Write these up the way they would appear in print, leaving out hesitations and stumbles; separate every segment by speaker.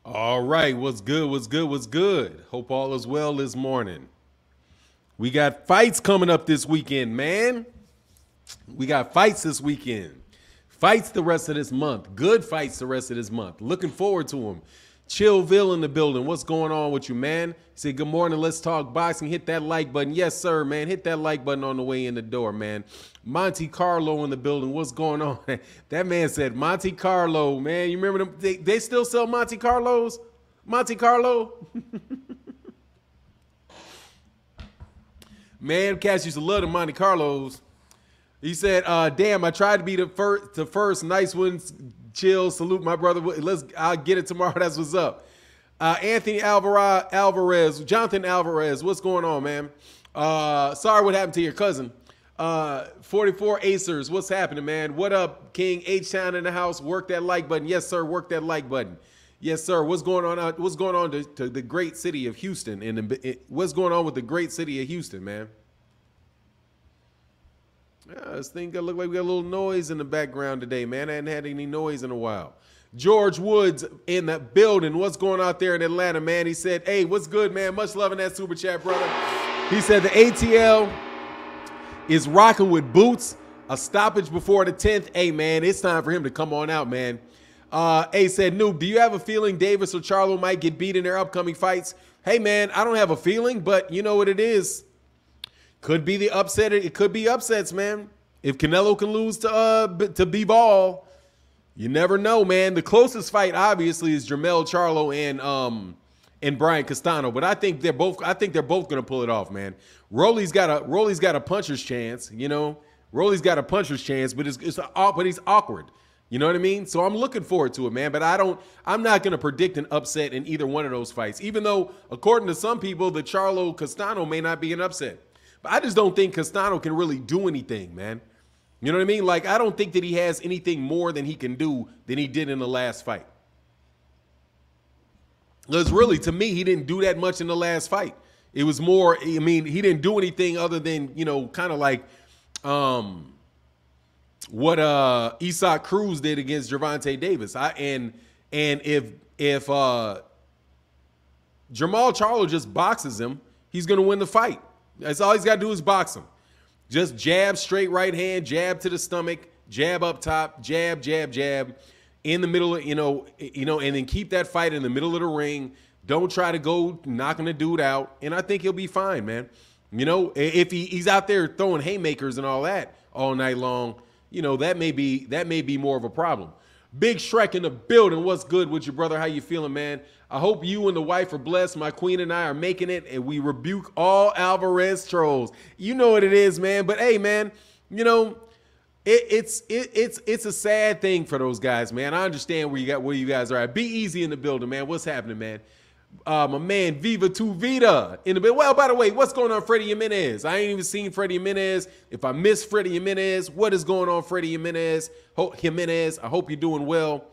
Speaker 1: All right, what's good? What's good? What's good? Hope all is well this morning. We got fights coming up this weekend, man. We got fights this weekend. Fights the rest of this month. Good fights the rest of this month. Looking forward to them. Chillville in the building. What's going on with you, man? Say good morning. Let's talk boxing. Hit that like button. Yes, sir, man. Hit that like button on the way in the door, man. Monte Carlo in the building. What's going on? That man said Monte Carlo, man. You remember them? They still sell Monte Carlos? Monte Carlo? Man, cats used to love the Monte Carlos. He said, damn, I tried to be the first. Nice ones. Chill. Salute my brother. I'll get it tomorrow. That's what's up. Anthony Alvarez, Jonathan Alvarez. What's going on, man? Sorry what happened to your cousin. 44 Acers. What's happening, man? What up, King? H-Town in the house. Work that like button. Yes, sir. Work that like button. Yes, sir. What's going on? What's going on to the great city of Houston? And what's going on with the great city of Houston, man? This thing look like we got a little noise in the background today, man. I hadn't had any noise in a while. George Woods in the building. What's going out there in Atlanta, man? He said, hey, what's good, man? Much love in that super chat, brother. He said the ATL is rocking with boots. A stoppage before the 10th. Hey, man, it's time for him to come on out, man. A said, Noob, do you have a feeling Davis or Charlo might get beat in their upcoming fights? Hey, man, I don't have a feeling, but you know what it is. Could be the upset. It could be upsets, man. If Canelo can lose to B-Ball, you never know, man. The closest fight, obviously, is Jermell Charlo and Brian Castano. But I think they're both going to pull it off, man. Rolly's got a puncher's chance, you know. Rolly's got a puncher's chance, but he's awkward. You know what I mean? So I'm looking forward to it, man. But I'm not going to predict an upset in either one of those fights, even though, according to some people, the Charlo Castano may not be an upset. But I just don't think Castano can really do anything, man. You know what I mean? Like, I don't think that he has anything more than he can do than he did in the last fight. Because really, to me, he didn't do that much in the last fight. It was more, I mean, he didn't do anything other than, you know, kind of like what Eastside Cruz did against Gervonta Davis. And if Jermall Charlo just boxes him, he's going to win the fight. That's all he's got to do is box him. Just jab, straight right hand, jab to the stomach, jab up top, jab, jab, jab, in the middle, you know, and then keep that fight in the middle of the ring. Don't try to go knocking the dude out, and I think he'll be fine, man. You know, if he's out there throwing haymakers and all that all night long, you know, that may be more of a problem. Big Shrek in the building. What's good with you, brother? How you feeling, man? I hope you and the wife are blessed. My queen and I are making it, and we rebuke all Alvarez trolls. You know what it is, man. But hey, man, you know, it's a sad thing for those guys, man. I understand where you guys are at. Be easy in the building, man. What's happening, man? My man Viva Tu Vida in the building. Well, by the way, what's going on, Freddie Jimenez? I ain't even seen Freddie Jimenez. If I miss Freddie Jimenez, what is going on, Freddie Jimenez? I hope you're doing well.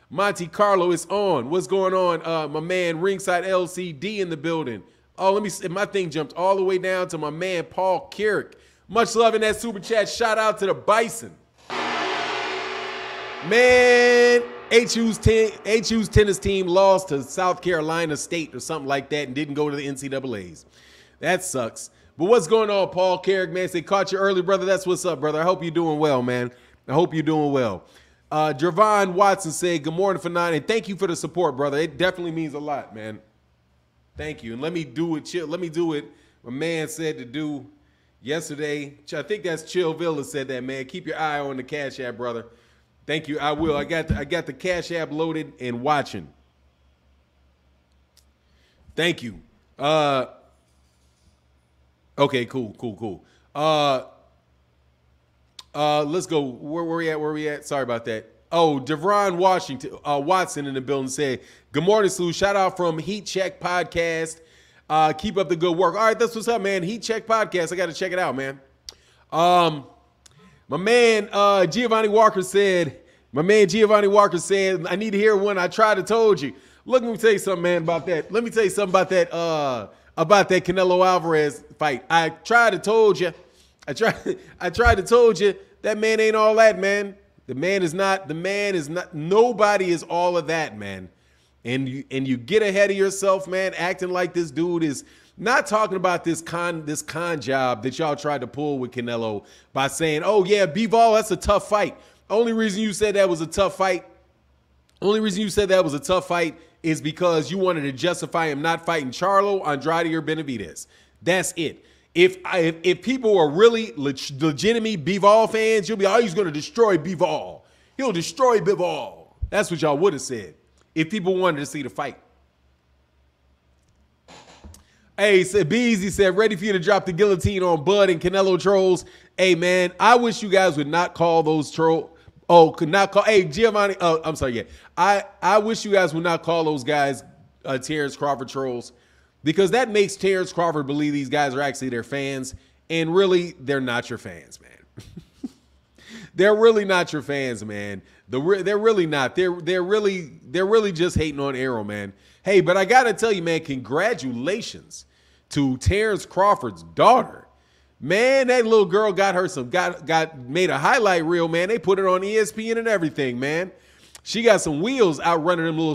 Speaker 1: Monte Carlo is on. What's going on? My man Ringside LCD in the building. Oh, let me see. My thing jumped all the way down to my man Paul Carrick. Much love in that super chat. Shout out to the Bison. Man, HU's tennis team lost to South Carolina State or something like that and didn't go to the NCAAs. That sucks. But what's going on, Paul Carrick, man? They caught you early, brother. That's what's up, brother. I hope you're doing well, man. I hope you're doing well. Gervon Watson said, good morning for 9, and thank you for the support, brother. It definitely means a lot, man. Thank you. And let me do it. Let me do it. My man said to do yesterday. I think that's Chillville that said that, man. Keep your eye on the Cash App, brother. Thank you. I will. I got the Cash App loaded and watching. Thank you. Okay, cool. Let's go. Where we at? Sorry about that. Oh, Devon Watson in the building said, good morning, Sue. Shout out from Heat Check Podcast. Keep up the good work. All right, that's what's up, man. Heat Check Podcast. I got to check it out, man. My man Giovanni Walker said, I need to hear one. I tried to told you. Look, let me tell you something, man, about that. Let me tell you something about that Canelo Alvarez fight. I tried to told you. I tried to told you that man ain't all that, man. The man is not, nobody is all of that, man. and you get ahead of yourself, man, acting like this dude is not talking about this con job that y'all tried to pull with Canelo by saying, oh yeah, Bivol, that's a tough fight. Only reason you said that was a tough fight is because you wanted to justify him not fighting Charlo, Andrade, or Benavidez. That's it. If people are really legitimate Bivol fans, you'll be, oh, he's going to destroy Bivol. He'll destroy Bivol. That's what y'all would have said if people wanted to see the fight. Hey, said Beezy said, ready for you to drop the guillotine on Bud and Canelo Trolls. Hey, man, I wish you guys would not call those trolls. Oh, could not call. Hey, Giovanni. Oh, I'm sorry. Yeah, I wish you guys would not call those guys Terrence Crawford trolls, because that makes Terrence Crawford believe these guys are actually their fans, and really, they're not your fans, man. They're really not your fans, man. They're really not. They're really just hating on Arrow, man. Hey, but I gotta tell you, man, congratulations to Terrence Crawford's daughter. Man, that little girl got made a highlight reel, man. They put it on ESPN and everything, man. She got some wheels outrunning them little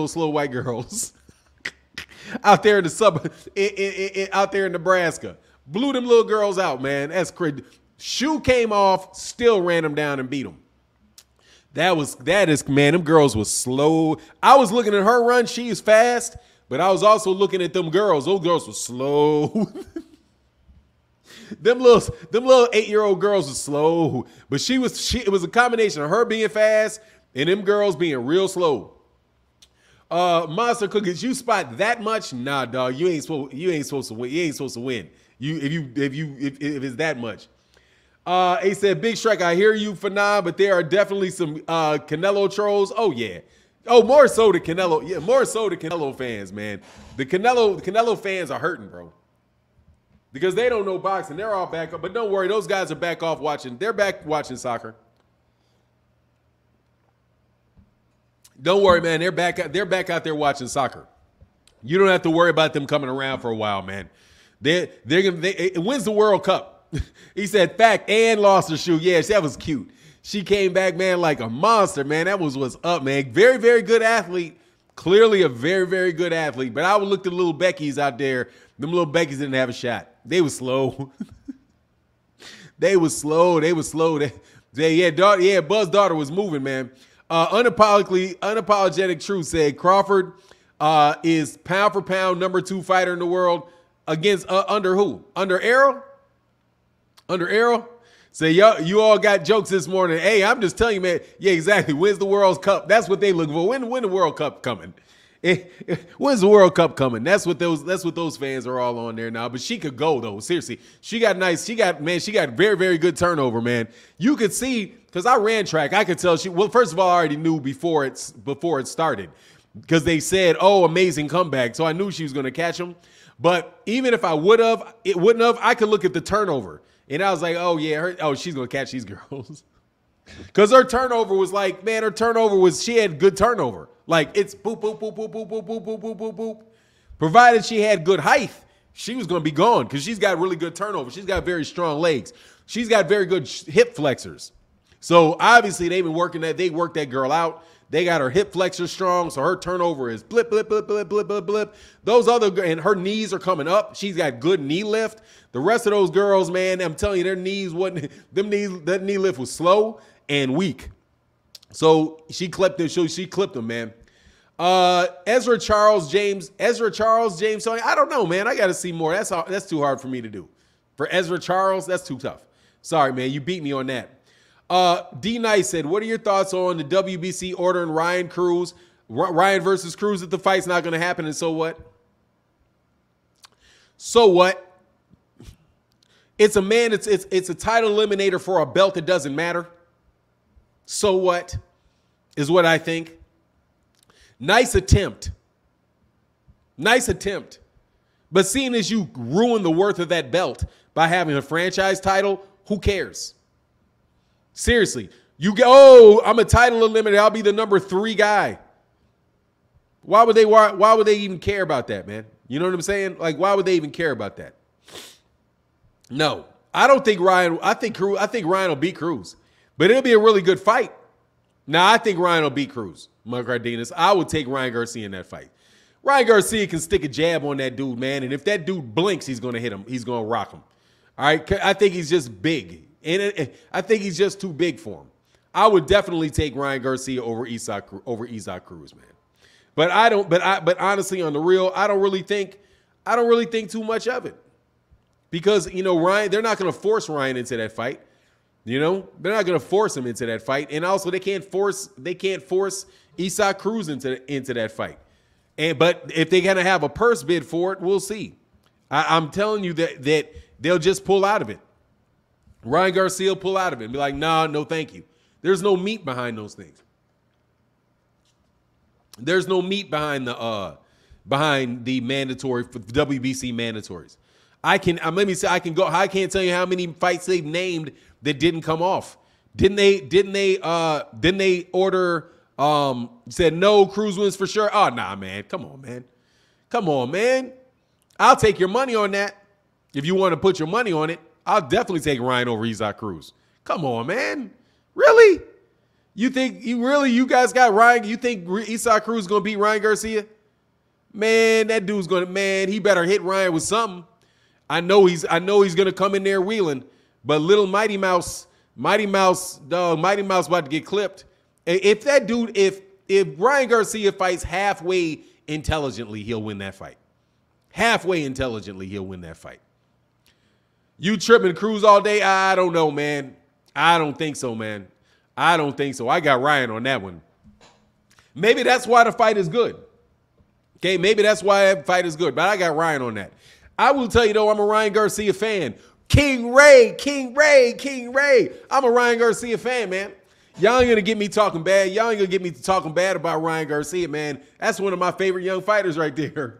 Speaker 1: slow white girls out there in the out there in Nebraska. Blew them little girls out, man. That's crazy. Shoe came off, still ran them down and beat them. That is, man, them girls was slow. I was looking at her run. She is fast, but I was also looking at them girls. Those girls were slow. Them little 8-year-old girls were slow, but it was a combination of her being fast and them girls being real slow. Monster Cookies, you spot that much? Nah, dog, you ain't supposed to win. You ain't supposed to win. If it's that much. He said, Big Shrek, I hear you, Phenom, but there are definitely some Canelo trolls. Oh yeah. Oh, more so the Canelo. Yeah, more so the Canelo fans, man. The Canelo fans are hurting, bro. Because they don't know boxing. They're all back up. But don't worry, those guys are back off watching. They're back watching soccer. Don't worry, man. They're back out there watching soccer. You don't have to worry about them coming around for a while, man. It wins the World Cup. He said, fact, and lost her shoe. Yeah, that was cute. She came back, man, like a monster, man. That was what's up, man. Very, very good athlete. Clearly a very, very good athlete. But I would look at the little Beckies out there. Them little Beckies didn't have a shot. They were slow. They was slow. Bud's daughter was moving, man. Unapologetic Truth said Crawford is pound for pound #2 fighter in the world against under who? Under Arrow? Under Arrow? Say, you all got jokes this morning. Hey, I'm just telling you, man. Yeah, exactly. When's the World Cup? That's what they looking for. When the World Cup coming? When's the World Cup coming? That's what those fans are all on there now. But she could go though. Seriously, she got very, very good turnover, man. You could see, because I ran track, I could tell first of all, I already knew before it started, because they said, oh, amazing comeback. So I knew she was going to catch him. But even if I wouldn't have, I could look at the turnover. And I was like, oh yeah, she's going to catch these girls. Because her turnover was like, man, she had good turnover. Like, it's boop, boop, boop, boop, boop, boop, boop, boop, boop, boop, boop. Provided she had good height, she was going to be gone, because she's got really good turnover. She's got very strong legs. She's got very good hip flexors. So, obviously, they've been working that. They worked that girl out. They got her hip flexors strong, so her turnover is blip, blip, blip, blip, blip, blip, blip. And her knees are coming up. She's got good knee lift. The rest of those girls, man, I'm telling you, their knees wasn't, that knee lift was slow and weak. So she clipped them, man. Ezra Charles James. So I don't know, man. I got to see more. That's too hard for me to do. For Ezra Charles, that's too tough. Sorry, man. You beat me on that. D Nice said, what are your thoughts on the WBC ordering Ryan versus Cruz if the fight's not going to happen? And so what? So what? It's a title eliminator for a belt that doesn't matter. So what is what I think. Nice attempt. But seeing as you ruin the worth of that belt by having a franchise title, who cares? Seriously, you go, oh, I'm a title eliminator. I'll be the #3 guy. Why would they even care about that, man? You know what I'm saying? Like, why would they even care about that? No, I don't think Ryan. I think Ryan will beat Cruz, but it'll be a really good fight. Now, I think Ryan will beat Cruz. Mark Cardenas. I would take Ryan Garcia in that fight. Ryan Garcia can stick a jab on that dude, man. And if that dude blinks, he's going to hit him. He's going to rock him. All right. I think he's just big. And I think he's just too big for him. I would definitely take Ryan Garcia over Eastside Cruz, man. But honestly, on the real, I don't really think too much of it. Because, you know, Ryan, they're not going to force Ryan into that fight. You know, they're not going to force him into that fight. And also they can't force Eastside Cruz into that fight. But if they're going to have a purse bid for it, we'll see. I'm telling you that they'll just pull out of it. Ryan Garcia will pull out of it and be like, nah, no, thank you. There's no meat behind those things. There's no meat behind the mandatory WBC mandatories. I can't tell you how many fights they've named that didn't come off. Didn't they order said no, Cruz wins for sure? Oh, nah, man. Come on, man. I'll take your money on that. If you want to put your money on it, I'll definitely take Ryan over Eastside Cruz. Come on, man. Really? You guys got Ryan? You think Eastside Cruz is going to beat Ryan Garcia? Man, that dude's going to, man, he better hit Ryan with something. I know he's going to come in there wheeling, but little Mighty Mouse about to get clipped. If Ryan Garcia fights halfway intelligently, he'll win that fight. Halfway intelligently, he'll win that fight. You tripping Cruz all day? I don't know, man. I don't think so, man. I don't think so. I got Ryan on that one. Maybe that's why the fight is good. Okay, maybe that's why that fight is good, but I got Ryan on that. I will tell you, though, I'm a Ryan Garcia fan. King Ray. I'm a Ryan Garcia fan, man. Y'all ain't going to get me talking bad. Y'all ain't going to get me talking bad about Ryan Garcia, man. That's one of my favorite young fighters right there.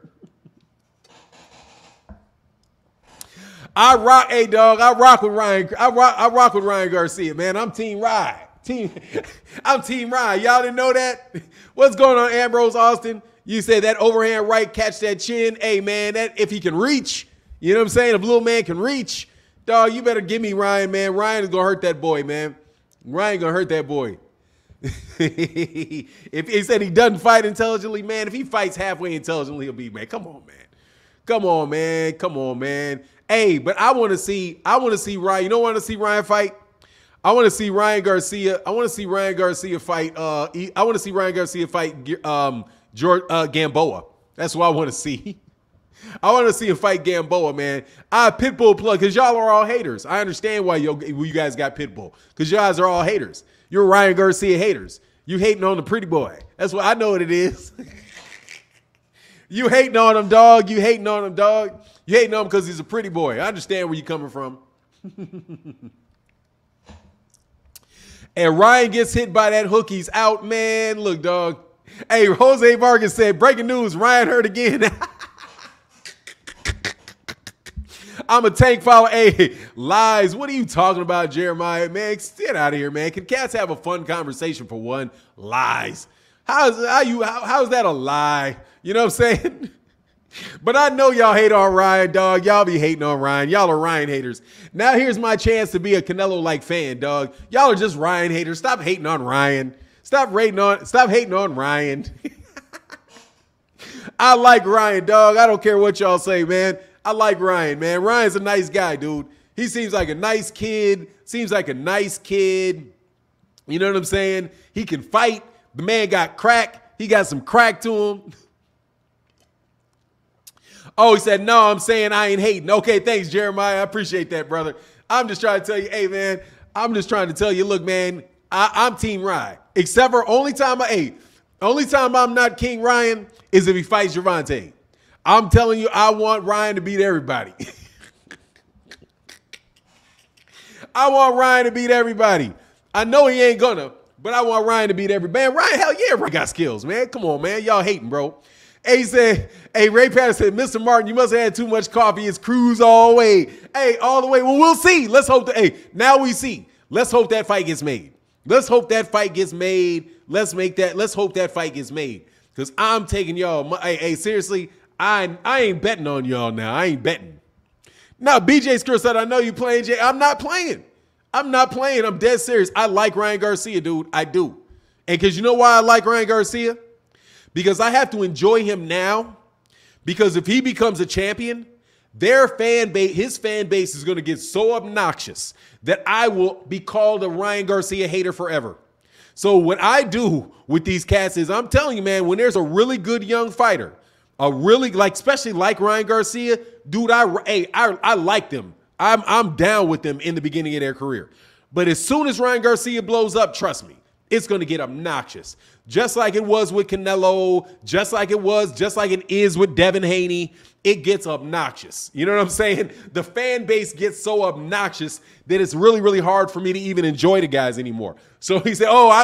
Speaker 1: I rock with Ryan. I rock with Ryan Garcia, man. I'm Team Ryan. I'm Team Ryan. Y'all didn't know that? What's going on, Ambrose Austin? You say that overhand right, catch that chin. Hey, man, that if he can reach, you know what I'm saying? If little man can reach, dog, you better give me Ryan, man. Ryan is going to hurt that boy, man. Ryan going to hurt that boy. If he said he doesn't fight intelligently, man, if he fights halfway intelligently, he'll be, man. Come on, man. Hey, but I want to see Ryan. You don't want to see Ryan fight? I want to see Ryan Garcia. I want to see Ryan Garcia fight. Gamboa. That's what I want to see. I want to see him fight Gamboa, man. Pitbull plug, because y'all are all haters. I understand why you guys got Pitbull, because you guys are all haters. You're Ryan Garcia haters. You hating on the pretty boy. That's what I know what it is. You hating on him, dog. You hating on him because he's a pretty boy. I understand where you're coming from. And Ryan gets hit by that hook. He's out, man. Look, dog. Hey, Jose Vargas said, breaking news, Ryan hurt again. I'm a tank follower. Hey, lies. What are you talking about, Jeremiah? Man, get out of here, man. Can cats have a fun conversation for one? Lies. How's that a lie? You know what I'm saying? But I know y'all hate on Ryan, dog. Y'all be hating on Ryan. Y'all are Ryan haters. Now here's my chance to be a Canelo-like fan, dog. Y'all are just Ryan haters. Stop hating on Ryan. Stop hating on Ryan. I like Ryan, dog. I don't care what y'all say, man. I like Ryan, man. Ryan's a nice guy, dude. He seems like a nice kid. You know what I'm saying? He can fight. The man got crack. He got some crack to him. Oh, he said, no, I'm saying I ain't hating. Okay, thanks, Jeremiah. I appreciate that, brother. I'm just trying to tell you, hey, man, look, man, I'm Team Ryan. Except for only time I'm not King Ryan is if he fights Gervonta. I'm telling you, I want Ryan to beat everybody. I want Ryan to beat everybody. I know he ain't gonna, but I want Ryan to beat everybody. Man, Ryan, hell yeah, Ryan got skills, man. Come on, man. Y'all hating, bro. Hey, he said, hey, Ray Patterson said, Mr. Martin, you must have had too much coffee. It's Cruz all the way. Hey, all the way. Well, we'll see. Let's hope that, hey, now we see. Let's hope that fight gets made. Let's hope that fight gets made. Let's hope that fight gets made. Because I'm taking y'all. Hey, seriously, I ain't betting on y'all now. I ain't betting. Now, BJ Skrull said, I know you playing, Jay. I'm not playing. I'm dead serious. I like Ryan Garcia, dude. I do. And because you know why I like Ryan Garcia? Because I have to enjoy him now. Because if he becomes a champion, his fan base is going to get so obnoxious that I will be called a Ryan Garcia hater forever. So what I do with these cats is I'm telling you, man, when there's a really good young fighter, especially like Ryan Garcia, dude, I like them. I'm down with them in the beginning of their career. But as soon as Ryan Garcia blows up, trust me, it's going to get obnoxious. Just like it was with Canelo, just like it is with Devon Haney, it gets obnoxious. You know what I'm saying? The fan base gets so obnoxious that it's really, really hard for me to even enjoy the guys anymore. So he said, "Oh, I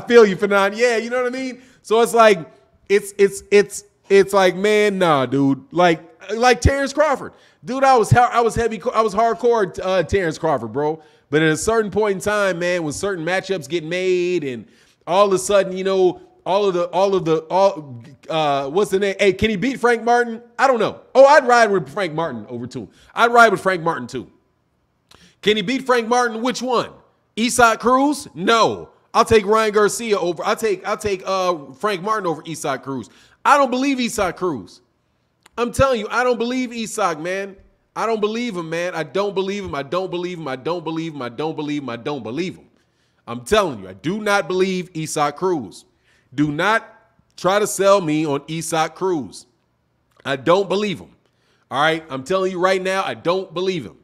Speaker 1: feel you, Phenom. Yeah, you know what I mean." So it's like, it's like, man, nah, dude. Like Terrence Crawford, dude. I was hardcore Terrence Crawford, bro. But at a certain point in time, man, when certain matchups get made and all of a sudden, you know, what's the name? Hey, can he beat Frank Martin? I don't know. Oh, I'd ride with Frank Martin over too. I'd ride with Frank Martin too. Can he beat Frank Martin? Which one? Eastside Cruz? No. I'll take Ryan Garcia over. I'll take Frank Martin over Eastside Cruz. I don't believe Eastside Cruz. I'm telling you, I don't believe Eastside, man. I don't believe him, man. I don't believe him. I don't believe him. I don't believe him. I don't believe him. I don't believe him. I'm telling you, I do not believe Eastside Cruz. Do not try to sell me on Eastside Cruz. I don't believe him. All right? I'm telling you right now, I don't believe him.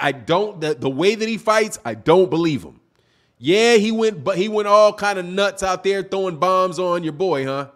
Speaker 1: I don't, the way that he fights, I don't believe him. Yeah, he went all kind of nuts out there throwing bombs on your boy, huh?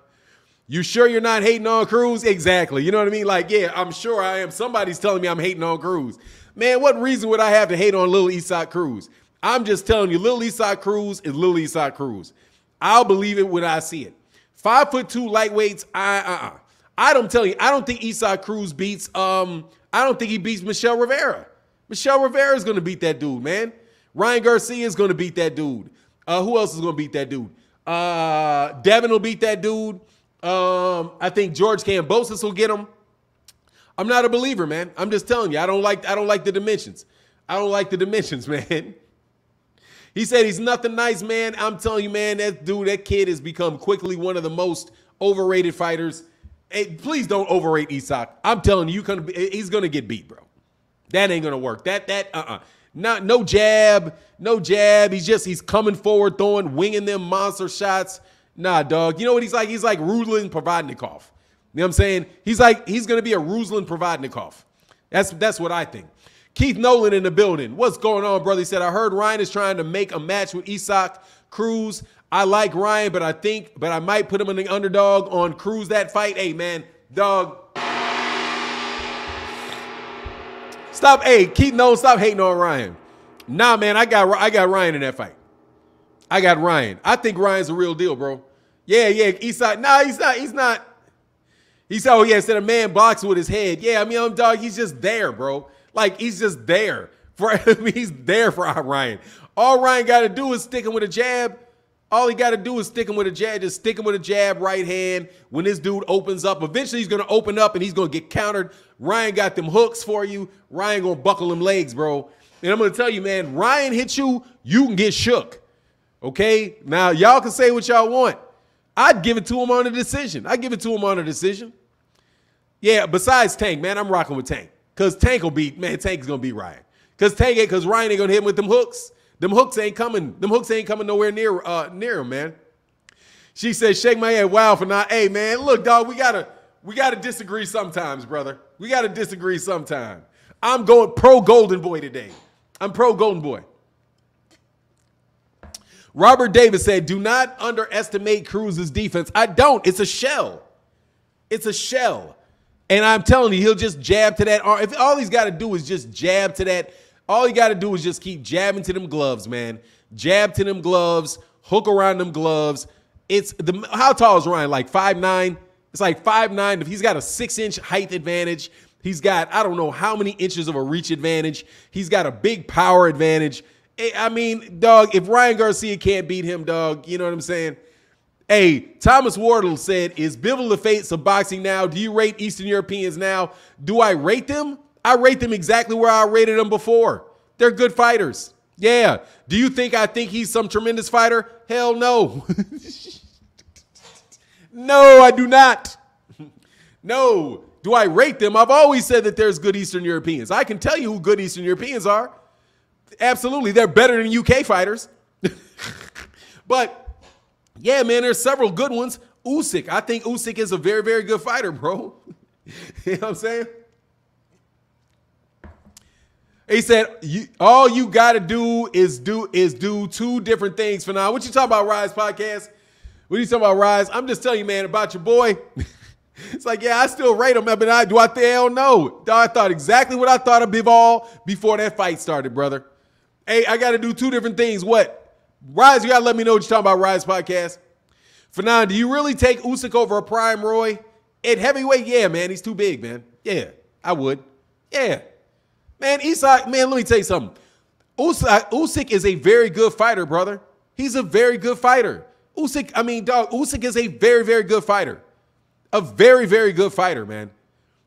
Speaker 1: You sure you're not hating on Cruz? Exactly. You know what I mean? Like, yeah, I'm sure I am. Somebody's telling me I'm hating on Cruz. Man, what reason would I have to hate on Little Eastside Cruz? I'm just telling you, Little Eastside Cruz is Little Eastside Cruz. I'll believe it when I see it. 5'2" lightweights, I'm telling you, I don't think Eastside Cruz beats, I don't think he beats Michelle Rivera. Michelle Rivera is going to beat that dude, man. Ryan Garcia is going to beat that dude. Who else is going to beat that dude? Devon will beat that dude. I think George Kambosos will get him. I'm not a believer, man. I'm just telling you, I don't like the dimensions. I don't like the dimensions, man. He said he's nothing nice, man. I'm telling you, man, that kid has become quickly one of the most overrated fighters. Hey, please don't overrate Eastside. I'm telling you, he's gonna get beat, bro. That ain't gonna work. No jab. He's coming forward, winging them monster shots. Nah, dog. You know what he's like? He's like Ruslan Provodnikov. You know what I'm saying? He's going to be a Ruslan Provodnikov. That's what I think. Keith Nolan in the building. What's going on, brother? He said, I heard Ryan is trying to make a match with Eastside Cruz. I like Ryan, but I might put him in the underdog on Cruz that fight. Hey, man, dog. Stop. Hey, Keith Nolan, stop hating on Ryan. Nah, man, I got Ryan in that fight. I got Ryan. I think Ryan's a real deal, bro. Yeah. Eastside. Nah, he's not. He said, oh, yeah, instead of man boxing with his head. Yeah, I mean, dog, he's just there, bro. Like, he's just there. He's there for our Ryan. All Ryan got to do is stick him with a jab. All he got to do is stick him with a jab. Just stick him with a jab, right hand. When this dude opens up, eventually he's going to open up and he's going to get countered. Ryan got them hooks for you. Ryan going to buckle them legs, bro. And I'm going to tell you, man, Ryan hits you, you can get shook. Okay? Now, y'all can say what y'all want. I'd give it to him on a decision. Yeah, besides Tank, man, I'm rocking with Tank. Because Tank's going to beat Ryan. Because Ryan ain't going to hit him with them hooks. Them hooks ain't coming nowhere near him, man. She said, shake my head, wow, for not. Hey, man, look, dog, we gotta disagree sometimes, brother. We gotta disagree sometime. I'm going pro Golden Boy today. I'm pro Golden Boy. Robert Davis said, do not underestimate Cruz's defense. I don't. It's a shell. It's a shell. And I'm telling you, he'll just jab to that arm. If all he's got to do is just jab to that, all you got to do is just keep jabbing to them gloves, man. Jab to them gloves, hook around them gloves. How tall is Ryan? Like 5'9"? It's like 5'9". If he's got a 6-inch height advantage, he's got, I don't know how many inches of a reach advantage. He's got a big power advantage. I mean, dog, if Ryan Garcia can't beat him, dog, you know what I'm saying? Hey, Thomas Wardle said, is Bivol the face of boxing now? Do you rate Eastern Europeans now? Do I rate them? I rate them exactly where I rated them before. They're good fighters. Yeah. Do you think I think he's some tremendous fighter? Hell no. No, I do not. No. Do I rate them? I've always said that there's good Eastern Europeans. I can tell you who good Eastern Europeans are. Absolutely. They're better than UK fighters. But, yeah, man, there's several good ones. Usyk. I think Usyk is a very, very good fighter, bro. You know what I'm saying? He said, all you got to do is do two different things for now. What you talking about, Rise Podcast? What are you talking about, Rise? I'm just telling you, man, about your boy. It's like, yeah, I still rate him. I mean, do I think? Hell no. I thought exactly what I thought of Bivol before that fight started, brother. Hey, I got to do two different things. What? Rise, you got to let me know what you're talking about, Rise Podcast. Phenom, do you really take Usyk over a prime Roy? At heavyweight, yeah, man. He's too big, man. Yeah, I would. Yeah. Man, Eastside, man, let me tell you something. Usyk is a very good fighter, brother. He's a very good fighter. Usyk is a very, very good fighter. A very, very good fighter, man.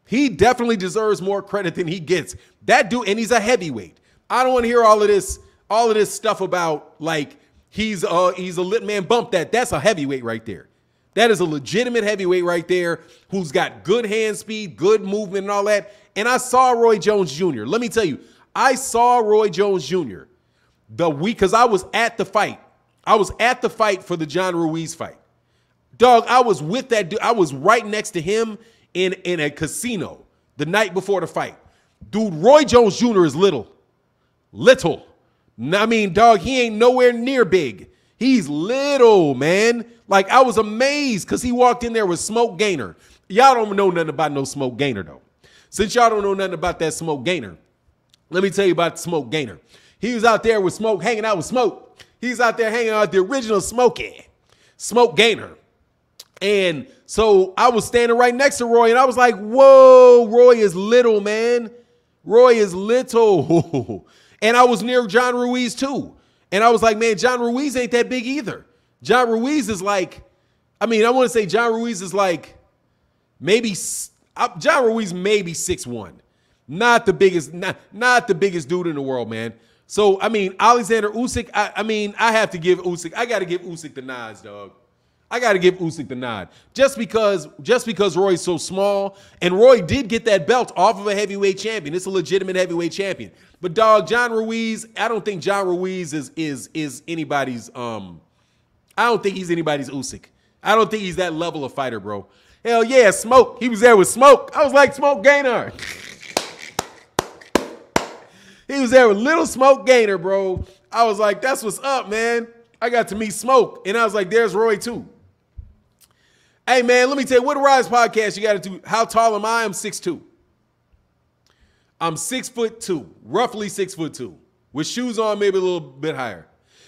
Speaker 1: He definitely deserves more credit than he gets. That dude, and he's a heavyweight. I don't want to hear all of this stuff about like he's a lit man. Bump that. That's a heavyweight right there. That is a legitimate heavyweight right there who's got good hand speed, good movement and all that. And I saw Roy Jones Jr. Let me tell you, I saw Roy Jones Jr. because I was at the fight. I was at the fight for the John Ruiz fight. Dog, I was with that dude. I was right next to him in a casino the night before the fight. Dude, Roy Jones Jr. is little. Little. I mean, dog, he ain't nowhere near big. He's little, man. Like, I was amazed because he walked in there with Smoke Gainer. Y'all don't know nothing about no Smoke Gainer, though. Since y'all don't know nothing about that Smoke Gainer, let me tell you about Smoke Gainer. He was out there with Smoke, hanging out with Smoke. He's out there hanging out with the original Smokey, Smoke Gainer. And so I was standing right next to Roy, and I was like, whoa, Roy is little, man. Roy is little. And I was near John Ruiz, too. And I was like, man, John Ruiz ain't that big either. John Ruiz is like, I want to say John Ruiz is like maybe, John Ruiz maybe 6'1". Not the biggest, not the biggest dude in the world, man. So, Alexander Usyk, I have to give Usyk, I got to give Usyk the nods, dog. I got to give Usyk the nod. Just because Roy's so small, and Roy did get that belt off of a heavyweight champion. It's a legitimate heavyweight champion. But, dog, John Ruiz, I don't think John Ruiz is anybody's, I don't think he's anybody's Usyk. I don't think he's that level of fighter, bro. Hell yeah, Smoke. He was there with Smoke. I was like, Smoke Gainer. He was there with little Smoke Gainer, bro. I was like, that's what's up, man. I got to meet Smoke. And I was like, there's Roy, too. Hey, man, let me tell you, what a Rise Podcast you got to do. How tall am I? I'm 6'2". I'm 6'2", roughly 6'2", with shoes on maybe a little bit higher.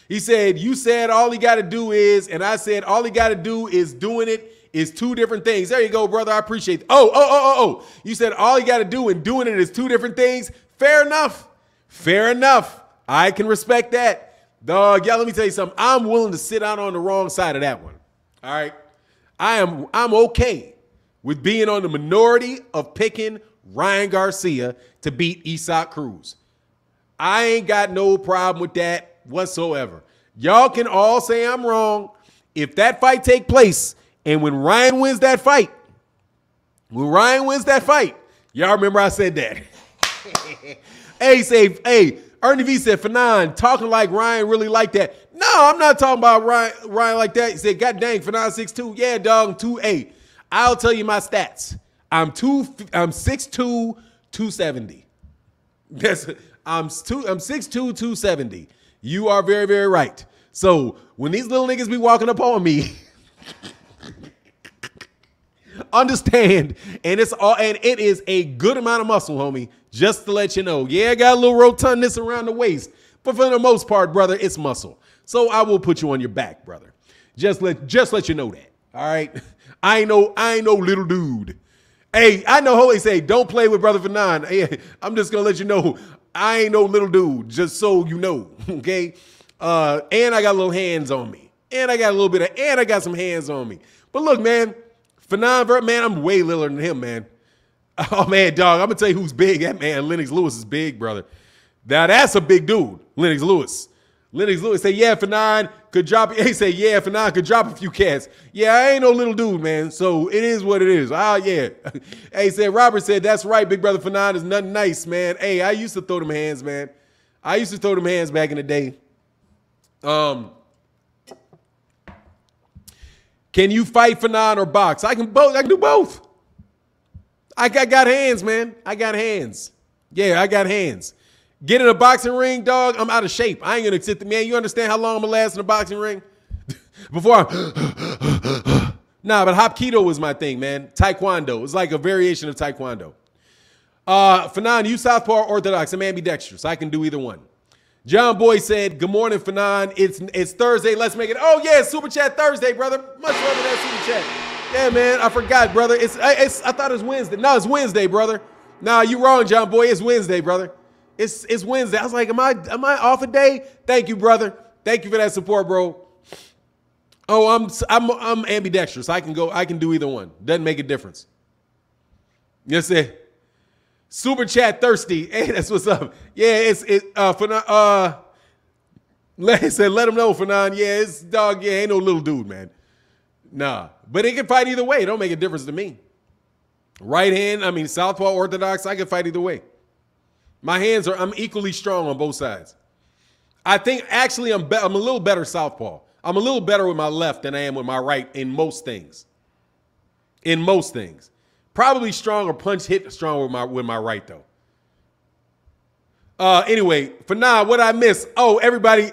Speaker 1: He said, you said all he got to do is, and I said all he got to do is doing it is two different things. There you go, brother. I appreciate it. Oh. You said all he got to do and doing it is two different things. Fair enough. Fair enough. I can respect that. Dog, y'all, let me tell you something. I'm willing to sit out on the wrong side of that one. All right. I'm okay with being on the minority of picking Ryan Garcia to beat Eastside Cruz. I ain't got no problem with that whatsoever. Y'all can all say I'm wrong. If that fight take place, and when Ryan wins that fight, y'all remember I said that. Hey, Ernie V said, Phenom, talking like Ryan really like that. No, I'm not talking about Ryan like that. He said, God dang, Phenom 6'2". Yeah, dog, I'm 2'8". I'll tell you my stats. I'm 6'2", 270. I'm 6'2", 270. You are very, very right. So when these little niggas be walking up on me, understand, and it is a good amount of muscle, homie. Just to let you know. Yeah, I got a little rotundness around the waist, but for the most part, brother, it's muscle. So I will put you on your back, brother. Just let you know that. All right. I ain't no little dude. Hey, I know Holy say don't play with brother Phenom. Hey, I'm just gonna let you know I ain't no little dude. Just so you know, okay. And I got little hands on me, and I got some hands on me. But look, man, Phenom, man, I'm way littler than him, man. Oh man, dog, I'm gonna tell you who's big. That man, Lennox Lewis is big, brother. Now that's a big dude, Lennox Lewis. Lennox Lewis say, yeah, Phenom could drop. He say, yeah, Phenom could drop a few cats. Yeah, I ain't no little dude, man. So it is what it is. Yeah. Hey, said Robert said, that's right, big brother Phenom is nothing nice, man. Hey, I used to throw them hands, man. I used to throw them hands back in the day. Can you fight Phenom or box? I can both. I can do both. I got hands, man. I got hands. Yeah, I got hands. Get in a boxing ring, dog, I'm out of shape. I ain't going to sit there. Man, you understand how long I'm going to last in a boxing ring? Before I... Nah, but Hapkido was my thing, man. Taekwondo. It's like a variation of Taekwondo. Phenom, you southpaw or orthodox? I'm ambidextrous. I can do either one. John Boy said, good morning, Phenom. It's Thursday. Let's make it. Oh, yeah, Super Chat Thursday, brother. Much love to that Super Chat. Yeah, man, I forgot, brother. I thought it was Wednesday. No, it's Wednesday, brother. Nah, you wrong, John Boy. It's Wednesday, brother. It's Wednesday. I was like, am I off a day? Thank you, brother. Thank you for that support, bro. Oh, I'm ambidextrous. I can do either one. Doesn't make a difference. Yes, sir. Super Chat thirsty. Hey, that's what's up. Yeah, let him know, Phenom. Yeah, it's dog. Yeah, ain't no little dude, man. Nah, but it can fight either way. It don't make a difference to me. Right hand, I mean, southpaw, orthodox, I can fight either way. My hands I'm equally strong on both sides. I think actually I'm a little better southpaw. I'm a little better with my left than I am with my right in most things. In most things. Probably strong or punch hit stronger with my right though. Anyway, for now, what I miss? Oh, everybody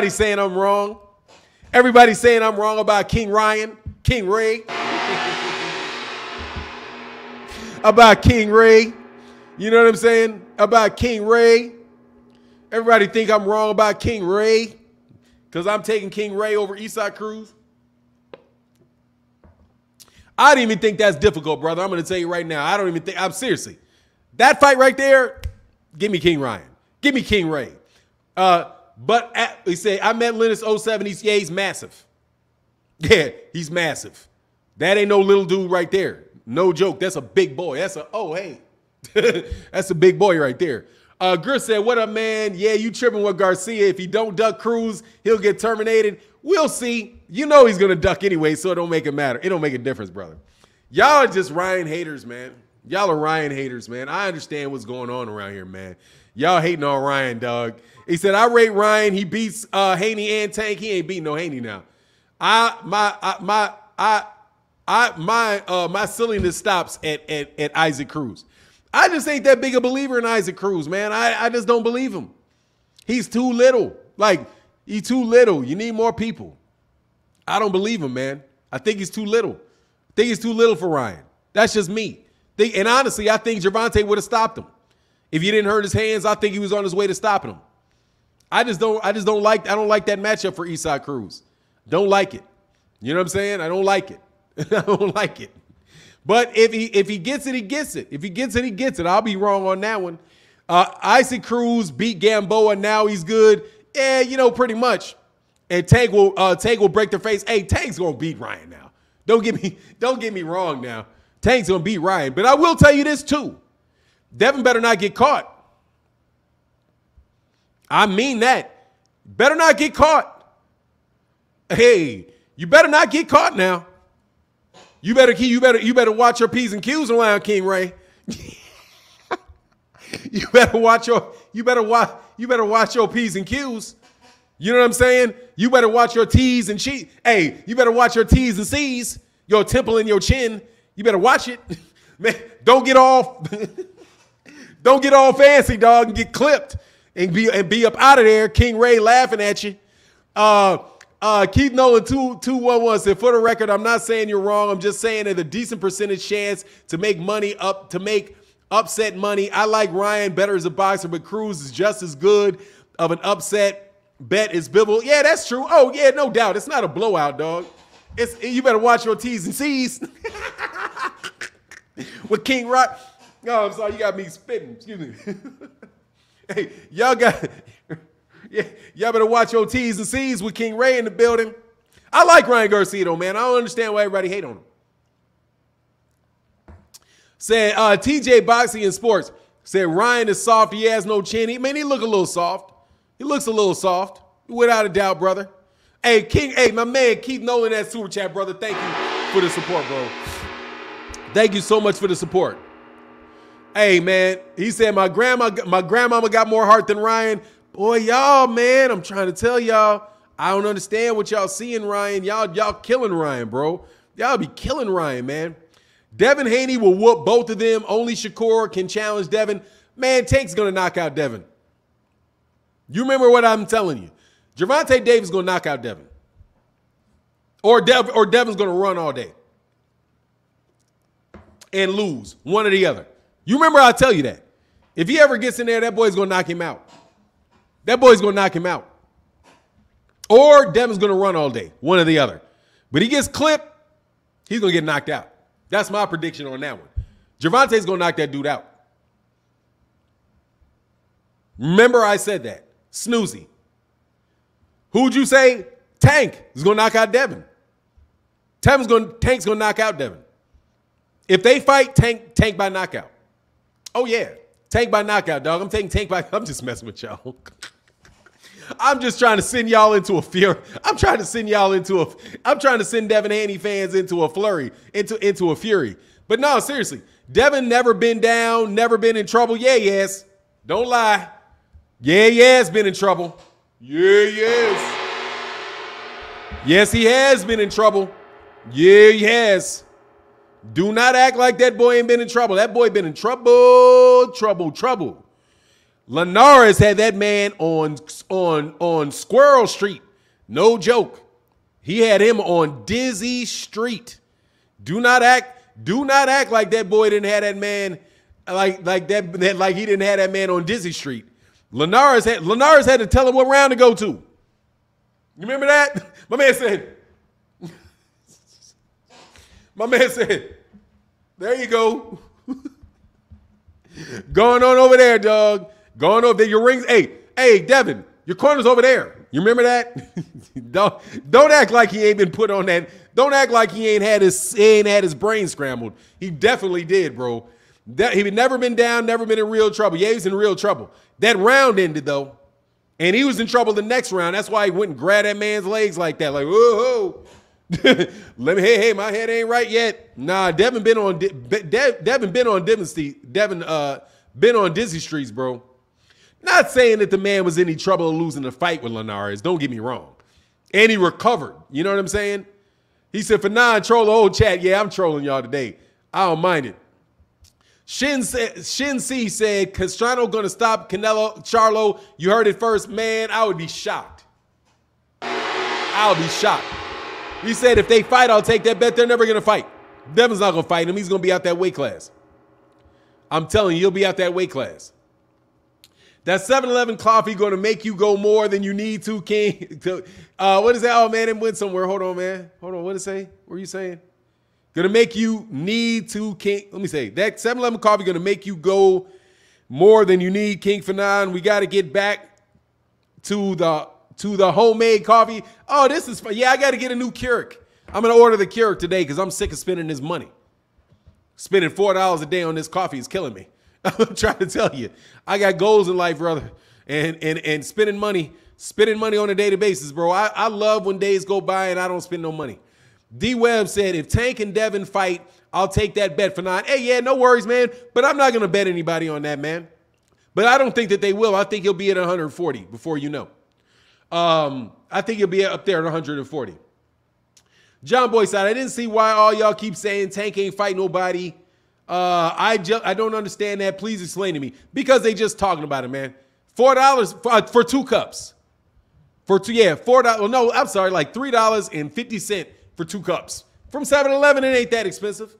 Speaker 1: saying I'm wrong. Everybody saying I'm wrong about King Ryan, King Ray. About King Ray. You know what I'm saying? About King Ray. Everybody think I'm wrong about King Ray because I'm taking King Ray over Eastside Cruz. I don't even think that's difficult, brother. I'm going to tell you right now. I don't even think. I'm seriously. That fight right there, give me King Ryan. Give me King Ray. They say, I met Lennox 07. He's massive. Yeah, he's massive. That ain't no little dude right there. No joke. That's a big boy. Hey. That's a big boy right there. Chris said, what up, man? Yeah, you tripping with Garcia. If he don't duck Cruz, he'll get terminated. We'll see. You know he's going to duck anyway, so it don't make it matter. It don't make a difference, brother. Y'all are just Ryan haters, man. Y'all are Ryan haters, man. I understand what's going on around here, man. Y'all hating on Ryan, dog. He said, I rate Ryan. He beats Haney and Tank. He ain't beating no Haney now. My silliness stops at Isaac Cruz. I just ain't that big a believer in Isaac Cruz, man. I just don't believe him. He's too little. Like, he's too little. You need more people. I don't believe him, man. I think he's too little. I think he's too little for Ryan. That's just me. And honestly, I think Gervonta would have stopped him. If he didn't hurt his hands, I think he was on his way to stopping him. I don't like that matchup for Eastside Cruz. Don't like it. You know what I'm saying? I don't like it. I don't like it. But if he gets it, he gets it. If he gets it, he gets it. I'll be wrong on that one. Isaac Cruz beat Gamboa. Now he's good. Yeah, you know, pretty much. And Tank will break their face. Hey, Tank's gonna beat Ryan now. Don't get me wrong now. Tank's gonna beat Ryan. But I will tell you this too. Devon better not get caught. I mean that. Better not get caught. Hey, you better not get caught now. You better watch your P's and Q's around King Ray. you better watch your P's and Q's. You know what I'm saying? You better watch your T's and C's. Hey, you better watch your T's and C's, your temple and your chin. You better watch it. Man, don't get all fancy, dog, and get clipped and be up out of there. King Ray laughing at you. Keith Nolan 211 said, for the record, I'm not saying you're wrong. I'm just saying there's a decent percentage chance to make upset money. I like Ryan better as a boxer, but Cruz is just as good of an upset bet as Bibble. Yeah, that's true. Oh, yeah, no doubt. It's not a blowout, dog. You better watch your T's and C's. With King Rock. Oh, I'm sorry. You got me spitting. Excuse me. Hey, y'all better watch your T's and C's with King Ray in the building. I like Ryan Garcia, though, man. I don't understand why everybody hate on him. Said TJ Boxing and Sports. Said Ryan is soft. He has no chin. He look a little soft. He looks a little soft, without a doubt, brother. Hey, King. Hey, my man Keith Nolan, that super chat, brother. Thank you for the support, bro. Thank you so much for the support. Hey, man. He said my grandmama got more heart than Ryan. Boy, y'all, man. I'm trying to tell y'all. I don't understand what y'all seeing, Ryan. Y'all killing Ryan, bro. Y'all be killing Ryan, man. Devin Haney will whoop both of them. Only Shakur can challenge Devin. Man, Tank's going to knock out Devin. You remember what I'm telling you. Gervonta Davis is going to knock out Devin. Or Devin's going to run all day and lose, one or the other. You remember I tell you that. If he ever gets in there, that boy's going to knock him out. That boy's going to knock him out. Or Devin's going to run all day, one or the other. But he gets clipped, he's going to get knocked out. That's my prediction on that one. Gervonta's going to knock that dude out. Remember I said that. Snoozy. Who'd you say? Tank is going to knock out Devin. Tank's going to knock out Devin. If they fight, Tank by knockout. Oh, yeah. Tank by knockout, dog. I'm taking Tank by... I'm just messing with y'all. I'm just trying to send y'all into a fear. I'm trying to send Devin Haney fans into a flurry, into a fury. But no, seriously. Devin never been down, never been in trouble. Yeah, yes. Don't lie. Yeah, he has been in trouble. Yeah, yes. Yes, he has been in trouble. Yeah, he has. Do not act like that boy ain't been in trouble. That boy been in trouble. Linares had that man on Squirrel Street. No joke. He had him on Dizzy Street. Do not act like that boy didn't have that man like he didn't have that man on Dizzy Street. Linares had to tell him what round to go to. You remember that? My man said, there you go. Going on over there, dog. Going over there. Your rings. Hey, Devin, your corner's over there. You remember that? Don't act like he ain't been put on that. Don't act like he ain't had his brain scrambled. He definitely did, bro. He never been down, never been in real trouble. Yeah, he was in real trouble. That round ended, though. And he was in trouble the next round. That's why he went and grabbed that man's legs like that. Like, whoa. Hey, my head ain't right yet. Nah, Devin been on Dizzy Streets, bro. Not saying that the man was in any trouble of losing the fight with Linares. Don't get me wrong. And he recovered. You know what I'm saying? He said, Phenom, troll the old chat. Yeah, I'm trolling y'all today. I don't mind it. Shin C said, Castrano going to stop Canelo Charlo. You heard it first. Man, I would be shocked. I would be shocked. He said, if they fight, I'll take that bet. They're never going to fight. Devin's not going to fight him. He's going to be out that weight class. I'm telling you, he'll be out that weight class. That 7-Eleven coffee going to make you go more than you need to, King. What is that? Oh, man, it went somewhere. Hold on, man. Hold on. What did it say? What are you saying? Going to make you need to, King. Let me say, that 7-Eleven coffee going to make you go more than you need, King Phenom. We got to get back to the homemade coffee. Oh, this is fun. Yeah, I got to get a new Keurig. I'm going to order the Keurig today because I'm sick of spending this money. Spending $4 a day on this coffee is killing me. I'm trying to tell you. I got goals in life, brother. And spending money on a daily basis, bro. I love when days go by and I don't spend no money. D-Web said, if Tank and Devin fight, I'll take that bet for 9. Hey, yeah, no worries, man. But I'm not going to bet anybody on that, man. But I don't think that they will. I think he'll be at 140 before you know. I think he'll be up there at 140. John Boy said, I didn't see why all y'all keep saying Tank ain't fight nobody. I don't understand that. Please explain to me. Because they just talking about it, man. $4 for 2 cups. $4. Well, no, I'm sorry, like $3.50 for 2 cups. From 7-Eleven, it ain't that expensive.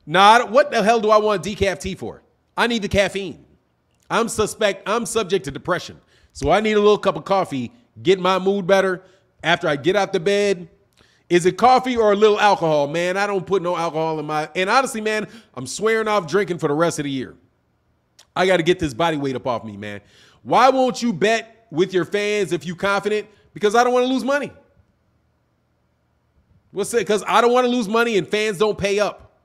Speaker 1: Nah, what the hell do I want decaf tea for? I need the caffeine. I'm subject to depression. So I need a little cup of coffee, get my mood better after I get out the bed. Is it coffee or a little alcohol? Man, I don't put no alcohol in my... And honestly, man, I'm swearing off drinking for the rest of the year. I got to get this body weight up off me, man. Why won't you bet with your fans if you confident? Because I don't want to lose money. What's it? Because I don't want to lose money and fans don't pay up.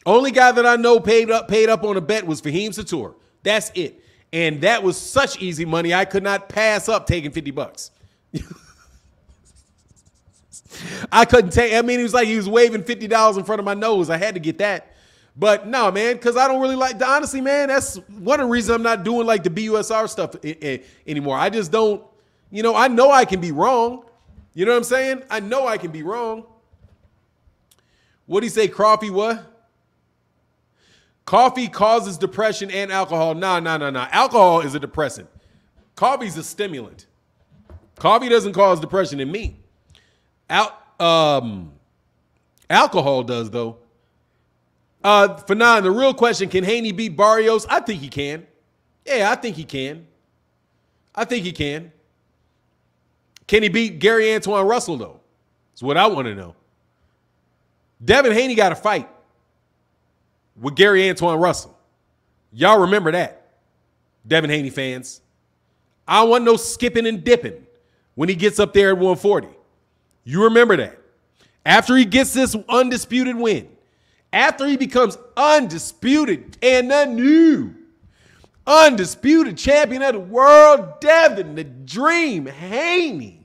Speaker 1: Only guy that I know paid up on a bet was Fahim Satur. That's it. And that was such easy money, I could not pass up taking $50. I couldn't take, I mean, it was like he was waving $50 in front of my nose. I had to get that. But no, man, because I don't really like, honestly, man, that's one of the reasons I'm not doing like the BUSR stuff anymore. I just don't, you know, I know I can be wrong. You know what I'm saying? I know I can be wrong. What'd he say, Coffee what? Coffee causes depression and alcohol. Nah. Alcohol is a depressant. Coffee's a stimulant. Coffee doesn't cause depression in me. Alcohol does, though. Phenom, the real question, can Haney beat Barrios? I think he can. Yeah, I think he can. Can he beat Gary Antoine Russell, though? That's what I want to know. Devon Haney got a fight with Gary Antoine Russell. Y'all remember that, Devon Haney fans. I don't want no skipping and dipping when he gets up there at 140. You remember that. After he gets this undisputed win, after he becomes undisputed and the new undisputed champion of the world, Devon, the Dream Haney.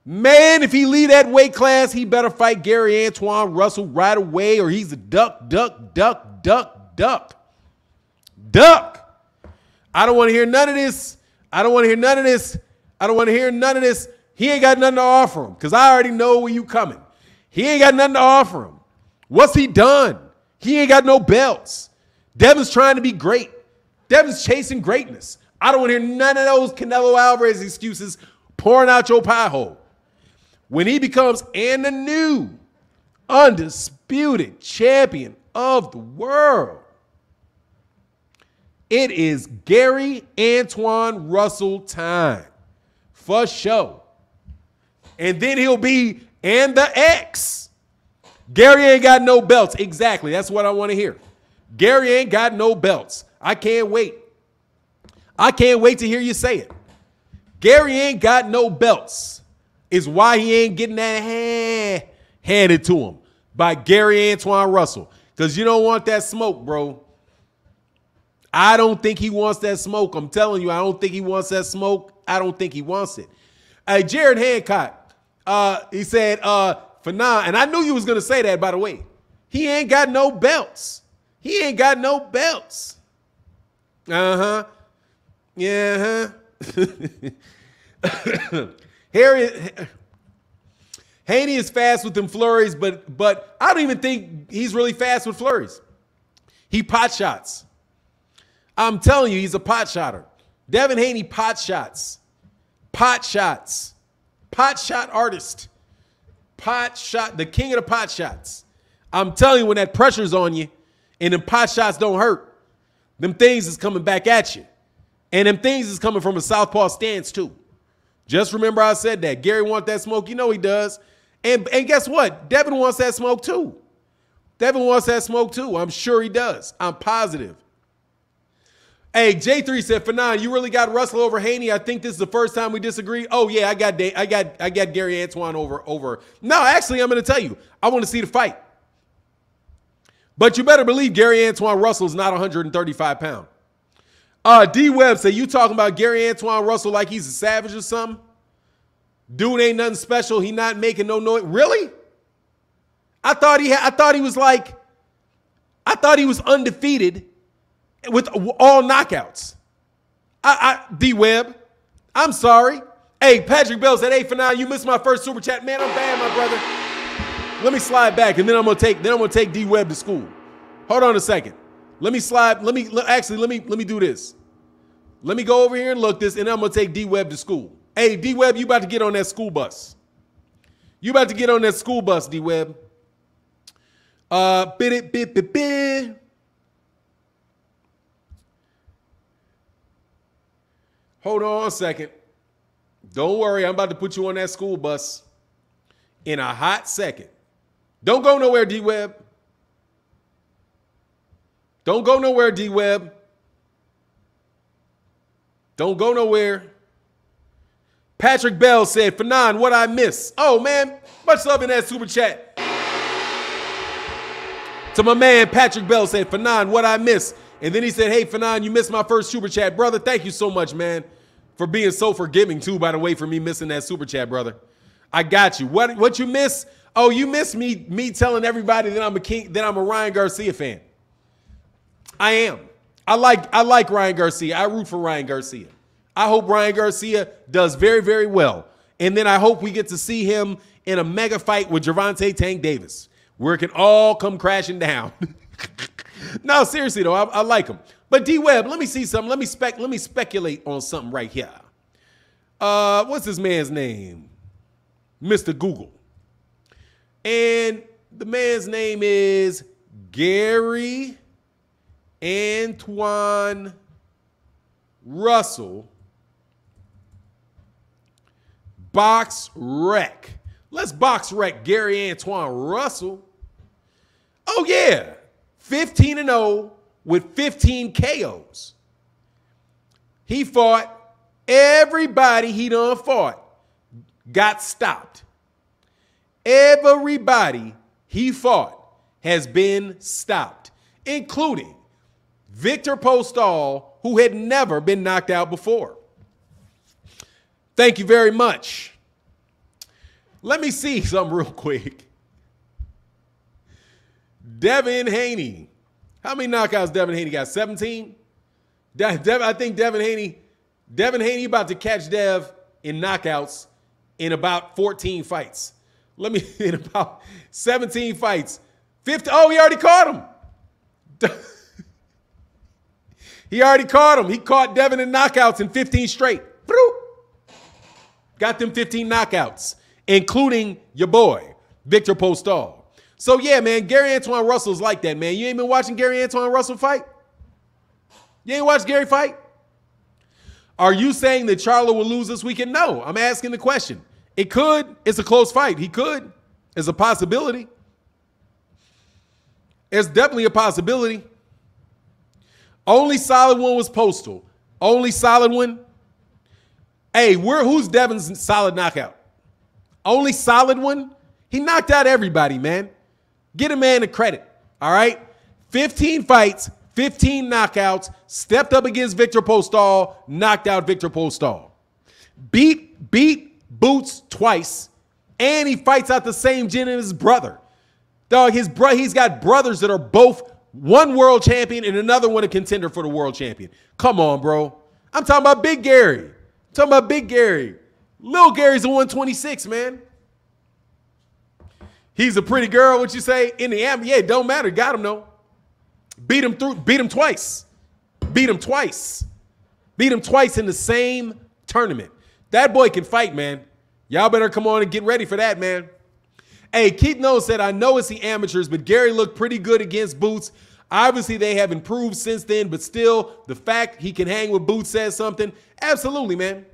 Speaker 1: Man, if he leave that weight class, he better fight Gary Antoine Russell right away, or he's a duck. I don't want to hear none of this. He ain't got nothing to offer him, because I already know where you coming. He ain't got nothing to offer him. What's he done? He ain't got no belts. Devon's trying to be great. Devon's chasing greatness. I don't want to hear none of those Canelo Alvarez excuses pouring out your pie hole. When he becomes the new undisputed champion of the world, it is Gary Antoine Russell time for sure. And then he'll be and the X. Gary ain't got no belts. Exactly. That's what I want to hear. Gary ain't got no belts. I can't wait. I can't wait to hear you say it. Gary ain't got no belts. Is why he ain't getting that handed to him by Gary Antoine Russell. Because you don't want that smoke, bro. I don't think he wants that smoke. I'm telling you, I don't think he wants that smoke. I don't think he wants it. Hey, Jared Hancock, he said, Phenom, and I knew you was going to say that, by the way. He ain't got no belts. He ain't got no belts. Uh-huh. Yeah, Haney is fast with them flurries, but I don't even think he's really fast with flurries. He pot shots. I'm telling you, he's a pot shotter. Devon Haney pot shots. Pot shots. Pot shot artist. Pot shot, the king of the pot shots. I'm telling you, when that pressure's on you and them pot shots don't hurt, them things is coming back at you. And them things is coming from a southpaw stance too. Just remember I said that. Gary wants that smoke. You know he does. And guess what? Devon wants that smoke too. Devon wants that smoke too. I'm sure he does. I'm positive. Hey, J3 said, Phenom, you really got Russell over Haney? I think this is the first time we disagree. Oh yeah, I got Gary Antoine over. No, actually, I'm going to tell you. I want to see the fight. But you better believe Gary Antoine Russell's not 135 pounds. D Webb said, you talking about Gary Antoine Russell like he's a savage or something? Dude ain't nothing special. He not making no noise. Really? I thought he was undefeated with all knockouts. D Webb, I'm sorry. Hey, Patrick Bell said, hey, Phenom, you missed my first super chat. Man, I'm bad, my brother. Let me slide back, and then I'm gonna take D Webb to school. Hold on a second. Let me slide. Let me do this. Let me go over here and look this, and then I'm gonna take D Webb to school. Hey, D Webb, you about to get on that school bus. You about to get on that school bus, D Webb. Hold on a second. Don't worry, I'm about to put you on that school bus in a hot second. Don't go nowhere, D Webb. Don't go nowhere, D Webb. Don't go nowhere. Patrick Bell said, Phenom, what I miss? Oh, man, much love in that super chat. To my man, Patrick Bell said, Phenom, what I miss? And then he said, hey, Phenom, you missed my first super chat. Brother, thank you so much, man, for being so forgiving, too, by the way, for me missing that super chat, brother. I got you. What you miss? Oh, you miss me telling everybody that I'm a king, that I'm a Ryan Garcia fan. I am. I like Ryan Garcia. I root for Ryan Garcia. I hope Ryan Garcia does very, very well. And then I hope we get to see him in a mega fight with Gervonta Tank Davis, where it can all come crashing down. No, seriously though, I like him. But D-Web, let me see something. Let me speculate on something right here. What's this man's name? Mr. Google. And the man's name is Gary Antoine Russell. Box Rec. Let's box rec Gary Antoine Russell. Oh, yeah. 15-0 with 15 KOs. He fought everybody he done fought. Got stopped. Everybody he fought has been stopped, including Victor Postol, who had never been knocked out before. Thank you very much. Let me see something real quick. Devon Haney. How many knockouts Devon Haney got? 17? I think Devon Haney about to catch Dev in knockouts in about 14 fights. In about 17 fights. 50. Oh, he already caught him. He already caught him. He caught Devon in knockouts in 15 straight. Got them 15 knockouts, including your boy, Victor Postol. So, yeah, man, Gary Antoine Russell's like that, man. You ain't been watching Gary Antoine Russell fight? You ain't watched Gary fight? Are you saying that Charlo will lose this weekend? No, I'm asking the question. It could. It's a close fight. He could. It's a possibility. It's definitely a possibility. Only solid one was Postal. Only solid one. Hey, who's Devon's solid knockout? Only solid one? He knocked out everybody, man. Get a man the credit, all right? 15 fights, 15 knockouts, stepped up against Victor Postol, knocked out Victor Postol. Beat Boots twice, and he fights out the same gym as his brother. Dog, he's got brothers that are both one world champion and another one a contender for the world champion. Come on, bro. I'm talking about Big Gary. I'm talking about Big Gary. Little Gary's a 126, man. He's a pretty girl, what you say? In the AM, yeah, it don't matter. Got him, though. Beat him twice. Beat him twice. Beat him twice in the same tournament. That boy can fight, man. Y'all better come on and get ready for that, man. Hey, Keith Knowles said, I know it's the amateurs, but Gary looked pretty good against Boots. Obviously, they have improved since then, but still, the fact he can hang with Boots says something. Absolutely, man.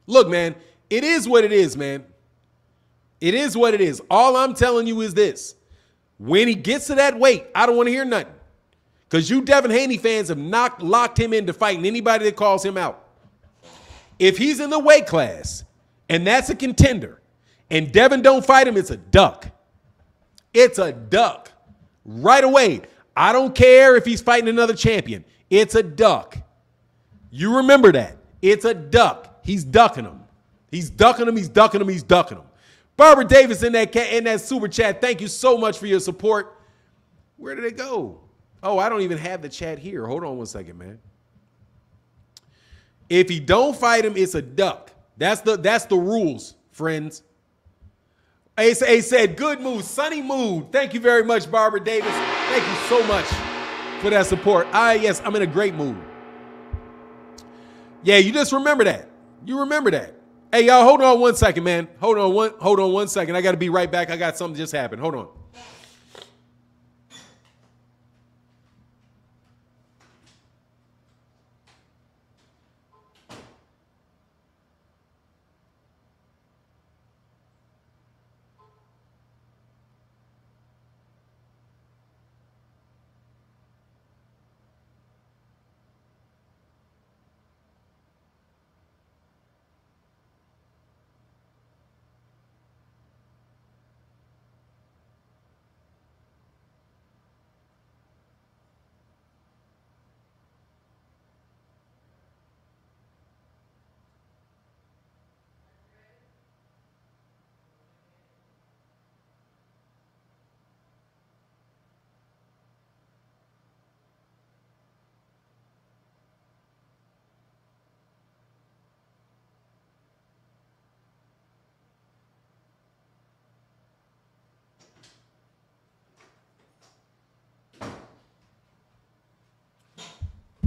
Speaker 1: Look, man, it is what it is, man. It is what it is. All I'm telling you is this. When he gets to that weight, I don't want to hear nothing. Because you Devon Haney fans have locked him into fighting anybody that calls him out. If he's in the weight class, and that's a contender, and Devon don't fight him, it's a duck. It's a duck. Right away. I don't care if he's fighting another champion. It's a duck. You remember that. It's a duck. He's ducking him. He's ducking him. He's ducking him. He's ducking him. Barbara Davis in that super chat. Thank you so much for your support. Where did it go? Oh, I don't even have the chat here. Hold on one second, man. If he don't fight him, it's a duck. That's the rules, friends. He said, good mood, sunny mood. Thank you very much, Barbara Davis. Thank you so much for that support. Yes, I'm in a great mood. Yeah, you just remember that. You remember that. Hey, y'all, hold on one second, man. Hold on one second. I got to be right back. I got something just happened. Hold on.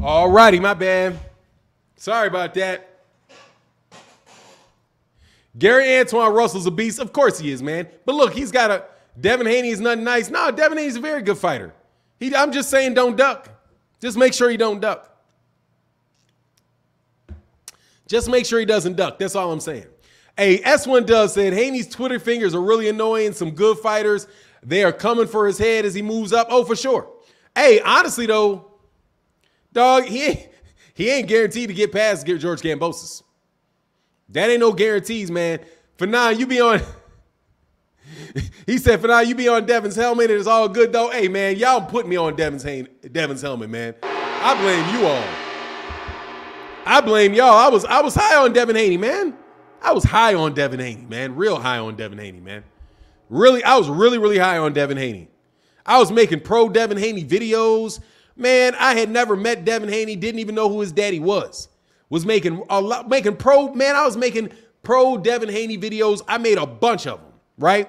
Speaker 1: All righty, my bad. Sorry about that. Gary Antoine Russell's a beast. Of course he is, man. But look, he's got a Devin Haney is nothing nice. No, Devin Haney's a very good fighter. I'm just saying don't duck. Just make sure he don't duck. Just make sure he doesn't duck. That's all I'm saying. Hey, S1 Does said Haney's Twitter fingers are really annoying. Some good fighters, they are coming for his head as he moves up. Oh, for sure. Hey, honestly, though, dog, he ain't guaranteed to get past George Kambosos. That ain't no guarantees, man. Phenom, you be on. He said, Phenom, you be on Devon's helmet. It's all good, though. Hey, man, y'all put me on Devon's helmet, man. I blame you all. I blame y'all. I was high on Devin Haney, man. I was high on Devin Haney, man. Real high on Devin Haney, man. Really, I was really, really high on Devin Haney. I was making pro Devin Haney videos. Man, I had never met Devin Haney, didn't even know who his daddy was. Was making pro Devin Haney videos. I made a bunch of them, right?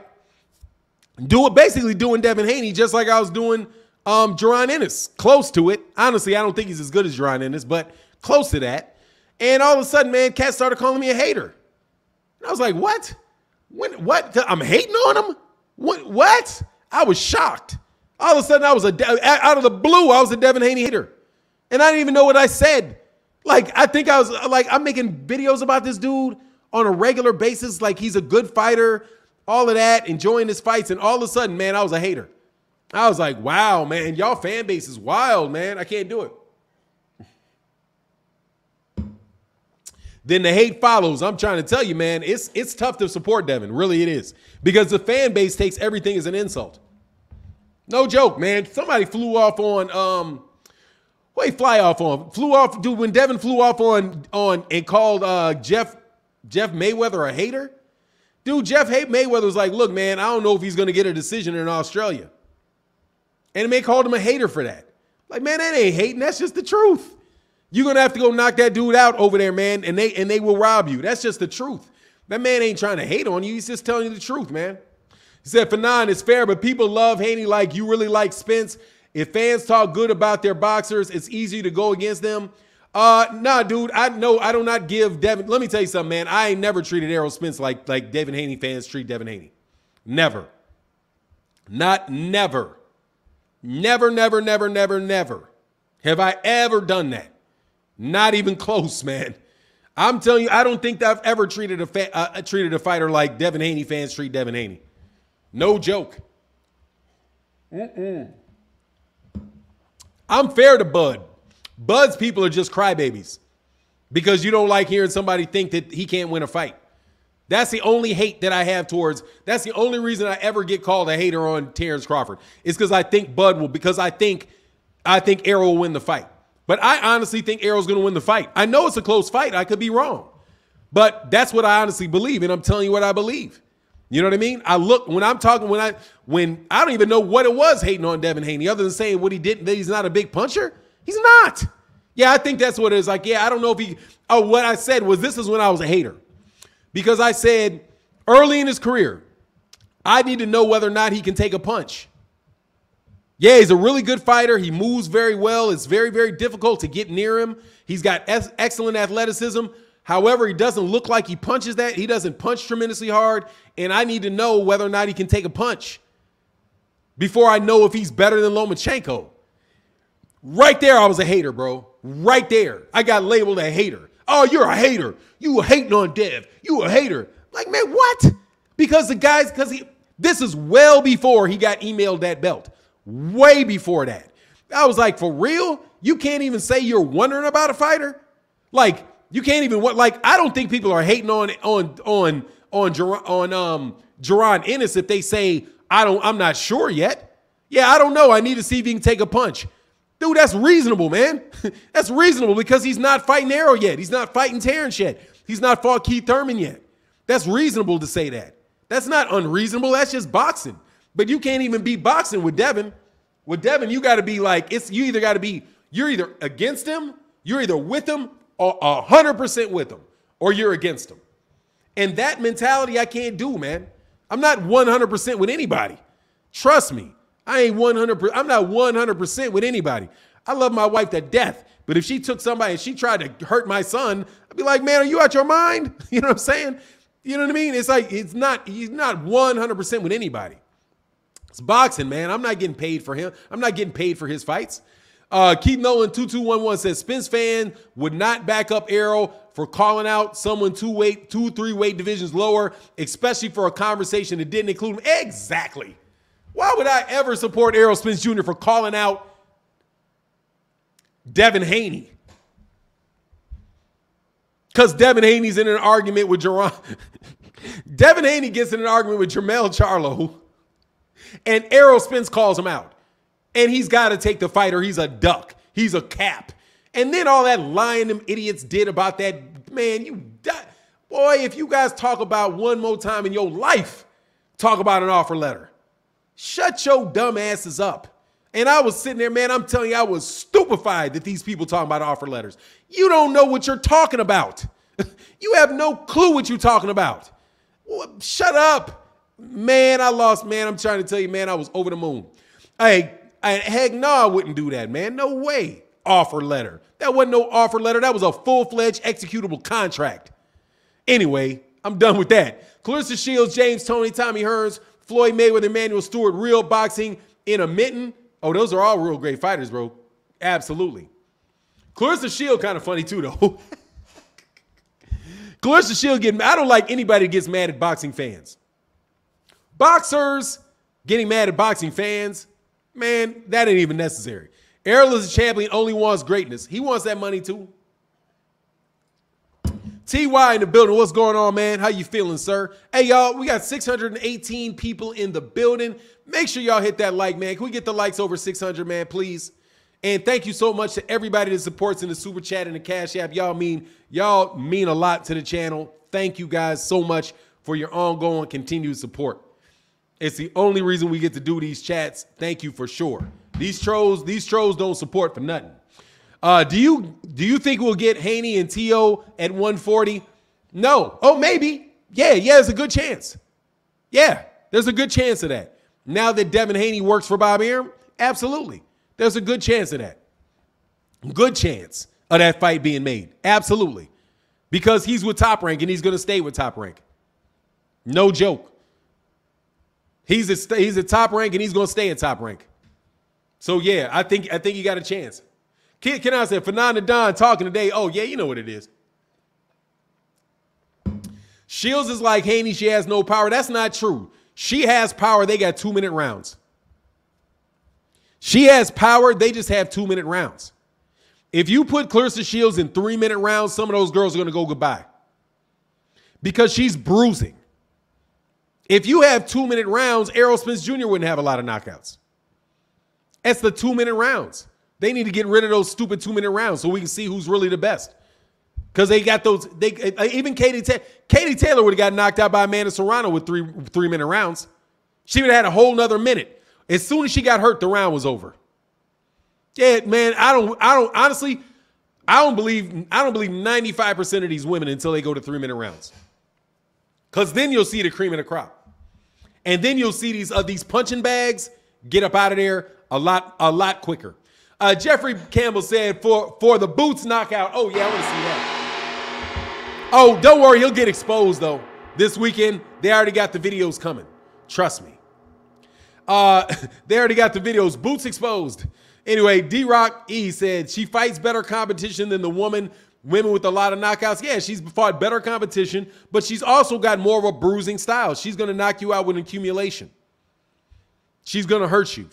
Speaker 1: Basically doing Devin Haney just like I was doing Jaron Ennis. Close to it. Honestly, I don't think he's as good as Jaron Ennis, but close to that. And all of a sudden, man, cats started calling me a hater. And I was like, what? What? I'm hating on him? What? I was shocked. All of a sudden, out of the blue, I was a Devin Haney hater. And I didn't even know what I said. Like, I think I was like, I'm making videos about this dude on a regular basis. Like, he's a good fighter, all of that, enjoying his fights. And all of a sudden, man, I was a hater. I was like, wow, man, y'all fan base is wild, man. I can't do it. Then the hate follows. I'm trying to tell you, man, it's tough to support Devin. Really, it is. Because the fan base takes everything as an insult. No joke, man. Somebody flew off on, what he fly off on? Flew off, dude, when Devin flew off on and called Jeff Mayweather a hater. Dude, Jeff Mayweather was like, look, man, I don't know if he's going to get a decision in Australia. And they called him a hater for that. Like, man, that ain't hating. That's just the truth. You're going to have to go knock that dude out over there, man, and they will rob you. That's just the truth. That man ain't trying to hate on you. He's just telling you the truth, man. He said, Phenom, it's fair, but people love Haney like you really like Spence. If fans talk good about their boxers, it's easy to go against them. Nah, dude, I do not give Devin. Let me tell you something, man. I ain't never treated Errol Spence like Devin Haney fans treat Devin Haney. Never. Never. Never have I ever done that. Not even close, man. I'm telling you, I don't think that I've ever treated a fighter like Devin Haney fans treat Devin Haney. No joke. I'm fair to Bud. Bud's people are just crybabies because you don't like hearing somebody think that he can't win a fight. That's the only hate that I have towards. That's the only reason I ever get called a hater on Terrence Crawford. It's because I think Bud will, because I think Errol will win the fight. But I honestly think Errol's going to win the fight. I know it's a close fight. I could be wrong. But that's what I honestly believe, and I'm telling you what I believe. You know what I mean? I don't even know what it was hating on Devin Haney other than saying what he did, that he's not a big puncher. He's not. Yeah, I think that's what it is. Like, yeah, I don't know if he, what I said was this is when I was a hater. Because I said early in his career, I need to know whether or not he can take a punch. Yeah, he's a really good fighter. He moves very well. It's very, very difficult to get near him. He's got excellent athleticism. However, he doesn't look like he punches that. He doesn't punch tremendously hard. And I need to know whether or not he can take a punch before I know if he's better than Lomachenko. Right there, I was a hater, bro. Right there. I got labeled a hater. Oh, you're a hater. You were hating on Dev. You a hater. Like, man, what? Because this is well before he got emailed that belt. Way before that. I was like, for real? You can't even say you're wondering about a fighter? Like, you can't even, I don't think people are hating on Jaron Ennis if they say, I'm not sure yet. Yeah, I don't know. I need to see if he can take a punch. Dude, that's reasonable, man. That's reasonable because he's not fighting Errol yet. He's not fighting Terrence yet. He's not fought Keith Thurman yet. That's reasonable to say that. That's not unreasonable. That's just boxing. But you can't even be boxing with Devin. With Devin, you got to be like, you're either against him, you're either with him, or 100% with him, or you're against him. And that mentality I can't do, man. I'm not 100% with anybody. Trust me. I'm not 100% with anybody. I love my wife to death. But if she took somebody and she tried to hurt my son, I'd be like, man, are you out your mind? You know what I'm saying? You know what I mean? It's like, he's not 100% with anybody. It's boxing, man. I'm not getting paid for him. I'm not getting paid for his fights. Keith Nolan 2211 says Spence fan would not back up Errol for calling out someone 3 weight divisions lower, especially for a conversation that didn't include him. Exactly. Why would I ever support Errol Spence Jr. for calling out Devon Haney? Because Devon Haney's in an argument with Gervonta. Devon Haney gets in an argument with Jermell Charlo, and Errol Spence calls him out. And he's got to take the fight or he's a duck. He's a cap. And then all that lying them idiots did about that, man, you die. Boy, if you guys talk about one more time in your life, talk about an offer letter. Shut your dumb asses up. And I was sitting there, man, I'm telling you, I was stupefied that these people talking about offer letters. You don't know what you're talking about. You have no clue what you're talking about. Shut up. Man, I lost, man. I'm trying to tell you, man, I was over the moon. Hey, heck no, I wouldn't do that, man. No way. Offer letter. That wasn't no offer letter. That was a full-fledged executable contract. Anyway, I'm done with that. Clarissa Shields, James Toney, Tommy Hearns, Floyd Mayweather, Emmanuel Stewart, real boxing in a mitten. Oh, those are all real great fighters, bro. Absolutely. Clarissa Shields kind of funny too, though. Clarissa Shields getting, I don't like anybody that gets mad at boxing fans. Boxers getting mad at boxing fans, man, that ain't even necessary. Errol is a champion, only wants greatness. He wants that money too. TY in the building. What's going on, man? How you feeling, sir? Hey, y'all, we got 618 people in the building. Make sure y'all hit that like, man. Can we get the likes over 600, man, please? And thank you so much to everybody that supports in the Super Chat and the Cash App. Y'all mean a lot to the channel. Thank you guys so much for your ongoing, continued support. It's the only reason we get to do these chats. Thank you for sure. These trolls don't support for nothing. Do you think we'll get Haney and T.O. at 140? No. Oh, maybe. Yeah, there's a good chance. Yeah, there's a good chance of that. Now that Devon Haney works for Bob Arum, absolutely. There's a good chance of that. Good chance of that fight being made. Absolutely. Because he's with Top Rank and he's going to stay with Top Rank. No joke. He's at Top Rank and he's going to stay at Top Rank. So, yeah, I think you got a chance. Can I say, Phenom Don talking today? Oh, yeah, you know what it is. Shields is like Haney. She has no power. That's not true. She has power. They got 2-minute rounds. She has power. They just have 2-minute rounds. If you put Clarissa Shields in 3-minute rounds, some of those girls are going to go goodbye. Because she's bruising. If you have 2-minute rounds, Errol Spence Jr. wouldn't have a lot of knockouts. That's the 2-minute rounds. They need to get rid of those stupid 2-minute rounds so we can see who's really the best. Because they got those. Even Katie Taylor would have got knocked out by Amanda Serrano with 3-minute rounds. She would have had a whole nother minute. As soon as she got hurt, the round was over. Yeah, man. I don't believe 95% of these women until they go to 3-minute rounds. Because then you'll see the cream of the crop. And then you'll see these punching bags get up out of there a lot quicker. Jeffrey Campbell said for the Boots knockout. Oh, yeah, I want to see that. Oh, don't worry. He'll get exposed, though. This weekend, they already got the videos coming. Trust me. They already got the videos. Boots exposed. Anyway, D-Rock E said she fights better competition than the women with a lot of knockouts. Yeah, she's fought better competition, but she's also got more of a bruising style. She's going to knock you out with accumulation. She's going to hurt you.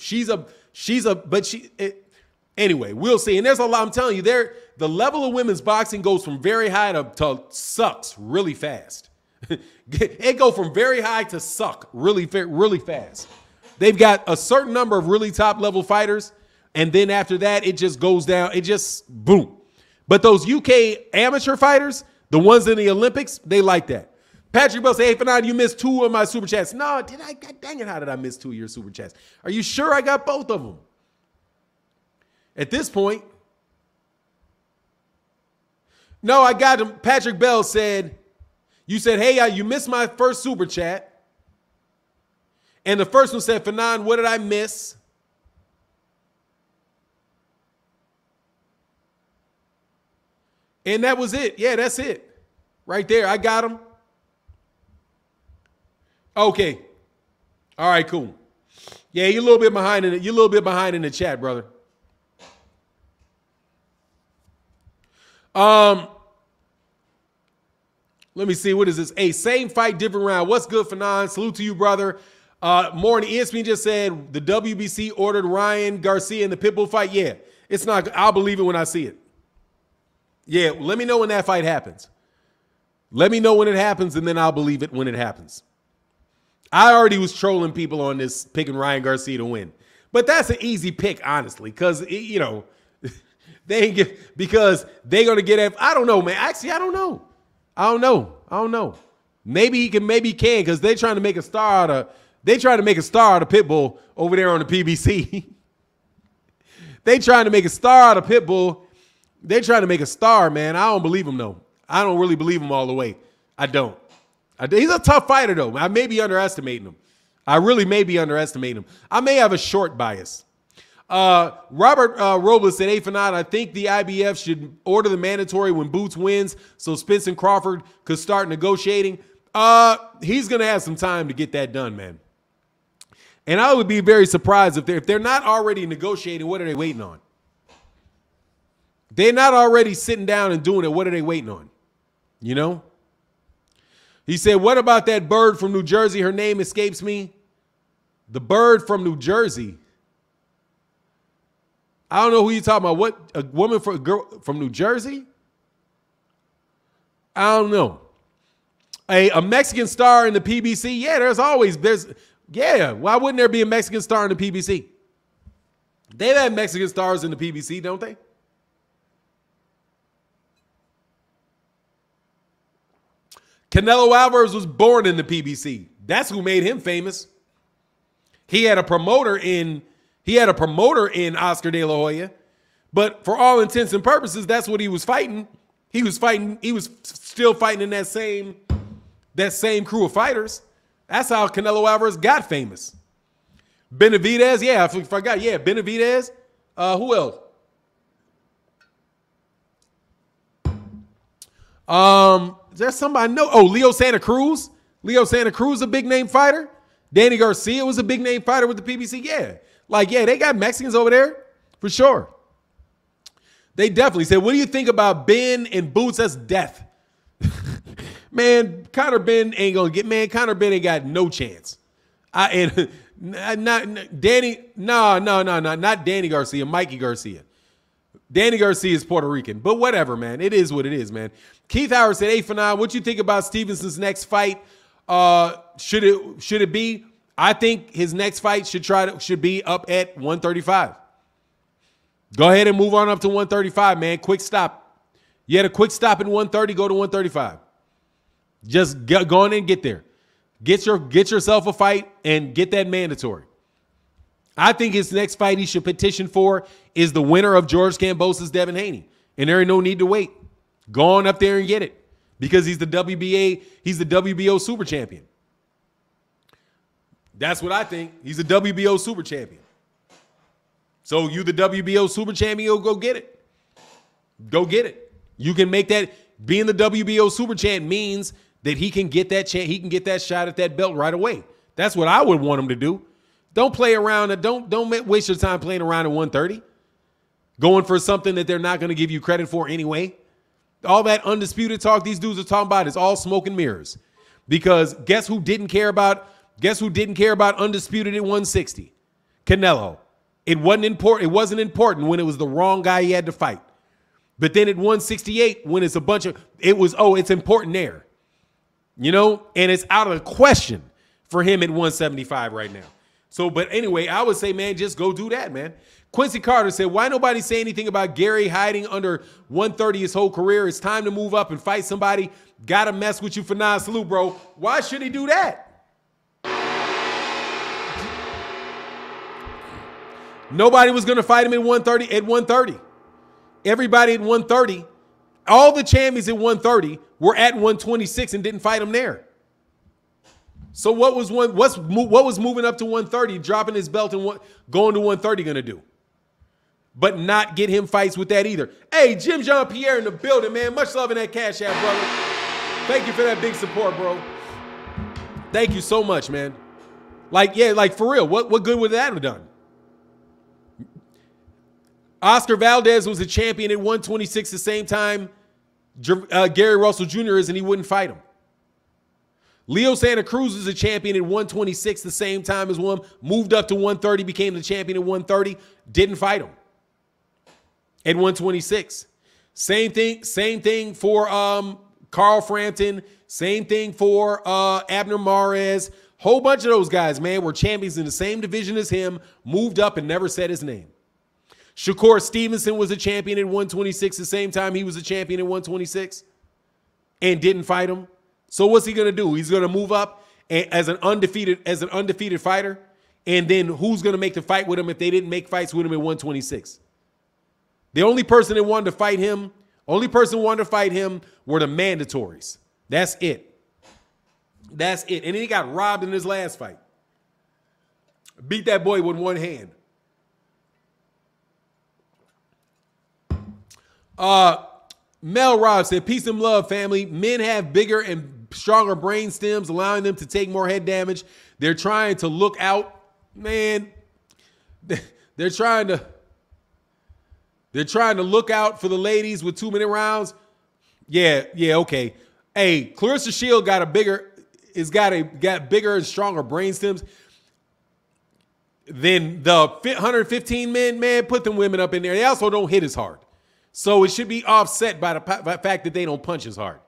Speaker 1: Anyway, we'll see. And there's a lot, I'm telling you, the level of women's boxing goes from very high to sucks really fast. It go from very high to suck really fast. They've got a certain number of really top level fighters. And then after that, it just goes down. It just boom. But those UK amateur fighters, the ones in the Olympics, they like that. Patrick Bell said, hey, Phenom, you missed 2 of my super chats. No, did I? God dang it, how did I miss 2 of your super chats? Are you sure I got both of them? At this point, no, I got them. Patrick Bell said, you said, hey, you missed my first super chat. And the first one said, Phenom, what did I miss? What did And that was it. Yeah, that's it. Right there. I got him. Okay. All right, cool. Yeah, you're a little bit behind in it. You're a little bit behind in the chat, brother. Let me see. What is this? Hey, same fight, different round. What's good, Phenom? Salute to you, brother. More on ESPN just said the WBC ordered Ryan Garcia in the Pitbull fight. Yeah, it's not. I'll believe it when I see it. Yeah, let me know when that fight happens. Let me know when it happens, and then I'll believe it when it happens. I already was trolling people on this, picking Ryan Garcia to win. But that's an easy pick, honestly, because, you know, because they're going to get at, I don't know, man. Actually, I don't know. I don't know. Maybe he can, because they're trying to make a star out of Pitbull over there on the PBC. They trying to make a star out of Pitbull. They're trying to make a star, man. I don't believe him, though. I don't really believe him all the way. I don't. He's a tough fighter, though. I may be underestimating him. I really may be underestimating him. I may have a short bias. Robert Robles said, hey, Phenom, I think the IBF should order the mandatory when Boots wins so Spence and Crawford could start negotiating. He's going to have some time to get that done, man. And I would be very surprised if they're not already negotiating. What are they waiting on? They're not already sitting down and doing it. What are they waiting on? You know? He said, what about that bird from New Jersey? Her name escapes me. The bird from New Jersey. I don't know who you're talking about. What, a woman from, a girl from New Jersey? I don't know. A Mexican star in the PBC? Yeah, yeah, why wouldn't there be a Mexican star in the PBC? They've had Mexican stars in the PBC, don't they? Canelo Alvarez was born in the PBC. That's who made him famous. He had a promoter in Oscar De La Hoya, but for all intents and purposes, that's what he was fighting. He was still fighting in that same crew of fighters. That's how Canelo Alvarez got famous. Benavidez, yeah, I forgot. Yeah, Benavidez. Who else? Is there somebody I know? Oh, Leo Santa Cruz. Leo Santa Cruz, a big name fighter. Danny Garcia was a big name fighter with the PBC. Yeah. They got Mexicans over there for sure. They definitely said, what do you think about Ben and Boots? That's death. Man, Conor Ben ain't going to get, man, Conor Ben ain't got no chance. Not Danny Garcia, Mikey Garcia. Danny Garcia is Puerto Rican, but whatever, man. It is what it is, man. Keith Howard said, hey, Phenom, what you think about Stevenson's next fight? Should it be? I think his next fight should be up at 135. Go ahead and move on up to 135, man. Quick stop. You had a quick stop at 130, go to 135. Just go on and get there. Get yourself a fight and get that mandatory. I think his next fight he should petition for is the winner of George Kambosos' Devon Haney. And there ain't no need to wait. Go on up there and get it. Because he's the WBO super champion. That's what I think. He's a WBO super champion. So you the WBO super champion, go get it. Go get it. You can make that. Being the WBO super champ means that he can get that chance. He can get that shot at that belt right away. That's what I would want him to do. Don't play around. Don't waste your time playing around at 130. Going for something that they're not going to give you credit for anyway. All that undisputed talk these dudes are talking about is all smoke and mirrors. Because guess who didn't care about undisputed at 160? Canelo. It wasn't important when it was the wrong guy he had to fight. But then at 168, when it's it's important there. You know, and it's out of the question for him at 175 right now. So, but anyway, I would say, man, just go do that, man. Quincy Carter said, why nobody say anything about Gary hiding under 130 his whole career? It's time to move up and fight somebody. Gotta mess with you for salute, bro. Why should he do that? Nobody was going to fight him at 130. Everybody at 130, all the champions at 130 were at 126 and didn't fight him there. So what was moving up to 130, dropping his belt and going to 130 going to do? but not get him fights with that either. Hey, Jim Jean-Pierre in the building, man. Much love in that Cash App, brother. Thank you for that big support, bro. Thank you so much, man. Like, yeah, like for real, what good would that have done? Oscar Valdez was a champion at 126 the same time Gary Russell Jr. is, and he wouldn't fight him. Leo Santa Cruz is a champion at 126 the same time as one, moved up to 130, became the champion at 130, didn't fight him at 126. Same thing for Carl Frampton, same thing for Abner Mares. Whole bunch of those guys, man, were champions in the same division as him, moved up and never said his name. Shakur Stevenson was a champion at 126 the same time he was a champion at 126 and didn't fight him. So what's he going to do? He's going to move up as an undefeated fighter, and then who's going to make the fight with him if they didn't make fights with him at 126? The only person that wanted to fight him, were the mandatories. That's it. That's it. And then he got robbed in his last fight. Beat that boy with one hand. Mel Rob said, peace and love, family. Men have bigger and stronger brain stems, allowing them to take more head damage. They're trying to look out. Man, they're trying to look out for the ladies with 2-minute rounds. Yeah, okay. Hey, Clarissa Shield got bigger and stronger brain stems than the 115 men. Man, put them women up in there. They also don't hit as hard. So it should be offset by the fact that they don't punch as hard.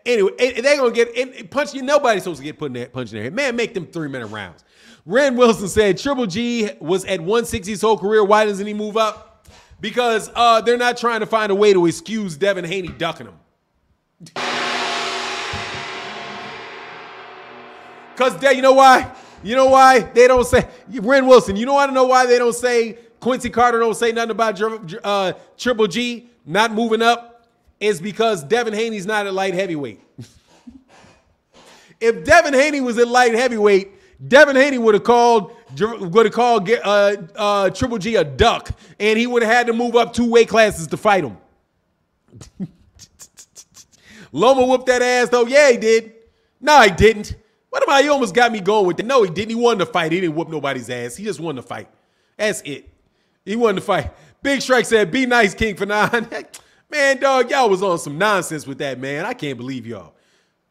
Speaker 1: Anyway, they're going to get punch. Nobody's supposed to get punch in their head. Man, make them 3-minute rounds. Ren Wilson said, Triple G was at 160 his whole career. Why doesn't he move up? Because they're not trying to find a way to excuse Devin Haney ducking him. Because you know why? You know why they don't say, Ren Wilson, you want to know why they don't say, Quincy Carter don't say nothing about Triple G not moving up? Is because Devin Haney's not at light heavyweight. If Devin Haney was at light heavyweight, Devin Haney would have called Triple G a duck, and he would have had to move up 2 weight classes to fight him. Loma whooped that ass, though. Yeah, he did. No, he didn't. What about, he almost got me going with that? No, he didn't. He wanted to fight. He didn't whoop nobody's ass. He just wanted to fight. That's it. He wanted to fight. Big Strike said, be nice, King Phenom. Man, dog, y'all was on some nonsense with that, man. I can't believe y'all.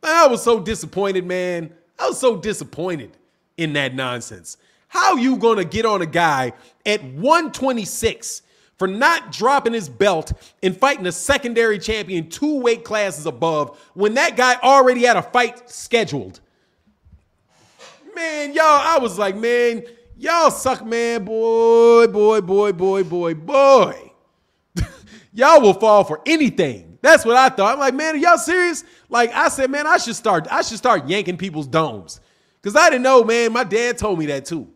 Speaker 1: I was so disappointed, man. I was so disappointed in that nonsense. How you going to get on a guy at 126 for not dropping his belt and fighting a secondary champion 2 weight classes above when that guy already had a fight scheduled? Man, y'all, I was like, man, y'all suck, man. Boy. Y'all will fall for anything. That's what I thought. I'm like, man, are y'all serious? Like I said, man, I should start yanking people's domes. Because I didn't know, man. My dad told me that too.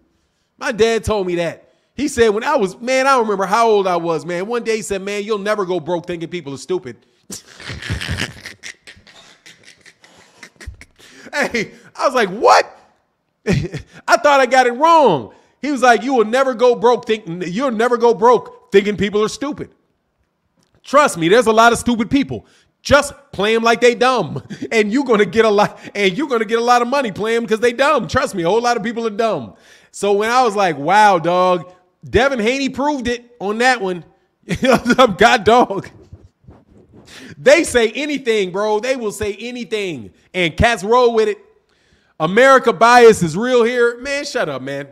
Speaker 1: My dad told me that. He said when I was, man, I don't remember how old I was, man. One day he said, man, you'll never go broke thinking people are stupid. Hey, I was like, what? I thought I got it wrong. He was like, you'll never go broke thinking people are stupid. Trust me, there's a lot of stupid people. Just play them like they dumb. And you're gonna get a lot of money playing them because they dumb. Trust me, a whole lot of people are dumb. So when I was like, wow, dog, Devin Haney proved it on that one. God dog. They say anything, bro. They will say anything. And cats roll with it. America bias is real here. Man, shut up, man.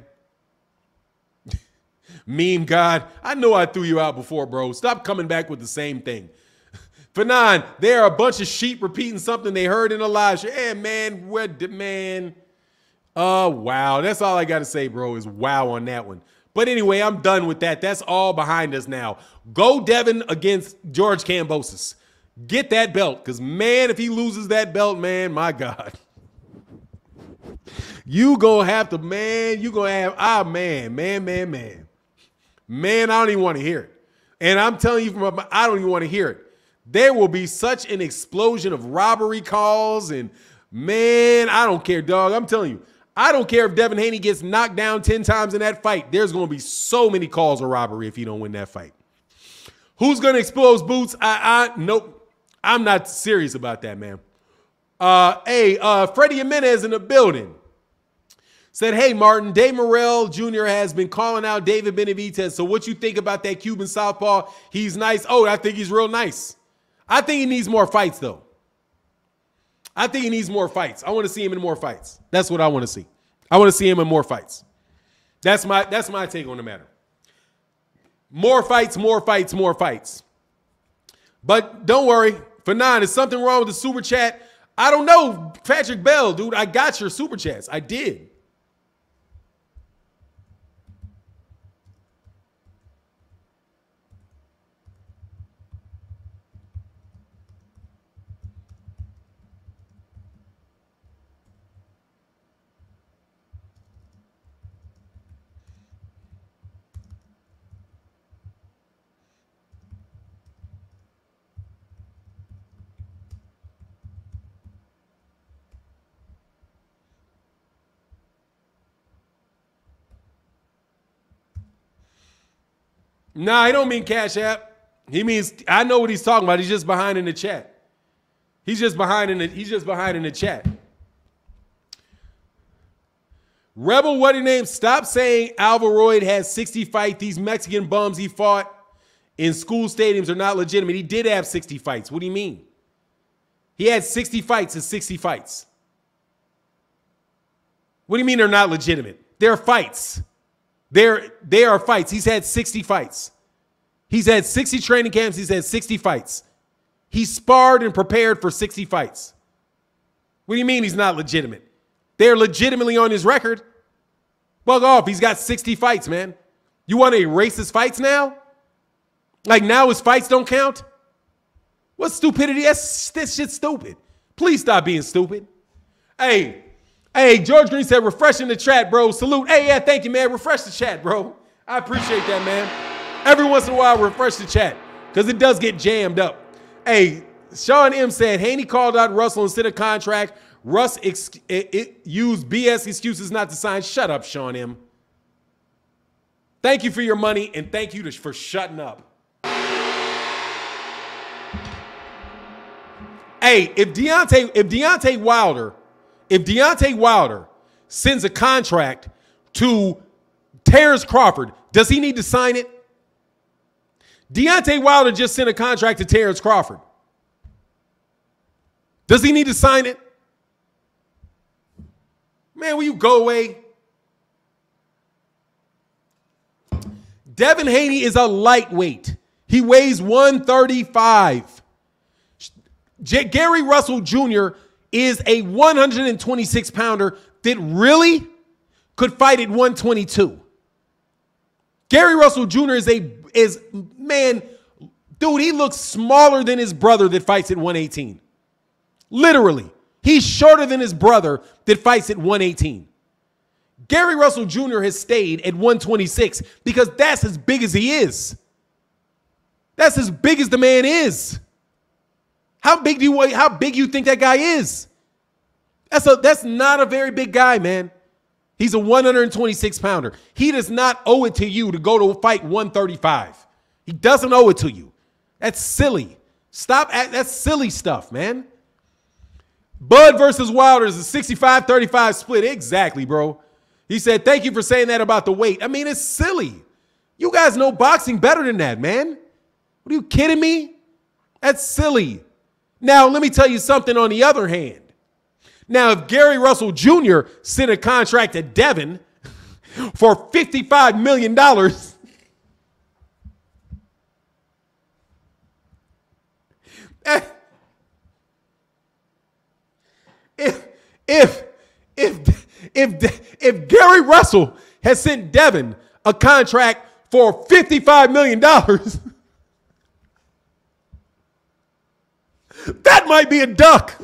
Speaker 1: Meme God. I know I threw you out before, bro. Stop coming back with the same thing. Phenom, there are a bunch of sheep repeating something they heard in a live show. Hey, man, man. Wow. That's all I got to say, bro, is wow on that one. But anyway, I'm done with that. That's all behind us now. Go Devin against George Kambosos. Get that belt, because, man, if he loses that belt, man, my God. You gonna have to, man, you gonna have, man. Man, I don't even want to hear it. And I'm telling you, I don't even want to hear it. There will be such an explosion of robbery calls, and man, I don't care, dog. I'm telling you, I don't care if Devin Haney gets knocked down 10 times in that fight. There's going to be so many calls of robbery if he don't win that fight. Who's going to expose Boots? Nope. I'm not serious about that, man. Freddie Jimenez in the building. Said, hey, Martin, Dave Morrell Jr. has been calling out David Benavidez. So what you think about that Cuban southpaw? He's nice. Oh, I think he's real nice. I think he needs more fights, though. I think he needs more fights. I want to see him in more fights. That's what I want to see. I want to see him in more fights. That's my take on the matter. More fights, more fights, more fights. But don't worry. Phenom, is something wrong with the super chat? I don't know. Patrick Bell, dude, I got your super chats. I did. Nah, he don't mean Cash App. He means, I know what he's talking about. He's just behind in the chat. He's just behind in the chat. Rebel, what he named? Stop saying Alvaroid has 60 fights. These Mexican bums he fought in school stadiums are not legitimate. He did have 60 fights. What do you mean? He had 60 fights and 60 fights. What do you mean they're not legitimate? They're fights. They are fights. He's had 60 fights. He's had 60 training camps. He's had 60 fights. He sparred and prepared for 60 fights. What do you mean he's not legitimate? They're legitimately on his record. Bug off. He's got 60 fights, man. You want to erase his fights now? Like now his fights don't count? What stupidity? This shit's stupid. Please stop being stupid. Hey, George Green said, refreshing the chat, bro. Salute. Hey, yeah, thank you, man. Refresh the chat, bro. I appreciate that, man. Every once in a while, refresh the chat because it does get jammed up. Hey, Sean M said, Haney called out Russell instead of contract. Russ used BS excuses not to sign. Shut up, Sean M. Thank you for your money, and thank you for shutting up. Hey, if Deontay Wilder sends a contract to Terrence Crawford, does he need to sign it? Deontay Wilder just sent a contract to Terrence Crawford. Does he need to sign it? Man, will you go away? Devin Haney is a lightweight. He weighs 135. Gary Russell Jr. is a 126-pounder that really could fight at 122. Gary Russell Jr. Man, dude, he looks smaller than his brother that fights at 118. Literally. He's shorter than his brother that fights at 118. Gary Russell Jr. has stayed at 126 because that's as big as he is. That's as big as the man is. How big you think that guy is? That's not a very big guy, man. He's a 126-pounder. He does not owe it to you to go to fight 135. He doesn't owe it to you. That's silly. That's silly stuff, man. Bud versus Wilder is a 65-35 split. Exactly, bro. He said, thank you for saying that about the weight. I mean, it's silly. You guys know boxing better than that, man. What are you kidding me? That's silly. Now, let me tell you something on the other hand. Now, if Gary Russell Jr. sent a contract to Devon for $55 million, if Gary Russell has sent Devon a contract for $55 million, that might be a duck.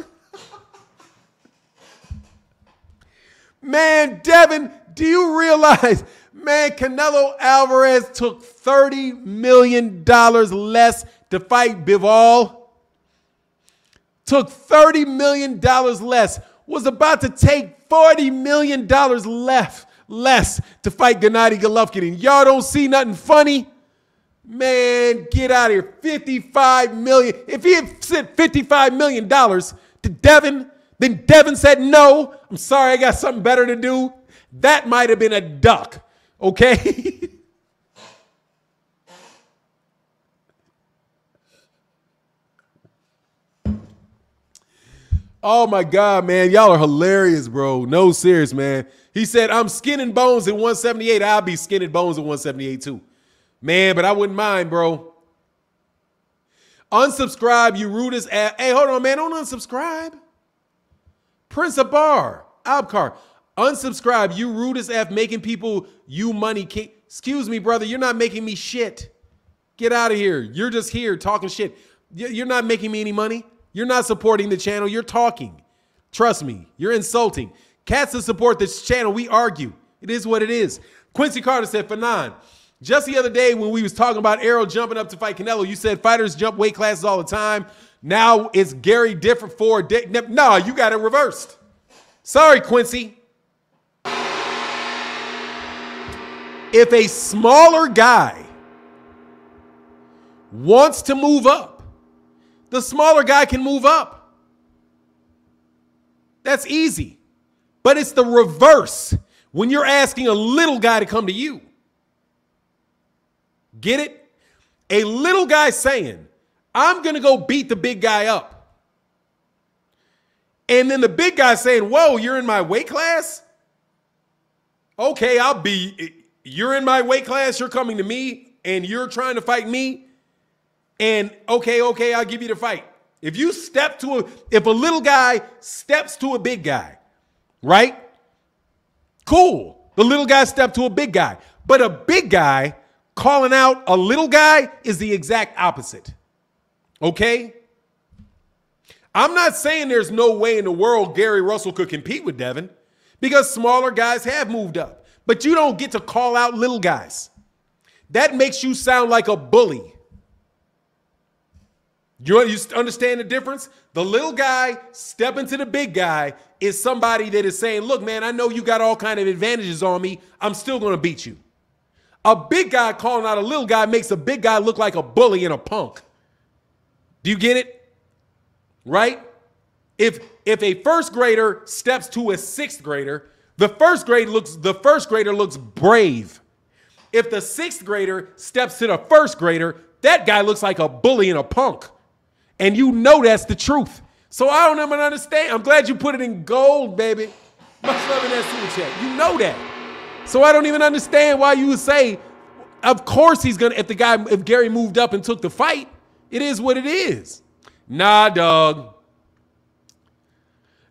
Speaker 1: Man, Devon, do you realize, man, Canelo Alvarez took $30 million less to fight Bivol? Took $30 million less. Was about to take $40 million less to fight Gennady Golovkin. And y'all don't see nothing funny? Man, get out of here. $55 million. If he had said $55 million to Devon, then Devon said, no, I'm sorry, I got something better to do. That might have been a duck, okay? Oh, my God, man. Y'all are hilarious, bro. No, serious, man. He said, I'm skin and bones at 178. I'll be skin and bones at 178, too. Man, but I wouldn't mind, bro. Unsubscribe, you rudest ass. Hey, hold on, man. Don't unsubscribe. Prince Abar, Abkar. Unsubscribe, you rudest F, making people you money. Excuse me, brother. You're not making me shit. Get out of here. You're just here talking shit. You're not making me any money. You're not supporting the channel. You're talking. Trust me. You're insulting. Cats that support this channel, we argue. It is what it is. Quincy Carter said, Phenom, just the other day when we was talking about Arrow jumping up to fight Canelo, you said fighters jump weight classes all the time. Now it's Gary different for no, you got it reversed. Sorry, Quincy. If a smaller guy wants to move up, the smaller guy can move up. That's easy. But it's the reverse when you're asking a little guy to come to you. Get it? A little guy saying, I'm going to go beat the big guy up. And then the big guy saying, whoa, you're in my weight class? Okay, you're in my weight class, you're coming to me, and you're trying to fight me? And okay, I'll give you the fight. If a little guy steps to a big guy, right? Cool. The little guy stepped to a big guy. But a big guy calling out a little guy is the exact opposite. Okay? I'm not saying there's no way in the world Gary Russell could compete with Devon because smaller guys have moved up. But you don't get to call out little guys. That makes you sound like a bully. You understand the difference? The little guy stepping to the big guy is somebody that is saying, look, man, I know you got all kind of advantages on me. I'm still going to beat you. A big guy calling out a little guy makes a big guy look like a bully and a punk. Do you get it? Right? If a first grader steps to a sixth grader, the first grader looks brave. If the sixth grader steps to the first grader, that guy looks like a bully and a punk. And you know that's the truth. So I don't even understand. I'm glad you put it in gold, baby. Much love in that super chat. You know that. So I don't even understand why you would say, of course he's going to, if Gary moved up and took the fight, it is what it is. Nah, dog.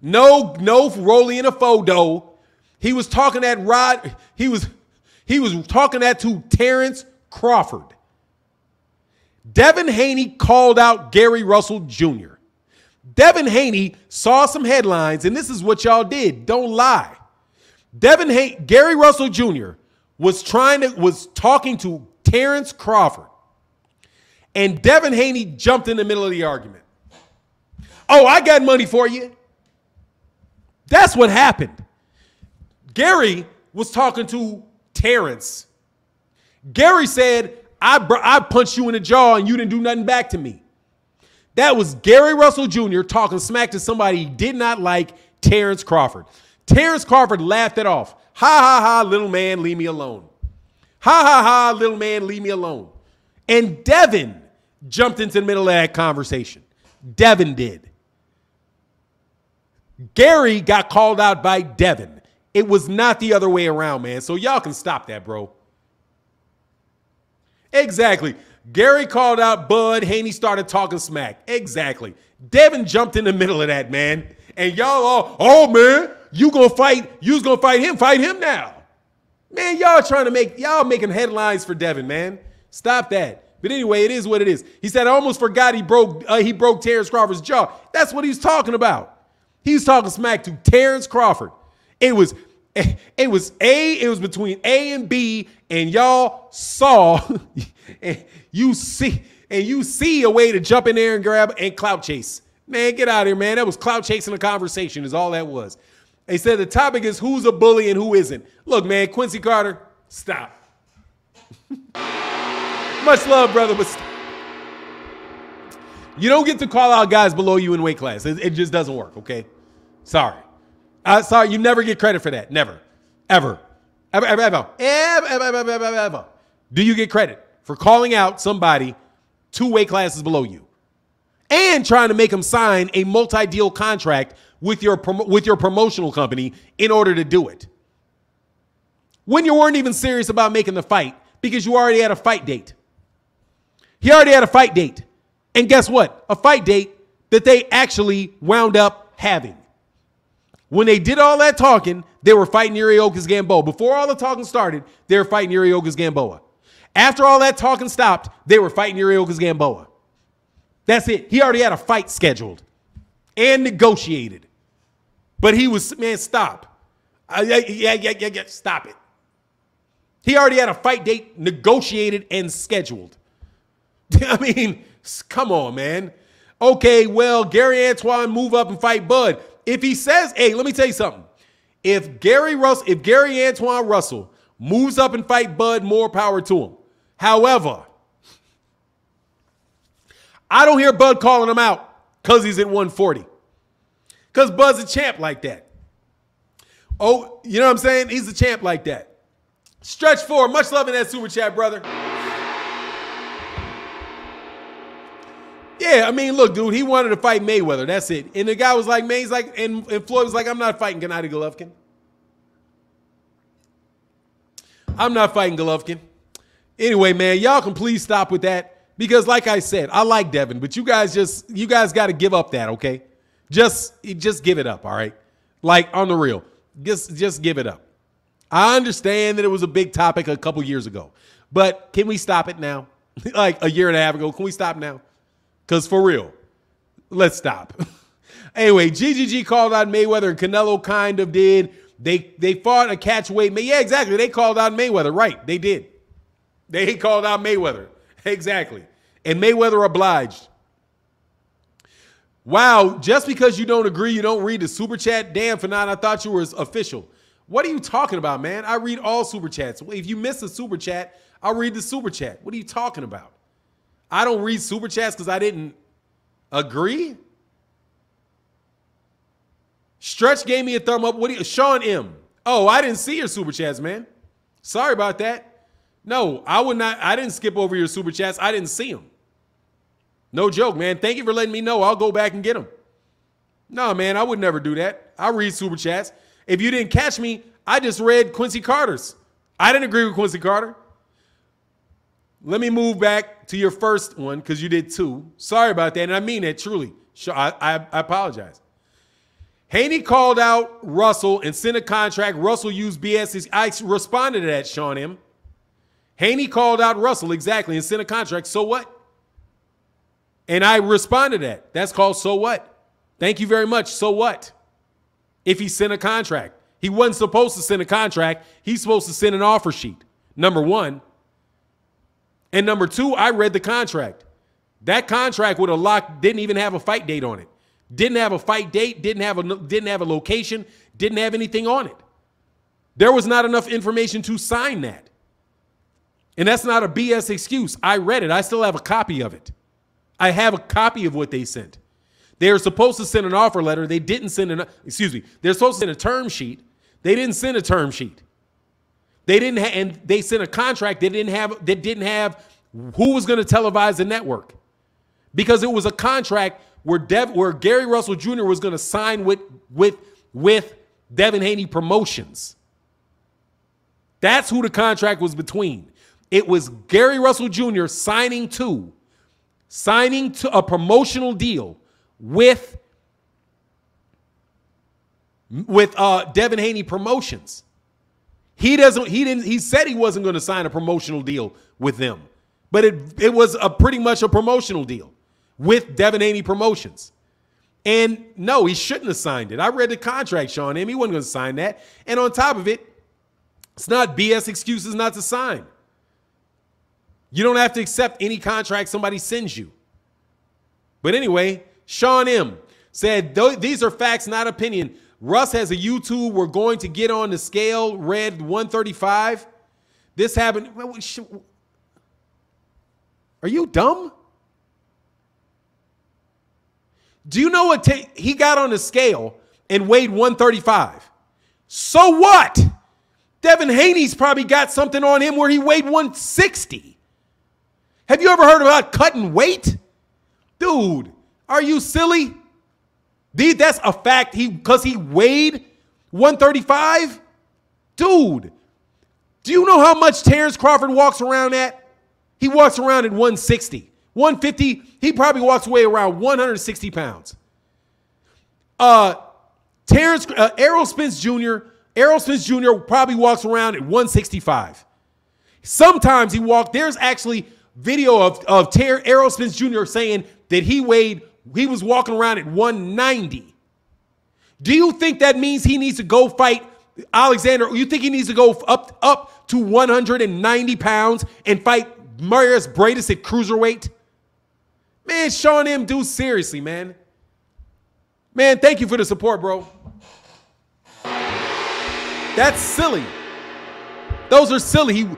Speaker 1: No Rolly in a photo. He was talking he was talking that to Terrence Crawford. Devin Haney called out Gary Russell Jr. Devin Haney saw some headlines, and this is what y'all did. Don't lie. Gary Russell Jr. was talking to Terrence Crawford, and Devin Haney jumped in the middle of the argument. Oh, I got money for you. That's what happened. Gary was talking to Terrence. Gary said, I punched you in the jaw and you didn't do nothing back to me. That was Gary Russell Jr. talking smack to somebody he did not like, Terrence Crawford. Terrence Crawford laughed it off. Ha, ha, ha, little man, leave me alone. Ha, ha, ha, little man, leave me alone. And Devin jumped into the middle of that conversation. Devin did. Gary got called out by Devin. It was not the other way around, man. So y'all can stop that, bro. Exactly. Gary called out Bud. Haney started talking smack. Exactly. Devin jumped in the middle of that, man. And y'all all, oh, man, you was going to fight him now. Man, y'all making headlines for Devin, man. Stop that. But anyway, it is what it is. He said, I almost forgot he broke Terrence Crawford's jaw. That's what he was talking about. He was talking smack to Terrence Crawford. It was between A and B, and y'all saw, and you see a way to jump in there and grab and clout chase. Man, get out of here, man. That was clout chasing a conversation is all that was. They said the topic is who's a bully and who isn't. Look, man, Quincy Carter, stop. Much love, brother, but stop. You don't get to call out guys below you in weight class. It just doesn't work, okay? Sorry. Sorry, you never get credit for that. Never. Ever. Ever. Do you get credit for calling out somebody 2 weight classes below you and trying to make them sign a multi-deal contract with your promotional company in order to do it? When you weren't even serious about making the fight because you already had a fight date. He already had a fight date. And guess what? A fight date that they actually wound up having. When they did all that talking, they were fighting Uriocas Gamboa. Before all the talking started, they were fighting Uriocas Gamboa. After all that talking stopped, they were fighting Uriocas Gamboa. That's it. He already had a fight scheduled and negotiated. But he was, man, stop. Stop it. He already had a fight date negotiated and scheduled. I mean, come on, man. Okay, well, Gary Antoine move up and fight Bud. If he says, hey, let me tell you something. If Gary Antoine Russell moves up and fight Bud, more power to him. However, I don't hear Bud calling him out because he's at 140. Because Bud's a champ like that. Oh, you know what I'm saying? He's a champ like that. Stretch 4, much love in that super chat, brother. Yeah, I mean, look, dude, he wanted to fight Mayweather. That's it. And the guy was like, man, he's like, and Floyd was like, I'm not fighting Gennady Golovkin. I'm not fighting Golovkin. Anyway, man, y'all can please stop with that. Because like I said, I like Devon, but you guys got to give up that, okay? Just give it up, all right? Like, on the real. Just give it up. I understand that it was a big topic a couple years ago. But can we stop it now? Like a year and a half ago. Can we stop now? Because for real, let's stop. Anyway, GGG called out Mayweather and Canelo kind of did. They fought a catch weight. Yeah, exactly. They called out Mayweather. Right. They did. They called out Mayweather. Exactly. And Mayweather obliged. Wow. Just because you don't agree, you don't read the super chat. Damn, Phenom, I thought you were official. What are you talking about, man? I read all super chats. If you miss a super chat, I'll read the super chat. What are you talking about? I don't read super chats because I didn't agree. Stretch gave me a thumb up. Sean M. Oh, I didn't see your super chats, man. Sorry about that. No, I didn't skip over your super chats. I didn't see them. No joke, man. Thank you for letting me know. I'll go back and get them. No, man, I would never do that. I read super chats. If you didn't catch me, I just read Quincy Carter's. I didn't agree with Quincy Carter. Let me move back to your first one because you did 2. Sorry about that, and I mean that truly. I apologize. Haney called out Russell and sent a contract. Russell used BS. I responded to that, Sean M. Haney called out Russell, exactly, and sent a contract. So what? And I responded to that. That's called so what? Thank you very much. So what? If he sent a contract. He wasn't supposed to send a contract. He's supposed to send an offer sheet, number 1. And number 2, I read the contract. That contract would have locked, didn't even have a fight date on it. Didn't have a fight date, didn't have a location, didn't have anything on it. There was not enough information to sign that. And that's not a BS excuse. I read it. I still have a copy of it. I have a copy of what they sent. They were supposed to send an offer letter. They didn't send they're supposed to send a term sheet. They didn't send a term sheet. They didn't and they sent a contract that didn't have who was going to televise the network. Because it was a contract where Gary Russell Jr. was going to sign with Devon Haney Promotions. That's who the contract was between. It was Gary Russell Jr. signing to a promotional deal with Devon Haney Promotions. He said he wasn't going to sign a promotional deal with them, but it was pretty much a promotional deal with Devon Haney Promotions. And no, he shouldn't have signed it. I read the contract, Sean M. He wasn't going to sign that. And on top of it, it's not BS excuses not to sign. You don't have to accept any contract somebody sends you. But anyway, Sean M. said, these are facts, not opinion. Russ has a YouTube. We're going to get on the scale. Red 135. This happened. Are you dumb? Do you know what? He got on the scale and weighed 135. So what? Devin Haney's probably got something on him where he weighed 160. Have you ever heard about cutting weight? Dude, are you silly? That's a fact. Because he weighed 135? Dude, do you know how much Terrence Crawford walks around at? He walks around at 160. 150, he probably walks away around 160 pounds. Errol Spence Jr. Probably walks around at 165. Sometimes there's actually video of Errol Spence Jr. saying that he was walking around at 190. Do you think that means he needs to go fight Alexander? You think he needs to go up to 190 pounds and fight Marius Bradis at cruiserweight? Man, Sean M. do seriously, man. Man, thank you for the support, bro. That's silly. Those are silly.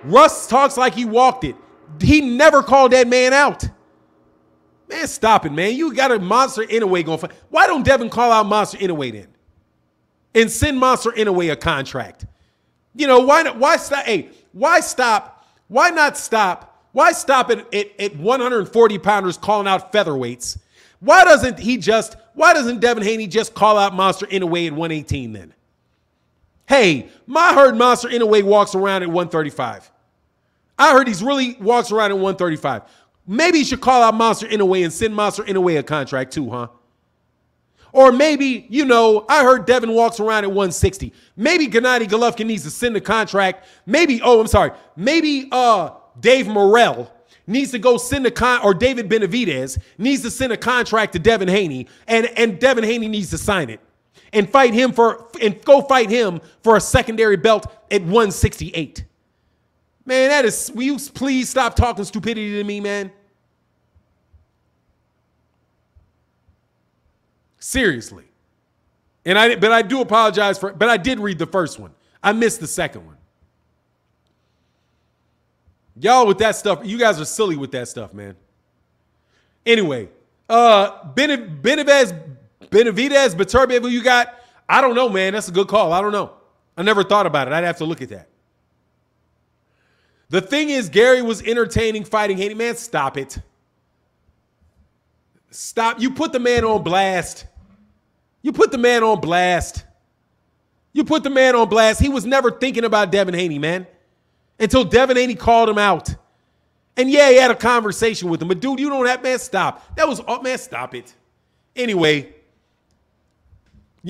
Speaker 1: Russ talks like he walked it. He never called that man out. Man, stop it, man. You got a Monster Inoue going to fight. Why don't Devon call out Monster Inoue then? And send Monster Inoue a contract? You know, why not? Why stop? Hey, why stop? Why not stop? Why stop at 140 pounders calling out featherweights? Why doesn't Devin Haney just call out Monster Inoue at 118 then? Hey, I heard Monster Inoue walks around at 135. I heard he's really walks around at 135. Maybe you should call out Monster Inoue and send Monster Inoue a contract too, huh? Or maybe, I heard Devin walks around at 160. Maybe Gennady Golovkin needs to send a contract. Maybe Dave Morrell needs to go send or David Benavidez needs to send a contract to Devin Haney, and Devin Haney needs to sign it and go fight him for a secondary belt at 168. Man, will you please stop talking stupidity to me, man? Seriously. But I do apologize but I did read the first one. I missed the second one. Y'all with that stuff, you guys are silly with that stuff, man. Anyway, Benavidez, Beterbiev, who you got? I don't know, man. That's a good call. I don't know. I never thought about it. I'd have to look at that. The thing is, Gary was entertaining fighting Haney. Man, stop it. Stop. You put the man on blast. He was never thinking about Devin Haney, man. Until Devin Haney called him out. And yeah, he had a conversation with him. But dude, you don't have, man, stop. Man, stop it. Anyway,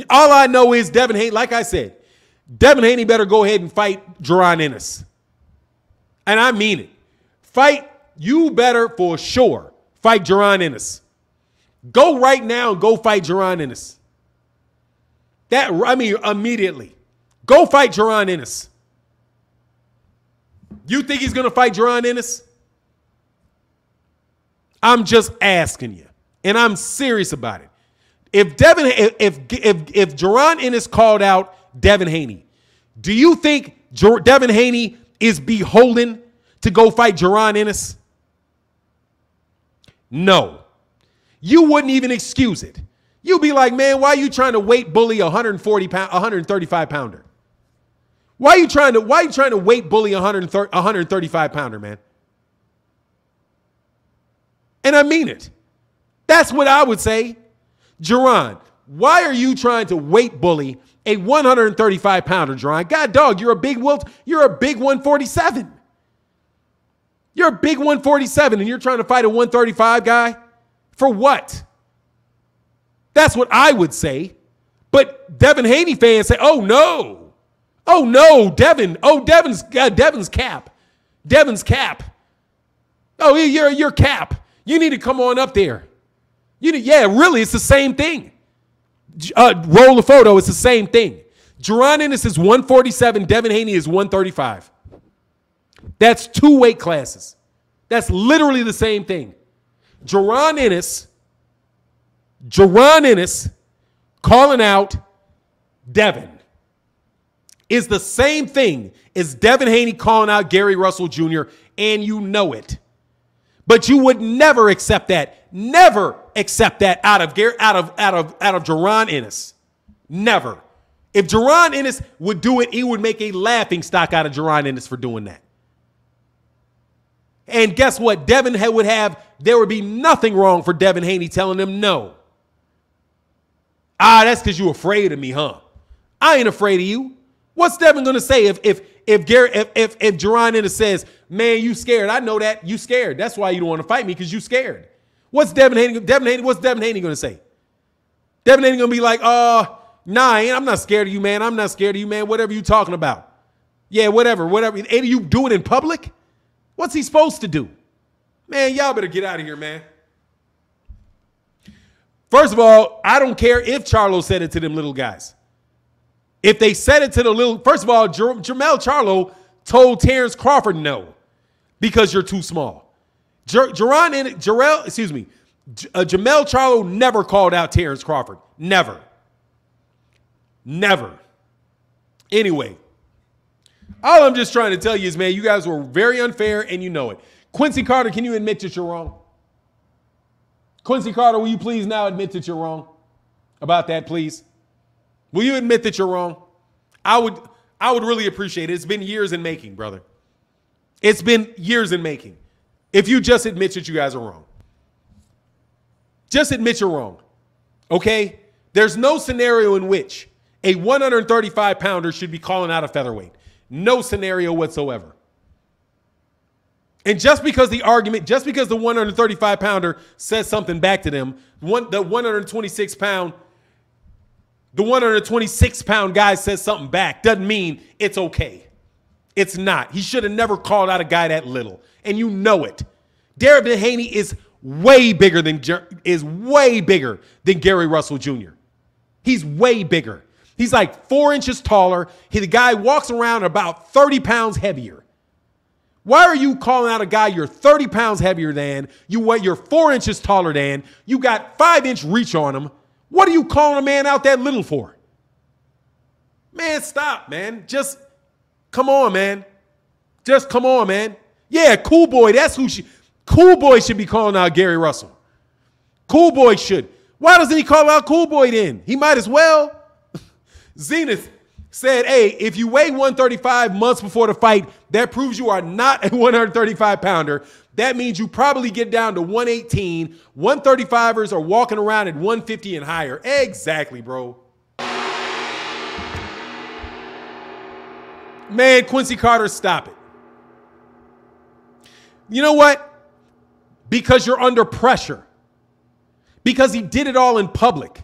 Speaker 1: all I know is Devin Haney, like I said, Devin Haney better go ahead and fight Jaron Ennis. And I mean it. You better for sure fight Jaron Ennis. Go right now and go fight Jaron Ennis. Immediately. Go fight Jaron Ennis. You think he's going to fight Jaron Ennis? I'm just asking you. And I'm serious about it. If Jaron Ennis called out Devin Haney, do you think Devin Haney is beholden to go fight Jaron Ennis? No. You wouldn't even excuse it. You'd be like, man, why are you trying to weight bully a 135 pounder? Why are you trying to weight bully a 135 pounder, man? And I mean it. That's what I would say. Jaron, why are you trying to weight bully a 135 pounder, Jaron? God dog, you're a big 147. You're a big 147 and you're trying to fight a 135 guy? For what? That's what I would say. But Devin Haney fans say, oh no, Devin. Oh, Devin's cap. Devin's cap. Oh, you're cap. You need to come on up there. Really, it's the same thing. Roll the photo, it's the same thing. Jaron Ennis is 147, Devin Haney is 135. That's 2 weight classes. That's literally the same thing. Jaron Ennis calling out Devon is the same thing as Devin Haney calling out Gary Russell Jr., and you know it. But you would never accept that. Never accept that out of Jerron Ennis. Never. If Jerron Ennis would do it, he would make a laughing stock out of Jerron Ennis for doing that. And guess what? Devin there would be nothing wrong for Devin Haney telling him no. That's because you're afraid of me, huh? I ain't afraid of you. What's Devin gonna say if Jerron Ennis says, man, you scared? I know that you scared. That's why you don't want to fight me, because you scared. What's Devin Haney? What's Devin Haney gonna say? Devin Haney gonna be like, nah, I'm not scared of you, man. I'm not scared of you, man. Whatever you talking about. Yeah, whatever. And you do it in public? What's he supposed to do? Man, y'all better get out of here, man. First of all, I don't care if Charlo said it to them little guys. If they said it to the little, first of all, Jermell Charlo told Terrence Crawford no, because you're too small. Jermell Charlo never called out Terrence Crawford. Never. Never. Anyway, all I'm just trying to tell you is, man, you guys were very unfair and you know it. Quincy Carter, can you admit that you're wrong? Quincy Carter, will you please now admit that you're wrong about that, please? Will you admit that you're wrong? I would really appreciate it. It's been years in making, brother. It's been years in making. If you just admit that you guys are wrong. Just admit you're wrong. Okay? There's no scenario in which a 135-pounder should be calling out a featherweight. No scenario whatsoever. And just because the 135-pounder says something back to them, the 126-pound guy says something back, doesn't mean it's okay. It's not. He should have never called out a guy that little. And you know it. Devin Haney is way bigger than Gary Russell Jr. He's way bigger. He's like 4 inches taller. The guy walks around about 30 pounds heavier. Why are you calling out a guy you're 30 pounds heavier than, you're 4 inches taller than, you got 5-inch reach on him? What are you calling a man out that little for? Man, stop, man. Just come on, man. Just come on, man. Yeah, Cool Boy, Cool Boy should be calling out Gary Russell. Cool Boy should. Why doesn't he call out Cool Boy then? He might as well. Zenith said, hey, if you weigh 135 months before the fight, that proves you are not a 135-pounder. That means you probably get down to 118. 135ers are walking around at 150 and higher. Exactly, bro. Man, Quincy Carter, stop it. You know what? Because you're under pressure. Because he did it all in public.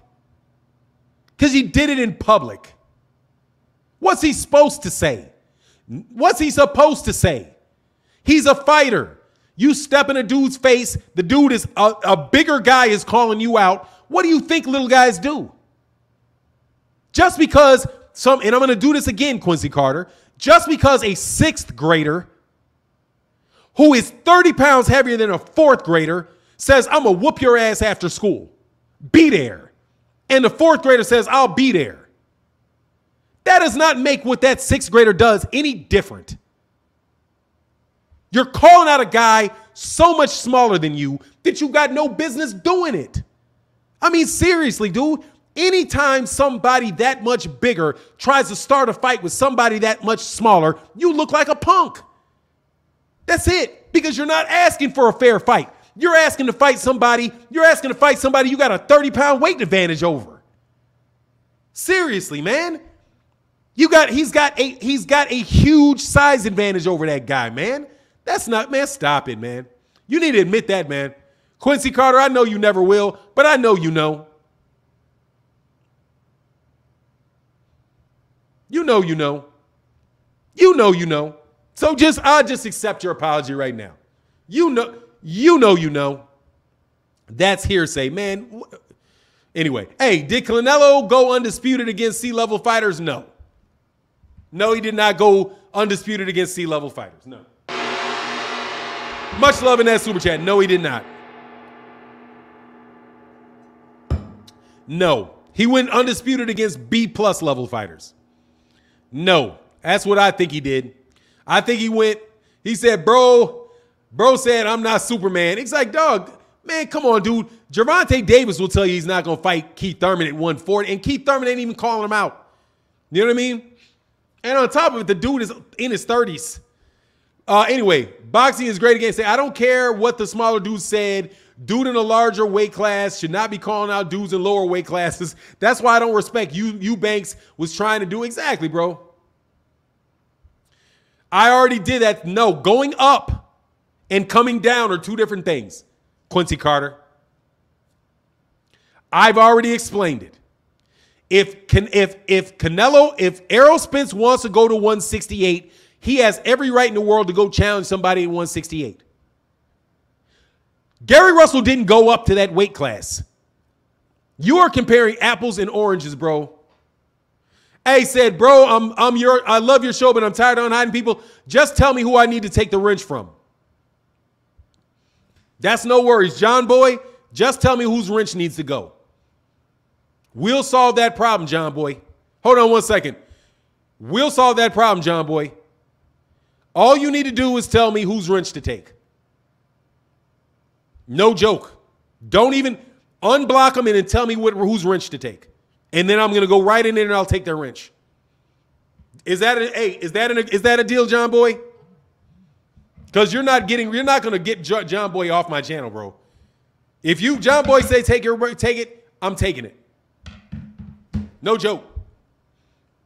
Speaker 1: Because he did it in public. What's he supposed to say? What's he supposed to say? He's a fighter. You step in a dude's face, the dude is a bigger guy is calling you out. What do you think little guys do? Just because and I'm going to do this again, Quincy Carter, just because a 6th grader who is 30 pounds heavier than a 4th grader says, I'm going to whoop your ass after school. Be there. And the 4th grader says, I'll be there. That does not make what that 6th grader does any different. You're calling out a guy so much smaller than you that you got no business doing it. I mean, seriously, dude. Anytime somebody that much bigger tries to start a fight with somebody that much smaller, you look like a punk. That's it. Because you're not asking for a fair fight. You're asking to fight somebody. You got a 30-pound weight advantage over. Seriously, man. He's got a huge size advantage over that guy, man. Man, stop it, man. You need to admit that, man. Quincy Carter, I know you never will, but I know you know. You know you know. You know you know. So I'll just accept your apology right now. You know. That's hearsay, man. Anyway, hey, did Canelo go undisputed against C-level fighters? No. No, he did not go undisputed against C-level fighters. No. Much love in that super chat. No, he did not. No. He went undisputed against B+ level fighters. No, that's what I think he did. I think he said, bro said, I'm not Superman. It's like, dog, man, come on, dude. Gervonta Davis will tell you he's not going to fight Keith Thurman at 140, and Keith Thurman ain't even calling him out. You know what I mean? And on top of it, the dude is in his 30s. Anyway, boxing is great again. Say, I don't care what the smaller dude said. Dude in a larger weight class should not be calling out dudes in lower weight classes. That's why I don't respect you. Banks was trying to do exactly, bro. I already did that. No, going up and coming down are two different things. Quincy Carter. I've already explained it. If Errol Spence wants to go to 168, he has every right in the world to go challenge somebody at 168. Gary Russell didn't go up to that weight class. You are comparing apples and oranges, bro. Hey, said, bro, I love your show, but I'm tired of hiding people. Just tell me who I need to take the wrench from. That's no worries. John Boy, just tell me whose wrench needs to go. We'll solve that problem, John Boy. Hold on one second. We'll solve that problem, John Boy. All you need to do is tell me whose wrench to take. No joke. Don't even unblock them and tell me whose wrench to take. And then I'm going to go right in there and I'll take their wrench. Is that a deal, John Boy? Because you're not going to get John Boy off my channel, bro. If John Boy say take it, I'm taking it. No joke.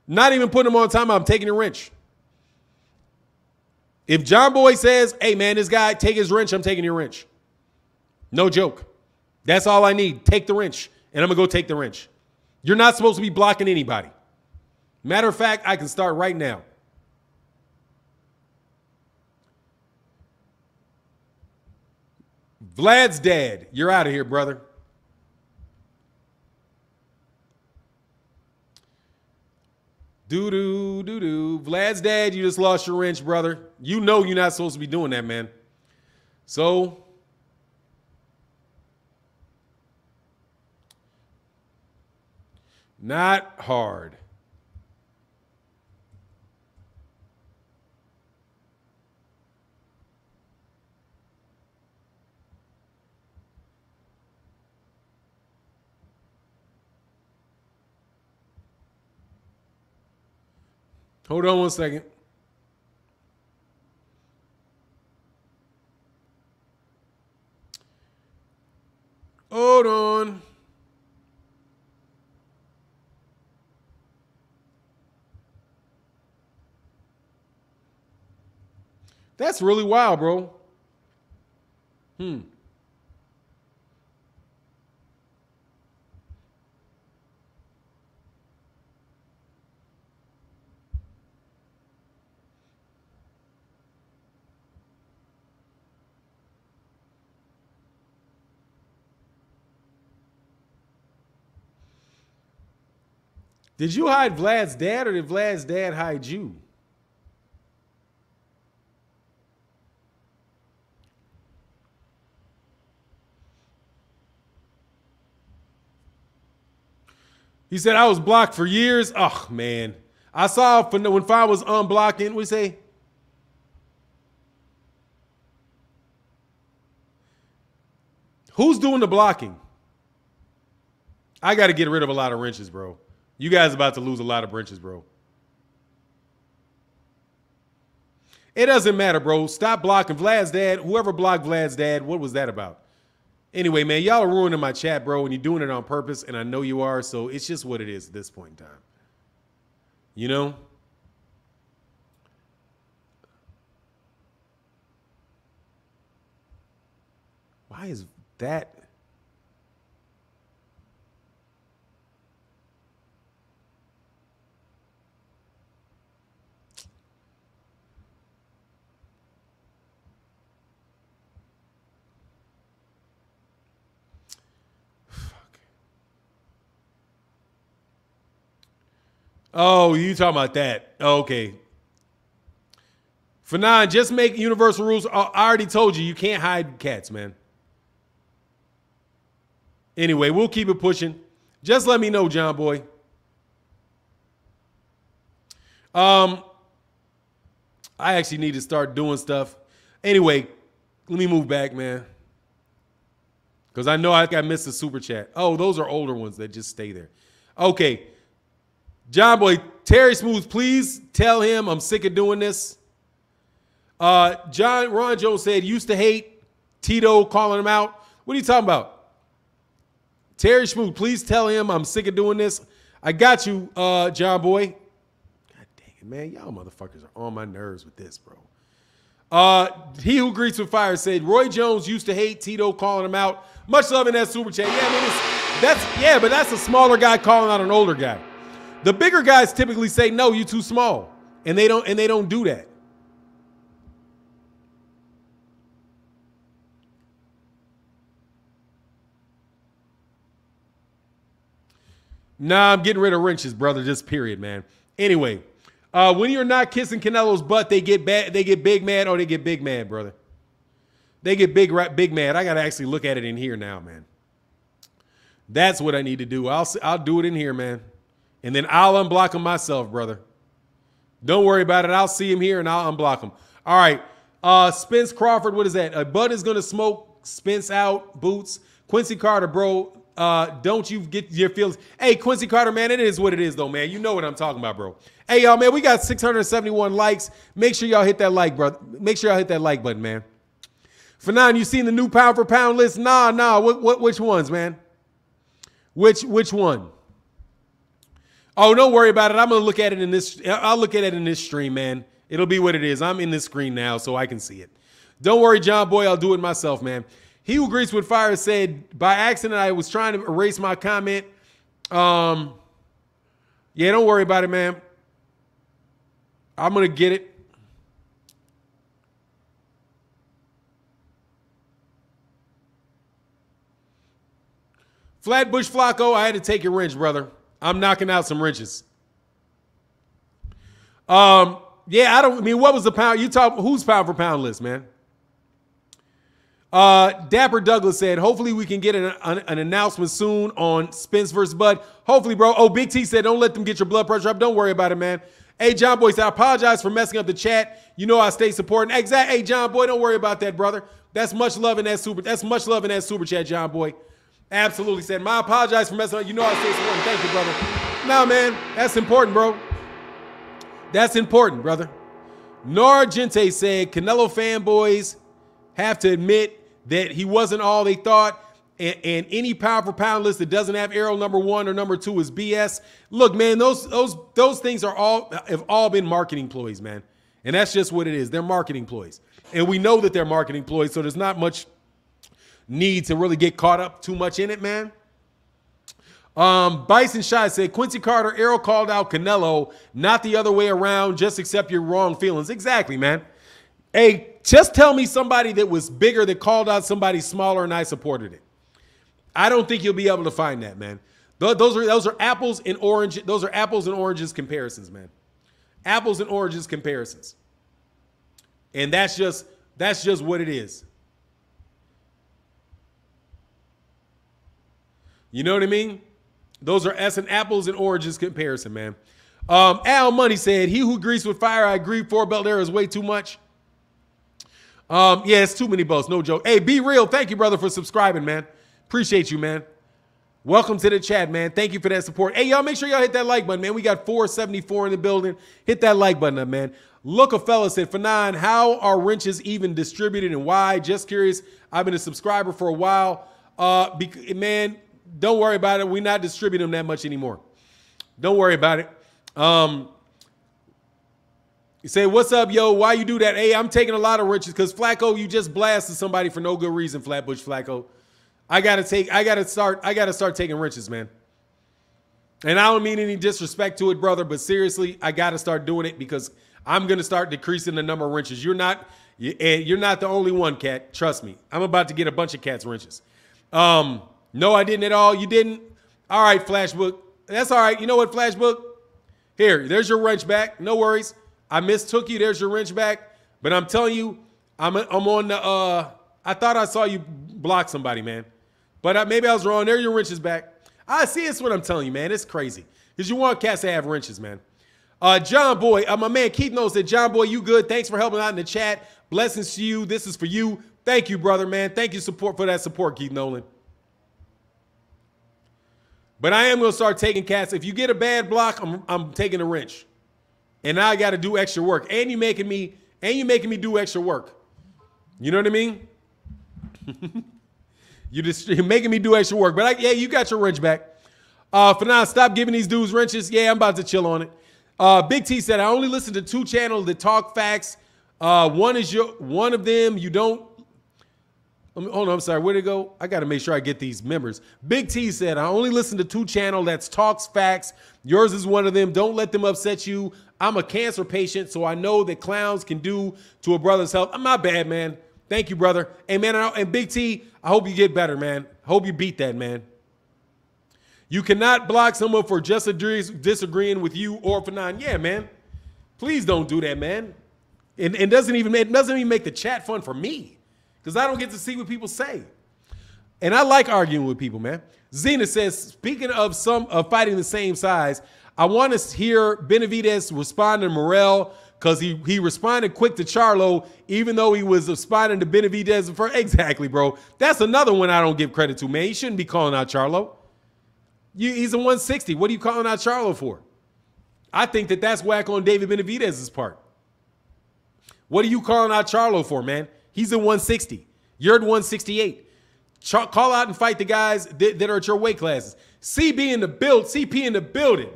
Speaker 1: Not even putting him on time. I'm taking the wrench. If John Boy says, hey, man, this guy, take his wrench, I'm taking your wrench. No joke. That's all I need. Take the wrench. And I'm going to go take the wrench. You're not supposed to be blocking anybody. Matter of fact, I can start right now. Vlad's dad, you're out of here, brother. Doo-doo. Vlad's dad, you just lost your wrench, brother. You know you're not supposed to be doing that, man. So, not hard. Hold on one second. Hold on. That's really wild, bro. Did you hide Vlad's dad or did Vlad's dad hide you? He said, I was blocked for years. Oh, man. I saw when Fire was unblocking, we say, who's doing the blocking? I got to get rid of a lot of wrenches, bro. You guys about to lose a lot of wrenches, bro. It doesn't matter, bro. Stop blocking Vlad's dad. Whoever blocked Vlad's dad, what was that about? Anyway, man, y'all are ruining my chat, bro, and you're doing it on purpose, and I know you are, so it's just what it is at this point in time. You know? Why is that? Oh, you talking about that. Oh, okay. Phenom, just make universal rules. I already told you can't hide cats, man. Anyway, we'll keep it pushing. Just let me know, John Boy. I actually need to start doing stuff. Anyway, let me move back, man. Because I know I missed the super chat. Oh, those are older ones that just stay there. Okay. John Boy, Terry Smooth, please tell him I'm sick of doing this. Ron Jones said, used to hate Tito calling him out. What are you talking about? Terry Smooth, please tell him I'm sick of doing this. I got you, John Boy. God dang it, man. Y'all motherfuckers are on my nerves with this, bro. He who greets with fire said, Roy Jones used to hate Tito calling him out. Much love in that super chat. Yeah, I mean, but that's a smaller guy calling out an older guy. The bigger guys typically say, no, you too small. And they don't do that. Nah, I'm getting rid of wrenches, brother. Just period, man. Anyway, when you're not kissing Canelo's butt, they get big mad. Oh, they get big mad, brother. They get big mad. I got to actually look at it in here now, man. That's what I need to do. I'll do it in here, man. And then I'll unblock him myself, brother. Don't worry about it. I'll see him here and I'll unblock him. All right. Spence Crawford, what is that? Bud is going to smoke Spence out, Boots. Quincy Carter, bro. Don't you get your feelings. Hey, Quincy Carter, man, it is what it is, though, man. You know what I'm talking about, bro. Hey, y'all, man, we got 671 likes. Make sure y'all hit that like, brother. Make sure y'all hit that like button, man. Phenom, you seen the new pound for pound list? Nah. Which ones, man? Which one? Oh, don't worry about it. I'm gonna look at it in this. I'll look at it in this stream, man. It'll be what it is. I'm in this screen now, so I can see it. Don't worry, John Boy. I'll do it myself, man. He who greets with fire said, by accident, I was trying to erase my comment. Yeah, don't worry about it, man. I'm gonna get it. Flatbush Flacco, I had to take your wrench, brother. I'm knocking out some wrenches. Yeah, I mean, what was the pound? Who's pound for pound list, man? Dapper Douglas said, hopefully we can get an announcement soon on Spence versus Bud. Hopefully, bro. Oh, Big T said, don't let them get your blood pressure up. Don't worry about it, man. Hey, John Boy said, I apologize for messing up the chat. You know I stay supporting. Exactly. Hey, John Boy, don't worry about that, brother. That's much love in that super chat, John Boy. Absolutely said, I apologize for messing up. You know I stay supporting. Thank you, brother. Nah, man, that's important, bro. That's important, brother. Nora Gente said, Canelo fanboys have to admit that he wasn't all they thought, and any pound for pound list that doesn't have arrow number 1 or number 2 is BS. Look, man, those things have all been marketing ploys, man. And that's just what it is. They're marketing ploys. And we know that they're marketing ploys, so there's not much need to really get caught up too much in it, man. Bison Shy said, Quincy Carter, arrow called out Canelo, not the other way around. Just accept your wrong feelings. Exactly, man. Hey, just tell me somebody that was bigger that called out somebody smaller and I supported it. I don't think you'll be able to find that, man. Those are apples and oranges. Those are apples and oranges comparisons, man. Apples and oranges comparisons. And that's just what it is. You know what I mean? Those are an apples and oranges comparison, man. Al Money said, he who agrees with fire, I agree. 4-belt era is way too much. Yeah, it's too many belts, no joke. Hey, Be Real, thank you, brother, for subscribing, man. Appreciate you, man. Welcome to the chat, man. Thank you for that support. Hey, y'all, make sure y'all hit that like button, man. We got 474 in the building. Hit that like button up, man. Look, a fella said, Phenom, how are wrenches even distributed and why? Just curious. I've been a subscriber for a while. Man, don't worry about it. We're not distributing them that much anymore. Don't worry about it. You say, what's up, yo? Why you do that? Hey, I'm taking a lot of wrenches because Flacco, you just blasted somebody for no good reason, Flatbush Flacco. I gotta start taking wrenches, man. And I don't mean any disrespect to it, brother, but seriously, I gotta start doing it because I'm gonna start decreasing the number of wrenches. You're not the only one, Cat. Trust me. I'm about to get a bunch of Cat's wrenches. No, I didn't at all. You didn't? All right, Flashbook. That's all right. You know what, Flashbook? Here, there's your wrench back. No worries. I mistook you. There's your wrench back. But I'm telling you, I'm on the, I thought I saw you block somebody, man. But maybe I was wrong. There your wrenches back. I see. It's what I'm telling you, man. It's crazy because you want cats to have wrenches, man. John Boy, my man Keith knows that. John Boy, you good? Thanks for helping out in the chat. Blessings to you. This is for you. Thank you, brother, man. Thank you for that support, Keith Nolan. But I am gonna start taking cats. If you get a bad block, I'm taking a wrench, and now I got to do extra work. And you making me do extra work. You know what I mean? You're making me do extra work. But yeah, you got your wrench back. For now, stop giving these dudes wrenches. Yeah, I'm about to chill on it. Big T said, I only listen to 2 channels that talk facts. One of them you don't. Hold on, I'm sorry. Where'd it go? I got to make sure I get these members. Big T said, I only listen to 2 channels that talks facts. Yours is one of them. Don't let them upset you. I'm a cancer patient, so I know that clowns can do to a brother's health. I'm not bad, man. Thank you, brother. Hey, man, and Big T, I hope you get better, man. Hope you beat that, man. You cannot block someone for just disagreeing with you or for non. Yeah, man. Please don't do that, man. And it doesn't even make the chat fun for me because I don't get to see what people say. And I like arguing with people, man. Zena says, speaking of fighting the same size, I want to hear Benavidez respond to Morrell because he responded quick to Charlo, even though he was responding to Benavidez first. Exactly, bro. That's another one I don't give credit to, man. He shouldn't be calling out Charlo. He's a 160. What are you calling out Charlo for? I think that's whack on David Benavidez's part. What are you calling out Charlo for, man? He's a 160. You're at 168. Call out and fight the guys that are at your weight classes. CP in the building.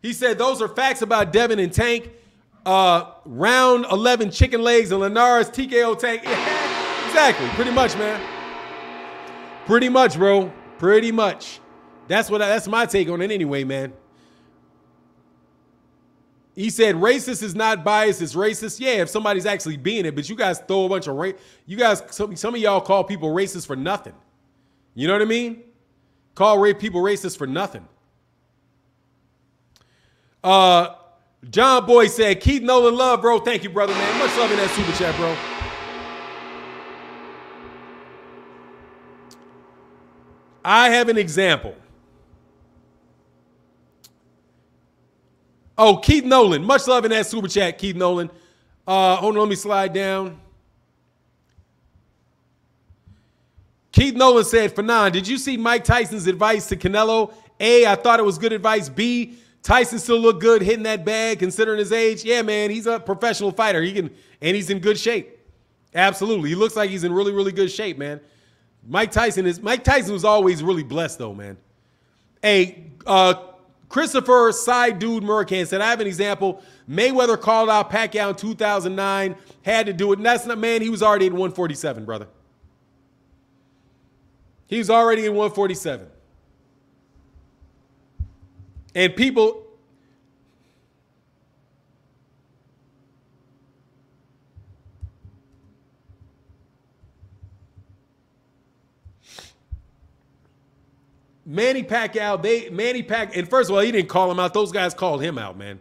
Speaker 1: He said those are facts about Devon and Tank. Round 11 chicken legs and Linares TKO Tank. Yeah, exactly. Pretty much, man. Pretty much, bro. Pretty much. That's my take on it anyway, man. He said racist is not biased, it's racist. Yeah, if somebody's actually being it, but you guys throw a bunch of some of y'all call people racist for nothing. You know what I mean? Call people racist for nothing. John Boy said, Keith Nolan love, bro. Thank you, brother, man. Much love in that super chat, bro. I have an example. Oh, Keith Nolan. Much love in that super chat, Keith Nolan. Hold on, let me slide down. Keith Nolan said, Phenom, did you see Mike Tyson's advice to Canelo? A, I thought it was good advice. B, Tyson still looked good hitting that bag considering his age. Yeah, man, he's a professional fighter. And he's in good shape. Absolutely. He looks like he's in really, really good shape, man. Mike Tyson was always really blessed, though, man. Hey, Christopher Side Dude Murrican said, I have an example. Mayweather called out Pacquiao in 2009, had to do it. And that's not, man, he was already at 147, brother. He was already at 147. And people, Manny Pacquiao, and first of all, he didn't call him out. Those guys called him out, man.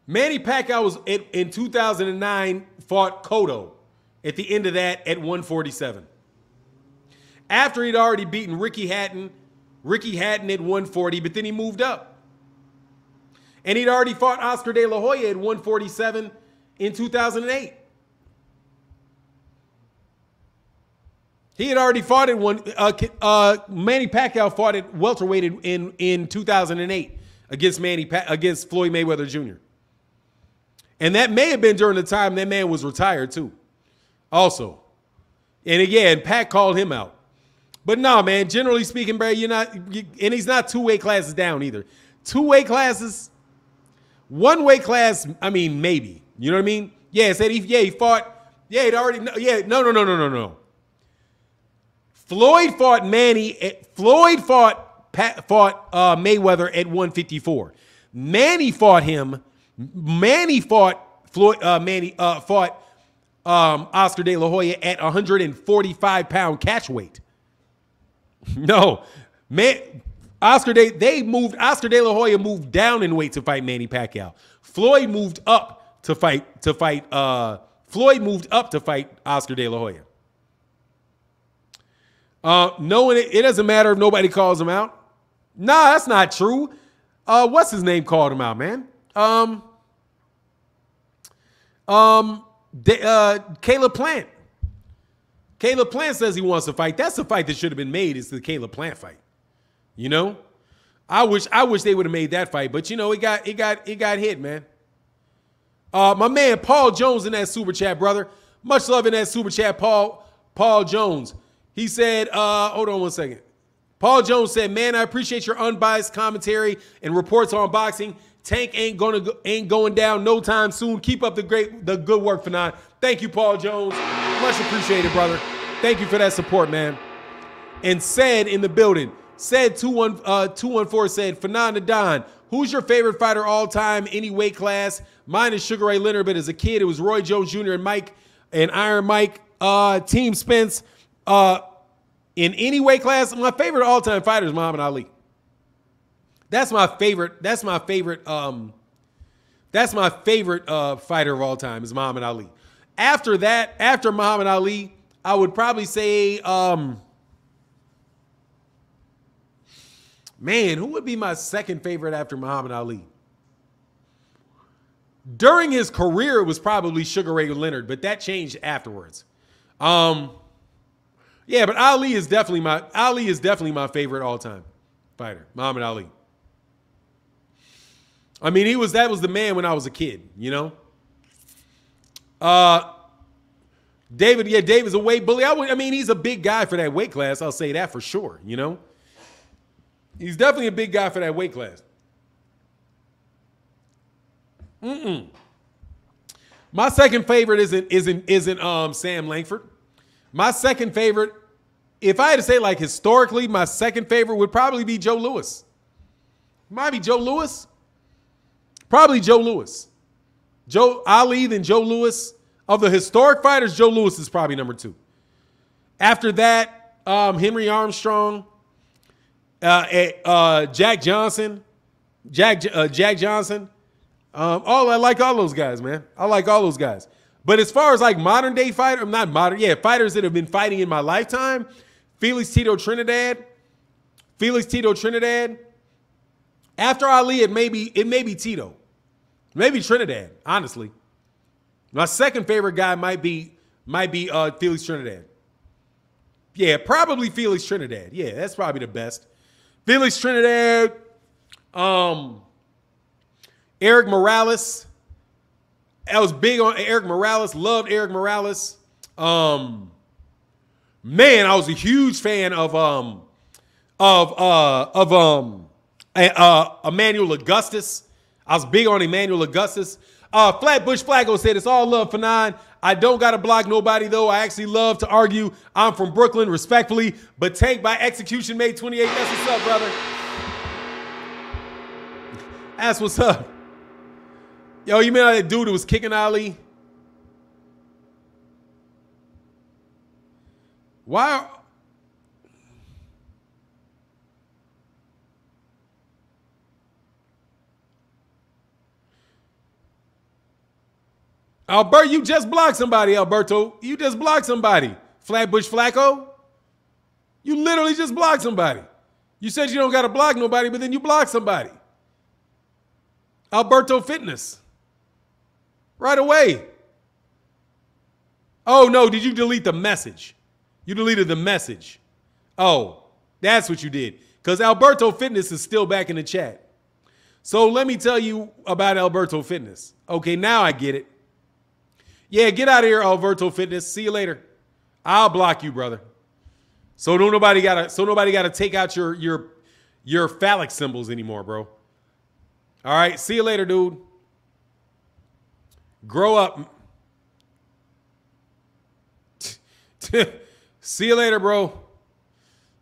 Speaker 1: Manny Pacquiao was in 2009 fought Cotto at the end of that at 147. After he'd already beaten Ricky Hatton at 140, but then he moved up. And he'd already fought Oscar De La Hoya at 147 in 2008. He had already fought at Manny Pacquiao fought at welterweight in 2008 against Floyd Mayweather Jr. And that may have been during the time that man was retired too. Also. And again, Pac called him out. But no, man, generally speaking, bro, and he's not 2 weight classes down either. 2 weight classes, 1 weight class, I mean, maybe. You know what I mean? Yeah, said he fought, yeah, he'd already, yeah, no. Floyd fought Mayweather at 154. Manny fought Oscar De La Hoya at 145-pound catch weight. No, man, Oscar De La Hoya moved down in weight to fight Manny Pacquiao. Floyd moved up to fight Oscar De La Hoya. Knowing it doesn't matter if nobody calls him out. Nah, that's not true. What's his name called him out, man? Caleb Plant. Caleb Plant says he wants to fight. That's the fight that should have been made. Is the Caleb Plant fight. You know, I wish they would have made that fight, but you know, it got hit, man. My man Paul Jones in that super chat, brother. Much love in that super chat, Paul Jones. He said, hold on one second. Paul Jones said, man, I appreciate your unbiased commentary and reports on boxing. Tank ain't going down no time soon. Keep up the good work, Phenom. Thank you, Paul Jones. Much appreciated, brother. Thank you for that support, man. And said in the building, said 214 said, Phenom the Don, who's your favorite fighter all time, any weight class? Mine is Sugar Ray Leonard, but as a kid, it was Roy Jones Jr. and Iron Mike. Team Spence. In any weight class, my favorite all-time fighter is Muhammad Ali. That's my favorite fighter of all time is Muhammad Ali. After that, after Muhammad Ali, I would probably say, man, who would be my second favorite after Muhammad Ali? During his career, it was probably Sugar Ray Leonard, but that changed afterwards. Yeah, but Ali is definitely my favorite all-time fighter, Muhammad Ali. I mean, that was the man when I was a kid, you know. David's a weight bully. I mean, he's a big guy for that weight class. I'll say that for sure, you know. He's definitely a big guy for that weight class. My second favorite isn't Sam Langford. My second favorite, if I had to say like historically, my second favorite would probably be Joe Louis. Might be Joe Louis. Probably Joe Louis. Ali, then Joe Louis. Of the historic fighters, Joe Louis is probably number 2. After that, Henry Armstrong, Jack Johnson. I like all those guys, man. I like all those guys. But as far as like modern day fighters, fighters that have been fighting in my lifetime, Felix Tito Trinidad. After Ali, it may be Tito. Maybe Trinidad, honestly. My second favorite guy might be Felix Trinidad. Yeah, probably Felix Trinidad. Yeah, that's probably the best. Felix Trinidad, Eric Morales. I was big on Eric Morales. Loved Eric Morales. Man, I was a huge fan of Emmanuel Augustus. I was big on Emmanuel Augustus. Flatbush Flacco said, it's all love for Phenom. I don't got to block nobody, though. I actually love to argue. I'm from Brooklyn, respectfully. But Tank by execution May 28. That's what's up, brother. That's what's up. Yo, you mean that dude who was kicking Ali? Why? Alberto, you just blocked somebody, Alberto. You just blocked somebody. Flatbush Flacco. You literally just blocked somebody. You said you don't got to block nobody, but then you blocked somebody. Alberto Fitness. Right away. Oh, no. Did you delete the message? You deleted the message. Oh, that's what you did. Because Alberto Fitness is still back in the chat. So let me tell you about Alberto Fitness. Okay, now I get it. Yeah, get out of here, Alberto Fitness. See you later. I'll block you, brother. So nobody gotta take out your phallic symbols anymore, bro. All right, see you later, dude. Grow up. See you later, bro.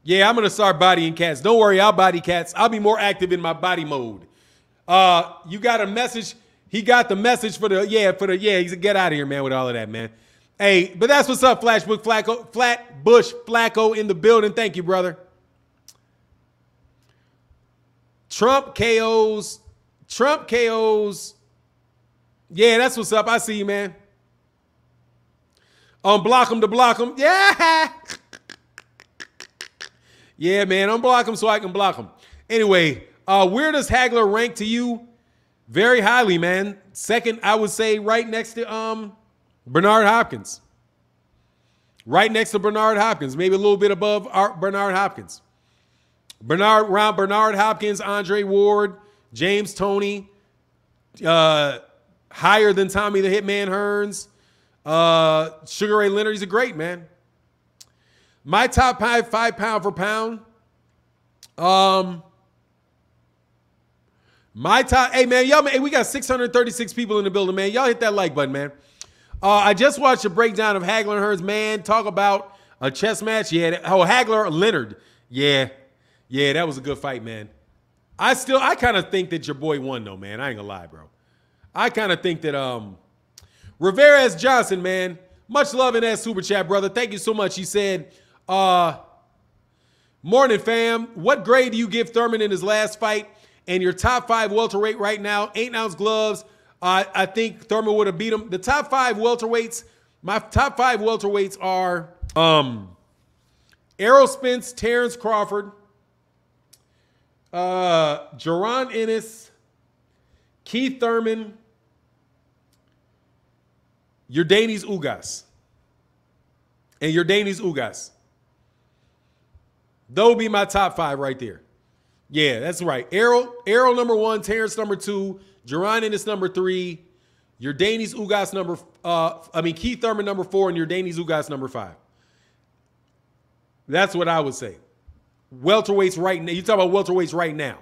Speaker 1: Yeah, I'm gonna start bodying cats. Don't worry, I'll body cats. I'll be more active in my body mode. You got a message. He got the message for the he's a get out of here, man, with all of that, man. Hey, but that's what's up, Flatbush Flacco in the building. Thank you, brother. Trump KOs. Trump KOs. Yeah, that's what's up. I see you, man. Unblock him to block him. Yeah. Yeah, man. Unblock him so I can block him. Anyway, where does Hagler rank to you? Very highly, man. Second, I would say right next to Bernard Hopkins. Right next to Bernard Hopkins. Maybe a little bit above Bernard Hopkins. Bernard Hopkins, Andre Ward, James Toney, higher than Tommy the Hitman Hearns, Sugar Ray Leonard. He's a great man. My top five pound for pound. My top, hey man, y'all, man, we got 636 people in the building, man. Y'all hit that like button, man. I just watched a breakdown of Hagler and Hearns, man. Talk about a chess match. Yeah, Hagler Leonard. Yeah, that was a good fight, man. I kind of think that your boy won, though, man. I ain't gonna lie, bro. I kind of think that Rivera Johnson, man. Much love in that super chat, brother. Thank you so much. He said, morning, fam. What grade do you give Thurman in his last fight? And your top 5 welterweight right now, 8-ounce gloves. I think Thurman would have beat him. The top 5 welterweights, my top 5 welterweights are Errol Spence, Terrence Crawford, Jaron Ennis, Keith Thurman, Yordenis Ugas. And Yordenis Ugas. Those would be my top 5 right there. Yeah, that's right. Errol number 1, Terrence number 2, Jaron Ennis number 3, Yordenis Ugas Keith Thurman number 4, and Yordenis Ugas number 5. That's what I would say. Welterweights right now. You talk about welterweights right now.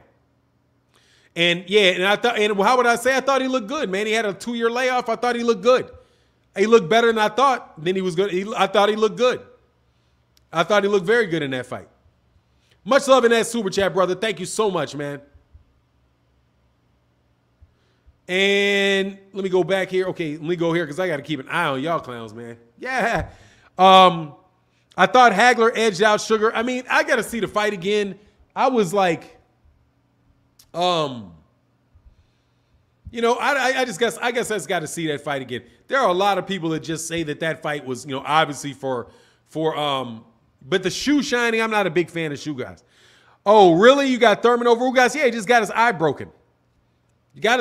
Speaker 1: And yeah, and how would I say? I thought he looked good, man. He had a 2-year layoff. I thought he looked good. He looked better than I thought. Then he was good. I thought he looked good. I thought he looked very good in that fight. Much love in that super chat, brother. Thank you so much, man. And let me go back here. Okay, let me go here because I got to keep an eye on y'all clowns, man. Yeah. I thought Hagler edged out Sugar. I mean, I got to see the fight again. I was like, I guess I just got to see that fight again. There are a lot of people that just say that fight was, obviously but the shoe shining, I'm not a big fan of shoe guys. Oh, really? You got Thurman over Ugas? Yeah, he just got his eye broken.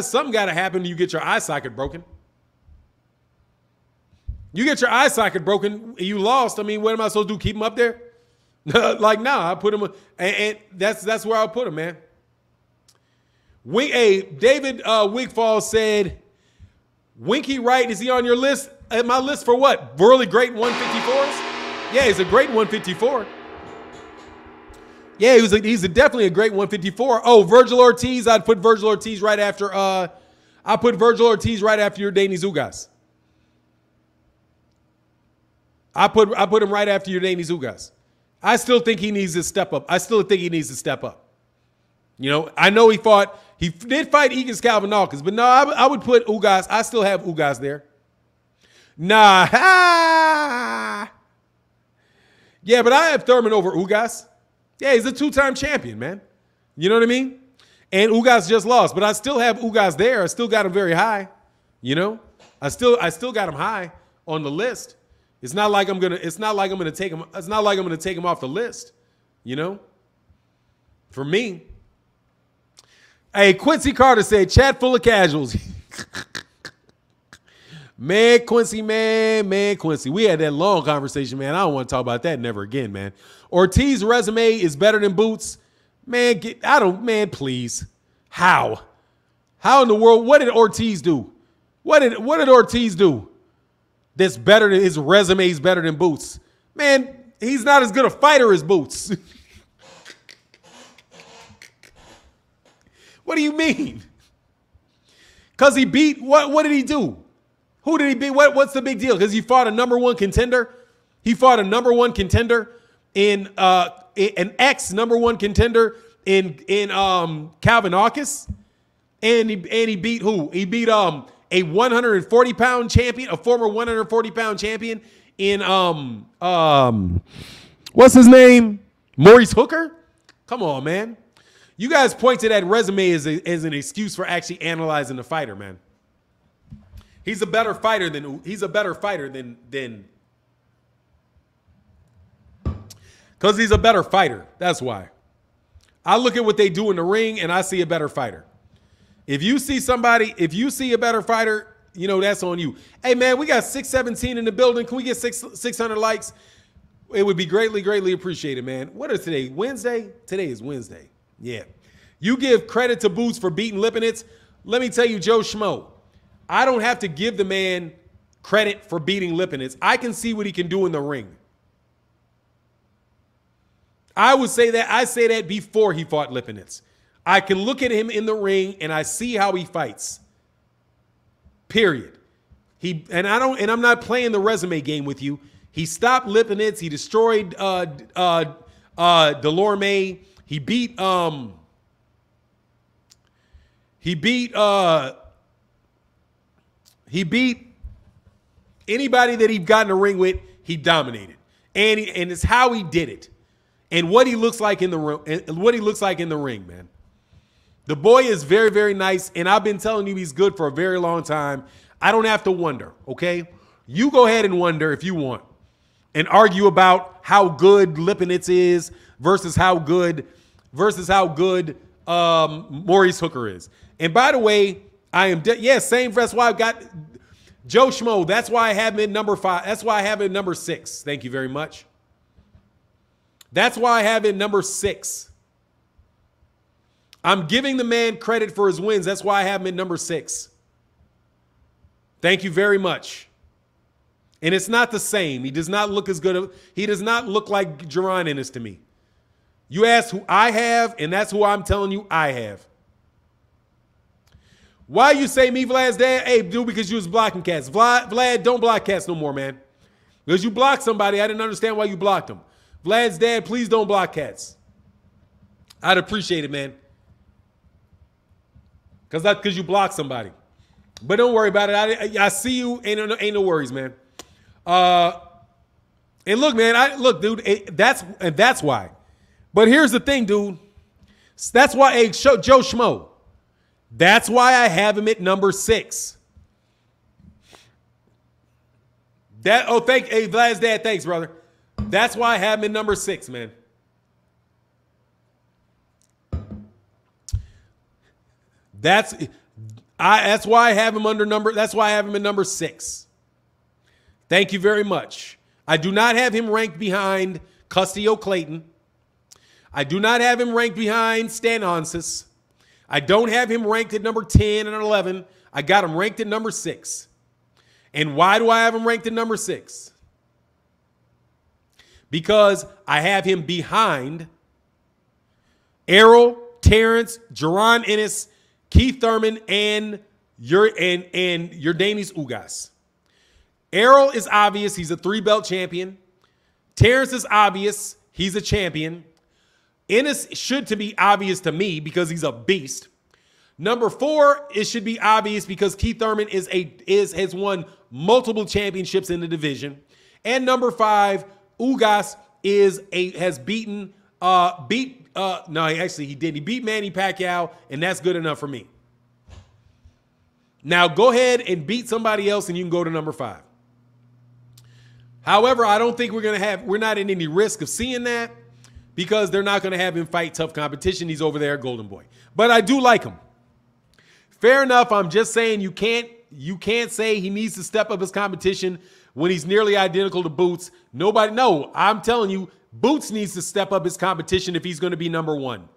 Speaker 1: Something got to happen when you get your eye socket broken. You get your eye socket broken, you lost. I mean, what am I supposed to do? Keep him up there? Like, nah, I put him, and that's where I'll put him, man. David Wigfall said, Winky Wright, is he on your list? My list for what? Really great 154s? Yeah, he's a great 154. Yeah, he's definitely a great 154. Oh, Virgil Ortiz, I'd put Virgil Ortiz right after Yordenis Ugas. I put him right after Yordenis Ugas. I still think he needs to step up. I know he did fight Egan's Calvinakis, but no, I would put Ugas. I still have Ugas there. Nah. Yeah, but I have Thurman over Ugas. Yeah, he's a 2-time champion, man. You know what I mean? And Ugas just lost, but I still have Ugas there. I still got him very high. I still got him high on the list. It's not like I'm gonna take him. It's not like I'm gonna take him off the list. For me. Hey, Quincy Carter said, chat full of casuals. Man, Quincy. We had that long conversation, man. I don't want to talk about that never again, man. Ortiz's resume is better than Boots. Man, please. How? How in the world? What did Ortiz do? What did Ortiz do that's better than his resume is better than Boots? Man, he's not as good a fighter as Boots. What do you mean? Because he beat, what did he do? Who did he beat? What's the big deal? Because he fought a #1 contender. He fought a #1 contender in an ex-#1 contender in Calvinakis. And he beat who? He beat a 140-pound champion, a former 140-pound champion in what's his name? Maurice Hooker? Come on, man. You guys point to that resume as an excuse for actually analyzing the fighter, man. He's a better fighter than because he's a better fighter. That's why. I look at what they do in the ring and I see a better fighter. If you see a better fighter, you know, that's on you. Hey, man, we got 617 in the building. Can we get 600 likes? It would be greatly, greatly appreciated, man. What is today? Wednesday? Today is Wednesday. Yeah. You give credit to Boots for beating Lipinets. Let me tell you, Joe Schmo, I don't have to give the man credit for beating Lipinets. I can see what he can do in the ring. I would say that. I say that before he fought Lipinets. I can look at him in the ring and I see how he fights. Period. I'm not playing the resume game with you. He stopped Lipinets. He destroyed Delorme. He beat anybody that he got in the ring with. He dominated, and it's how he did it, and what he looks like in the room, and what he looks like in the ring, man. The boy is very, very nice, and I've been telling you he's good for a very long time. I don't have to wonder, okay? You go ahead and wonder if you want, and argue about how good Lipinets is versus how good Maurice Hooker is. And by the way, same. That's why I've got Joe Schmo. That's why I have him in number 5. That's why I have him in number 6. Thank you very much. That's why I have him in number 6. I'm giving the man credit for his wins. That's why I have him in number 6. Thank you very much. And it's not the same. He does not look as good. He does not look like Jerron Ennis to me. You asked who I have, and that's who I'm telling you I have. Why you say me, Vlad's dad? Hey, dude, because you was blocking cats. Vlad, don't block cats no more, man. Because you blocked somebody. I didn't understand why you blocked them. Vlad's dad, please don't block cats. I'd appreciate it, man. Because you blocked somebody. But don't worry about it. I see you. Ain't no worries, man. And look, man. Dude. That's why. But here's the thing, dude. That's why, Joe Schmo. That's why I have him at number 6. Vlad's dad. Thanks, brother. That's why I have him at number 6, man. That's why I have him that's why I have him in number 6. Thank you very much. I do not have him ranked behind Castillo Clayton. I do not have him ranked behind Stan Onsis. I don't have him ranked at number 10 and 11. I got him ranked at number 6. And why do I have him ranked at number 6? Because I have him behind Errol, Terrence, Jerron Ennis, Keith Thurman, and Yordanis Ugas. Errol is obvious. He's a 3-belt champion. Terrence is obvious. He's a champion. Ennis should to be obvious to me because he's a beast. Number 4, it should be obvious because Keith Thurman has won multiple championships in the division. And number 5, Ugas has beaten no, actually he did. He beat Manny Pacquiao, and that's good enough for me. Now go ahead and beat somebody else, and you can go to number 5. However, I don't think we're not in any risk of seeing that because they're not going to have him fight tough competition. He's over there at Golden Boy. But I do like him. Fair enough. I'm just saying you can't say he needs to step up his competition when he's nearly identical to Boots. No, I'm telling you, Boots needs to step up his competition if he's going to be number 1.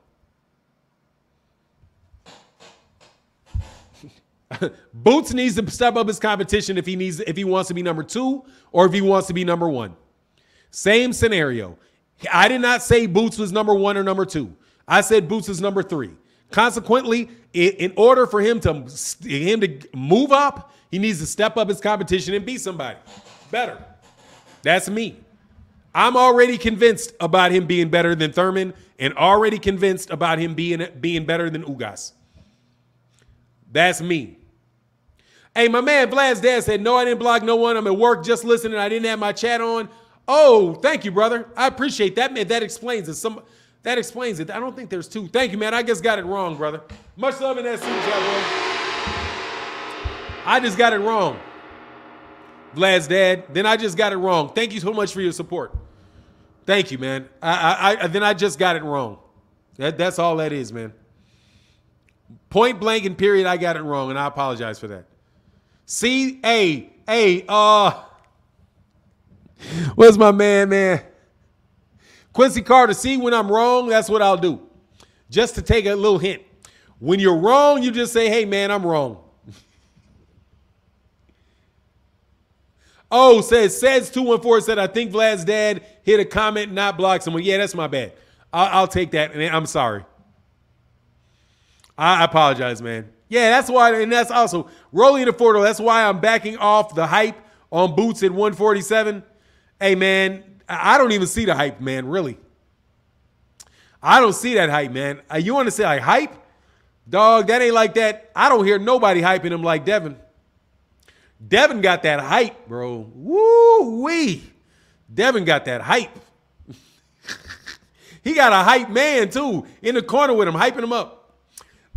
Speaker 1: Boots needs to step up his competition if he wants to be number 2 or if he wants to be number 1. Same scenario. I did not say Boots was number 1 or number 2. I said Boots is number 3. Consequently, in order for him to move up, he needs to step up his competition and beat somebody better. That's me. I'm already convinced about him being better than Thurman and already convinced about him being better than Ugas. That's me. Hey, my man Vlad's dad said, no, I didn't block no one. I'm at work just listening. I didn't have my chat on. Oh, thank you, brother. I appreciate that, man. That explains it. That explains it. I don't think there's two. Thank you, man. I just got it wrong, brother. Much love in that super chat, bro. I just got it wrong. Vlad's dad. Then I just got it wrong. Thank you so much for your support. Thank you, man. Then I just got it wrong. That's all that is, man. Point blank and period, I got it wrong, and I apologize for that. See, where's my man? Quincy Carter, see, when I'm wrong, that's what I'll do. Just to take a little hint. When you're wrong, you just say, hey, man, I'm wrong. Oh, says 214 said, I think Vlad's dad hit a comment, not blocked someone. Yeah, that's my bad. I'll take that, and I'm sorry. I apologize, man. Yeah, that's why, and that's also rolling the photo. That's why I'm backing off the hype on Boots at 147. Hey, man, I don't even see the hype, man, really. I don't see that hype, man. You want to say like hype? Dog, that ain't like that. I don't hear nobody hyping him like Devon. Devon got that hype, bro. Woo-wee. Devon got that hype. He got a hype man, too, in the corner with him, hyping him up.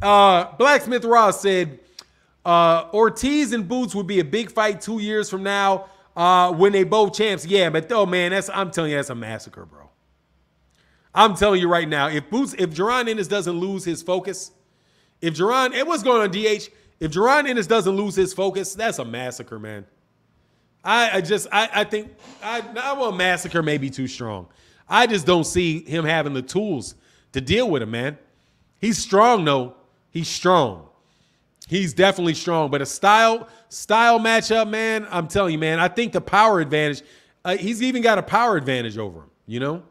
Speaker 1: Blacksmith Ross said, Ortiz and Boots would be a big fight 2 years from now when they both champs. Yeah, but oh, man, I'm telling you, that's a massacre, bro. I'm telling you right now, if Jerron Ennis doesn't lose his focus, what's going on, DH? If Jerron Ennis doesn't lose his focus, that's a massacre, man. I think massacre may be too strong. I just don't see him having the tools to deal with him, man. He's strong, though. He's strong. He's definitely strong. But a style matchup, man, I'm telling you, man, I think the power advantage, he's even got a power advantage over him, you know?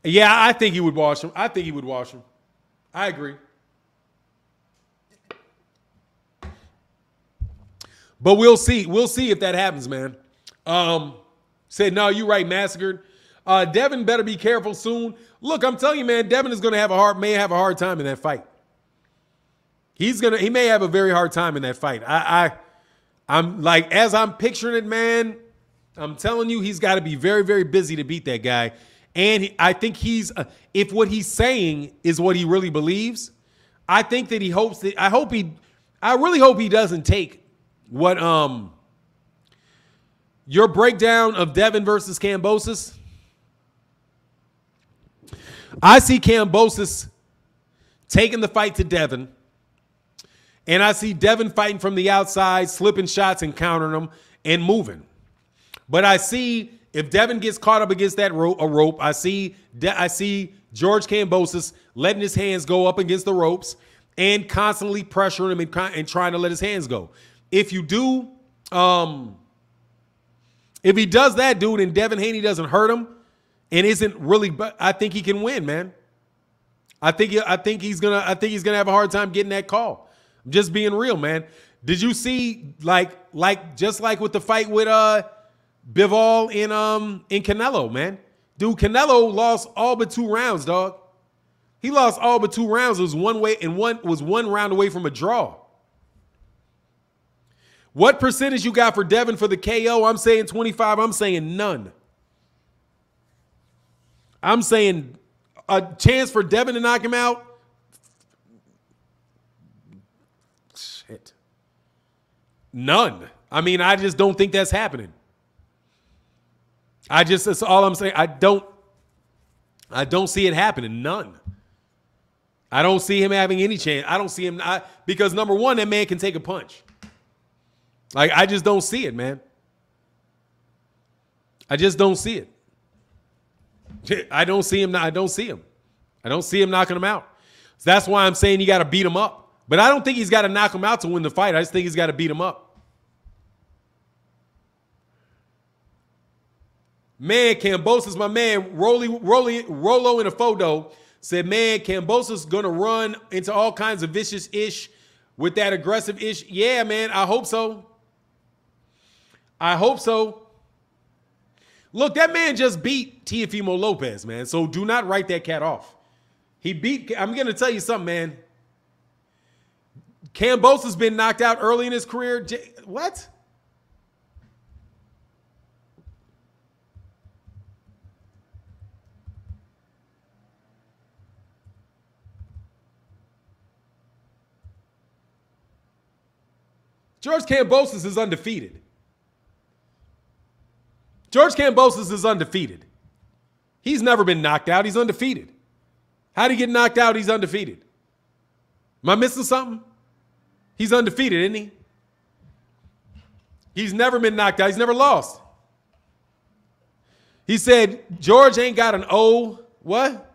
Speaker 1: Yeah, I think he would wash him. I agree. But we'll see. We'll see if that happens, man. Said, no, you're right, massacred. Devon better be careful soon. Look, I'm telling you, man, Devon is going to may have a hard time in that fight. He may have a very hard time in that fight. I'm like, as I'm picturing it, man, I'm telling you, he's got to be very, very busy to beat that guy. And I think if what he's saying is what he really believes, I think that I really hope he doesn't take what your breakdown of Devon versus Kambosos. I see Kambosos taking the fight to Devon, and I see Devon fighting from the outside, slipping shots and countering them and moving. But I see if Devon gets caught up against that rope, I see George Kambosos letting his hands go up against the ropes and constantly pressuring him and trying to let his hands go. If you do, if he does that, dude, and Devin Haney doesn't hurt him and isn't really, but I think he can win, man. I think he's gonna have a hard time getting that call. I'm just being real, man. Did you see just like with the fight with Bivol in Canelo, man? Dude, Canelo lost all but 2 rounds, dog. He lost all but 2 rounds. It was one round away from a draw. What percentage you got for Devon for the KO? I'm saying 25. I'm saying none. I'm saying a chance for Devon to knock him out. Shit. None. I mean, I just don't think that's happening. That's all I'm saying. I don't see it happening. None. I don't see him having any chance. I don't see him because number one, that man can take a punch. Like, I just don't see it, man. I just don't see it. I don't see him. I don't see him knocking him out. So that's why I'm saying you got to beat him up. But I don't think he's got to knock him out to win the fight. I just think he's got to beat him up. Man, Kambosos, my man, Rolo in a photo said, man, Kambosos going to run into all kinds of vicious-ish with that aggressive-ish. Yeah, man, I hope so. I hope so. Look, that man just beat Teofimo Lopez, man. So do not write that cat off. I'm going to tell you something, man. Kambosos has been knocked out early in his career. What? George Kambosos is undefeated. George Kambosos is undefeated. He's never been knocked out. He's undefeated. How did he get knocked out? He's undefeated. Am I missing something? He's undefeated, isn't he? He's never been knocked out. He's never lost. He said, George ain't got an O. What?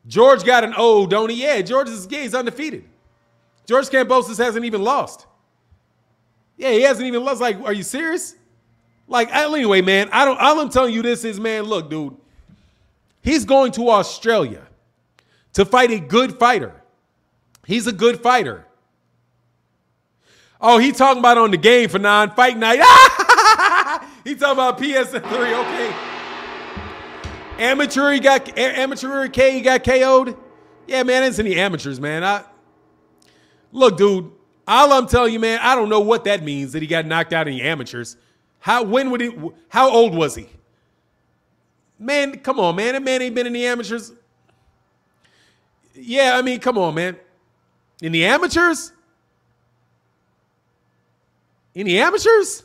Speaker 1: George got an O, don't he? Yeah, George is he's undefeated. George Kambosos hasn't even lost. Yeah, he hasn't even lost. Like, are you serious? Like, anyway, man, all I'm telling you this is, man, look, dude, he's going to Australia to fight a good fighter. He's a good fighter. Oh, he talking about on the game for fight night. He talking about PSN3, okay. Amateur K, he got KO'd. Yeah, man, it's any amateurs, man. Look, dude, all I'm telling you, man, I don't know what that means that he got knocked out in the amateurs. How old was he? Man, come on, man. That man ain't been in the amateurs. Yeah, I mean, come on, man. In the amateurs? In the amateurs?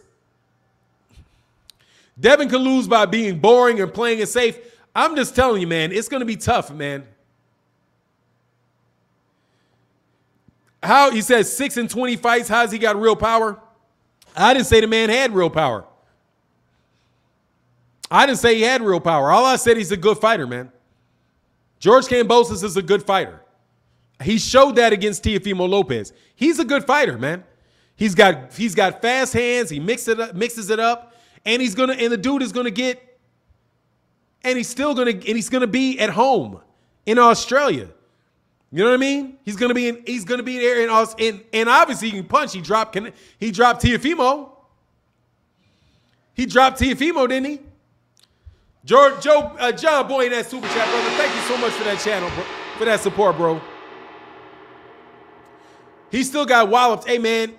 Speaker 1: Devon can lose by being boring and playing it safe. I'm just telling you, man, it's going to be tough, man. How he says 6 in 20 fights, how's he got real power? I didn't say the man had real power. I didn't say he had real power. All I said, he's a good fighter, man. George Kambosos is a good fighter. He showed that against Teofimo Lopez. He's a good fighter, man. He's got fast hands. He mixes it up, and the dude is gonna get, and he's gonna be at home in Australia. You know what I mean? He's gonna be there in Australia, and obviously he can punch. He dropped Teofimo. He dropped Teofimo, didn't he? John Boy in that super chat, brother. Thank you so much for that channel, bro, for that support, bro. He still got walloped. Hey, man.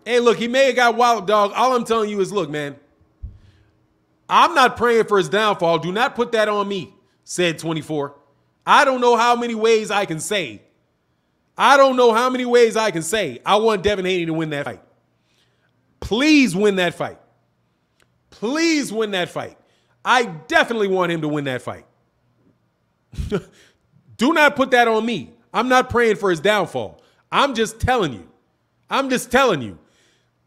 Speaker 1: Hey, look, he may have got walloped, dog. All I'm telling you is, look, man, I'm not praying for his downfall. Do not put that on me, said 24. I don't know how many ways I can say. I want Devin Haney to win that fight. Please win that fight. Please win that fight. I definitely want him to win that fight. Do not put that on me. I'm not praying for his downfall. I'm just telling you.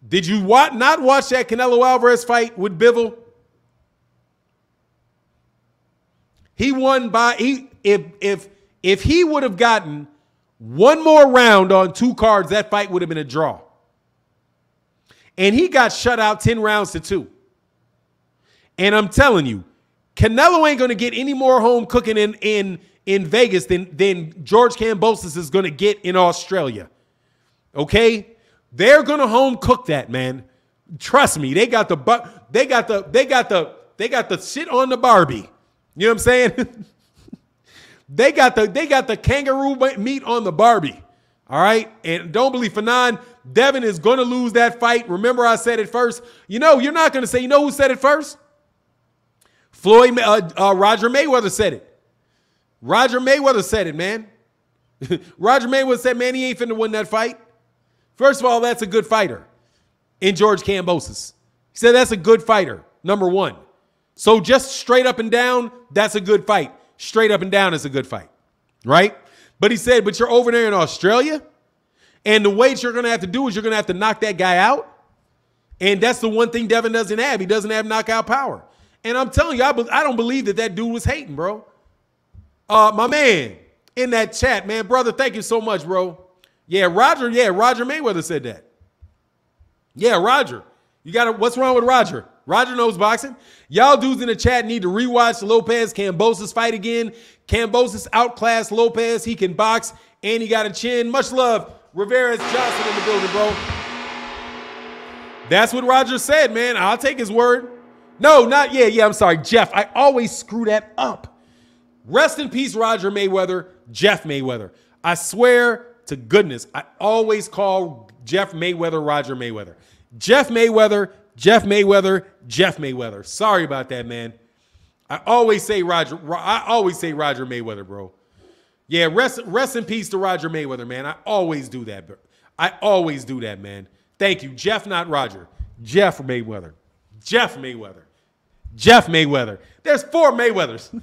Speaker 1: Did you not watch that Canelo Alvarez fight with Bivol? He won by if he would have gotten one more round on 2 cards, that fight would have been a draw. And he got shut out 10 rounds to 2. And I'm telling you, Canelo ain't going to get any more home cooking in Vegas than George Kambosos is going to get in Australia. Okay? They're going to home cook that, man. Trust me. They got the shit on the Barbie. You know what I'm saying? they got the kangaroo meat on the Barbie. All right? And don't believe Phenom, Devon is going to lose that fight. Remember I said it first. You know, you're not going to say, you know who said it first? Roger Mayweather said it. Roger Mayweather said it, man. Roger Mayweather said, man, he ain't finna win that fight. First of all, that's a good fighter in George Kambosos. He said that's a good fighter, number one. So just straight up and down, that's a good fight. Straight up and down is a good fight, right? But he said, but you're over there in Australia, and the weight you're going to have to do is you're going to have to knock that guy out. And that's the one thing Devon doesn't have. He doesn't have knockout power. And I'm telling you, I don't believe that dude was hating, bro. My man in that chat, man, brother, thank you so much, bro. Roger Mayweather said that. Yeah, Roger. What's wrong with Roger? Roger knows boxing. Y'all dudes in the chat need to rewatch the Lopez Kambosos fight again. Kambosos outclassed Lopez. He can box and he got a chin. Much love. Rivera's Johnson in the building, bro. That's what Roger said, man. I'll take his word. No, not yeah. I'm sorry, Jeff. I always screw that up. Rest in peace, Roger Mayweather, Jeff Mayweather. I swear to goodness, I always call Jeff Mayweather Roger Mayweather. Jeff Mayweather, Jeff Mayweather, Jeff Mayweather. Sorry about that, man. I always say Roger Mayweather, bro. Yeah, rest in peace to Roger Mayweather, man. I always do that. I always do that, man. Thank you. Jeff, not Roger. Jeff Mayweather. Jeff Mayweather. Jeff Mayweather. There's 4 Mayweathers.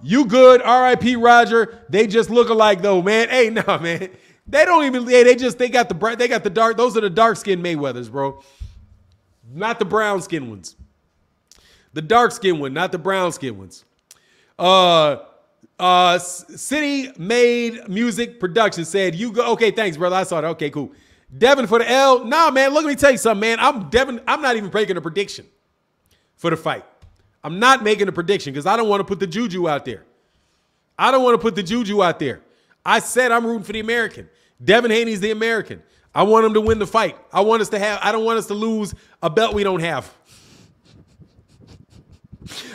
Speaker 1: You good, R.I.P. Roger. They just look alike though, man. Hey, no, man. They don't even. They got the dark. Those are the dark skinned Mayweathers, bro. Not the brown skinned ones. The dark skinned one, not the brown skinned ones. City Made Music Production said, you go. Okay, thanks, brother. I saw that. Okay, cool. Devon for the L. Nah, man, look, let me tell you something, man. I'm not even making a prediction for the fight. I'm not making a prediction because I don't want to put the juju out there. I don't want to put the juju out there. I said I'm rooting for the American. Devin Haney's the American. I want him to win the fight. I don't want us to lose a belt we don't have.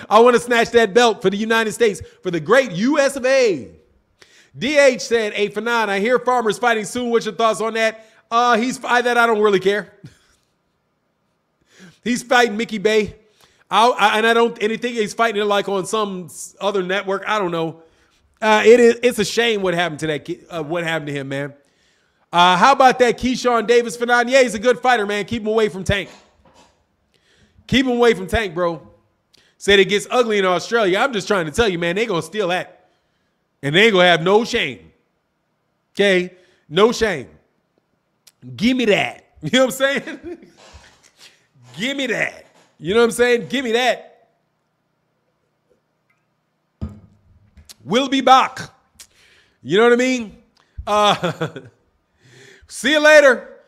Speaker 1: I want to snatch that belt for the United States, for the great US of A. DH said, hey, Phenom, I hear Farmer's fighting soon. What's your thoughts on that? I don't really care. He's fighting Mickey Bay. I don't anything he's fighting it like on some other network. I don't know. It's a shame what happened to that kid, what happened to him, man. How about that Keyshawn Davis Phenom? Yeah, he's a good fighter, man. Keep him away from Tank. Keep him away from Tank, bro. Said it gets ugly in Australia. I'm just trying to tell you, man, they're going to steal that. And they ain't going to have no shame. Okay? No shame. Give me that. You know what I'm saying? Give me that. You know what I'm saying? Give me that. We'll be back. You know what I mean? See you later.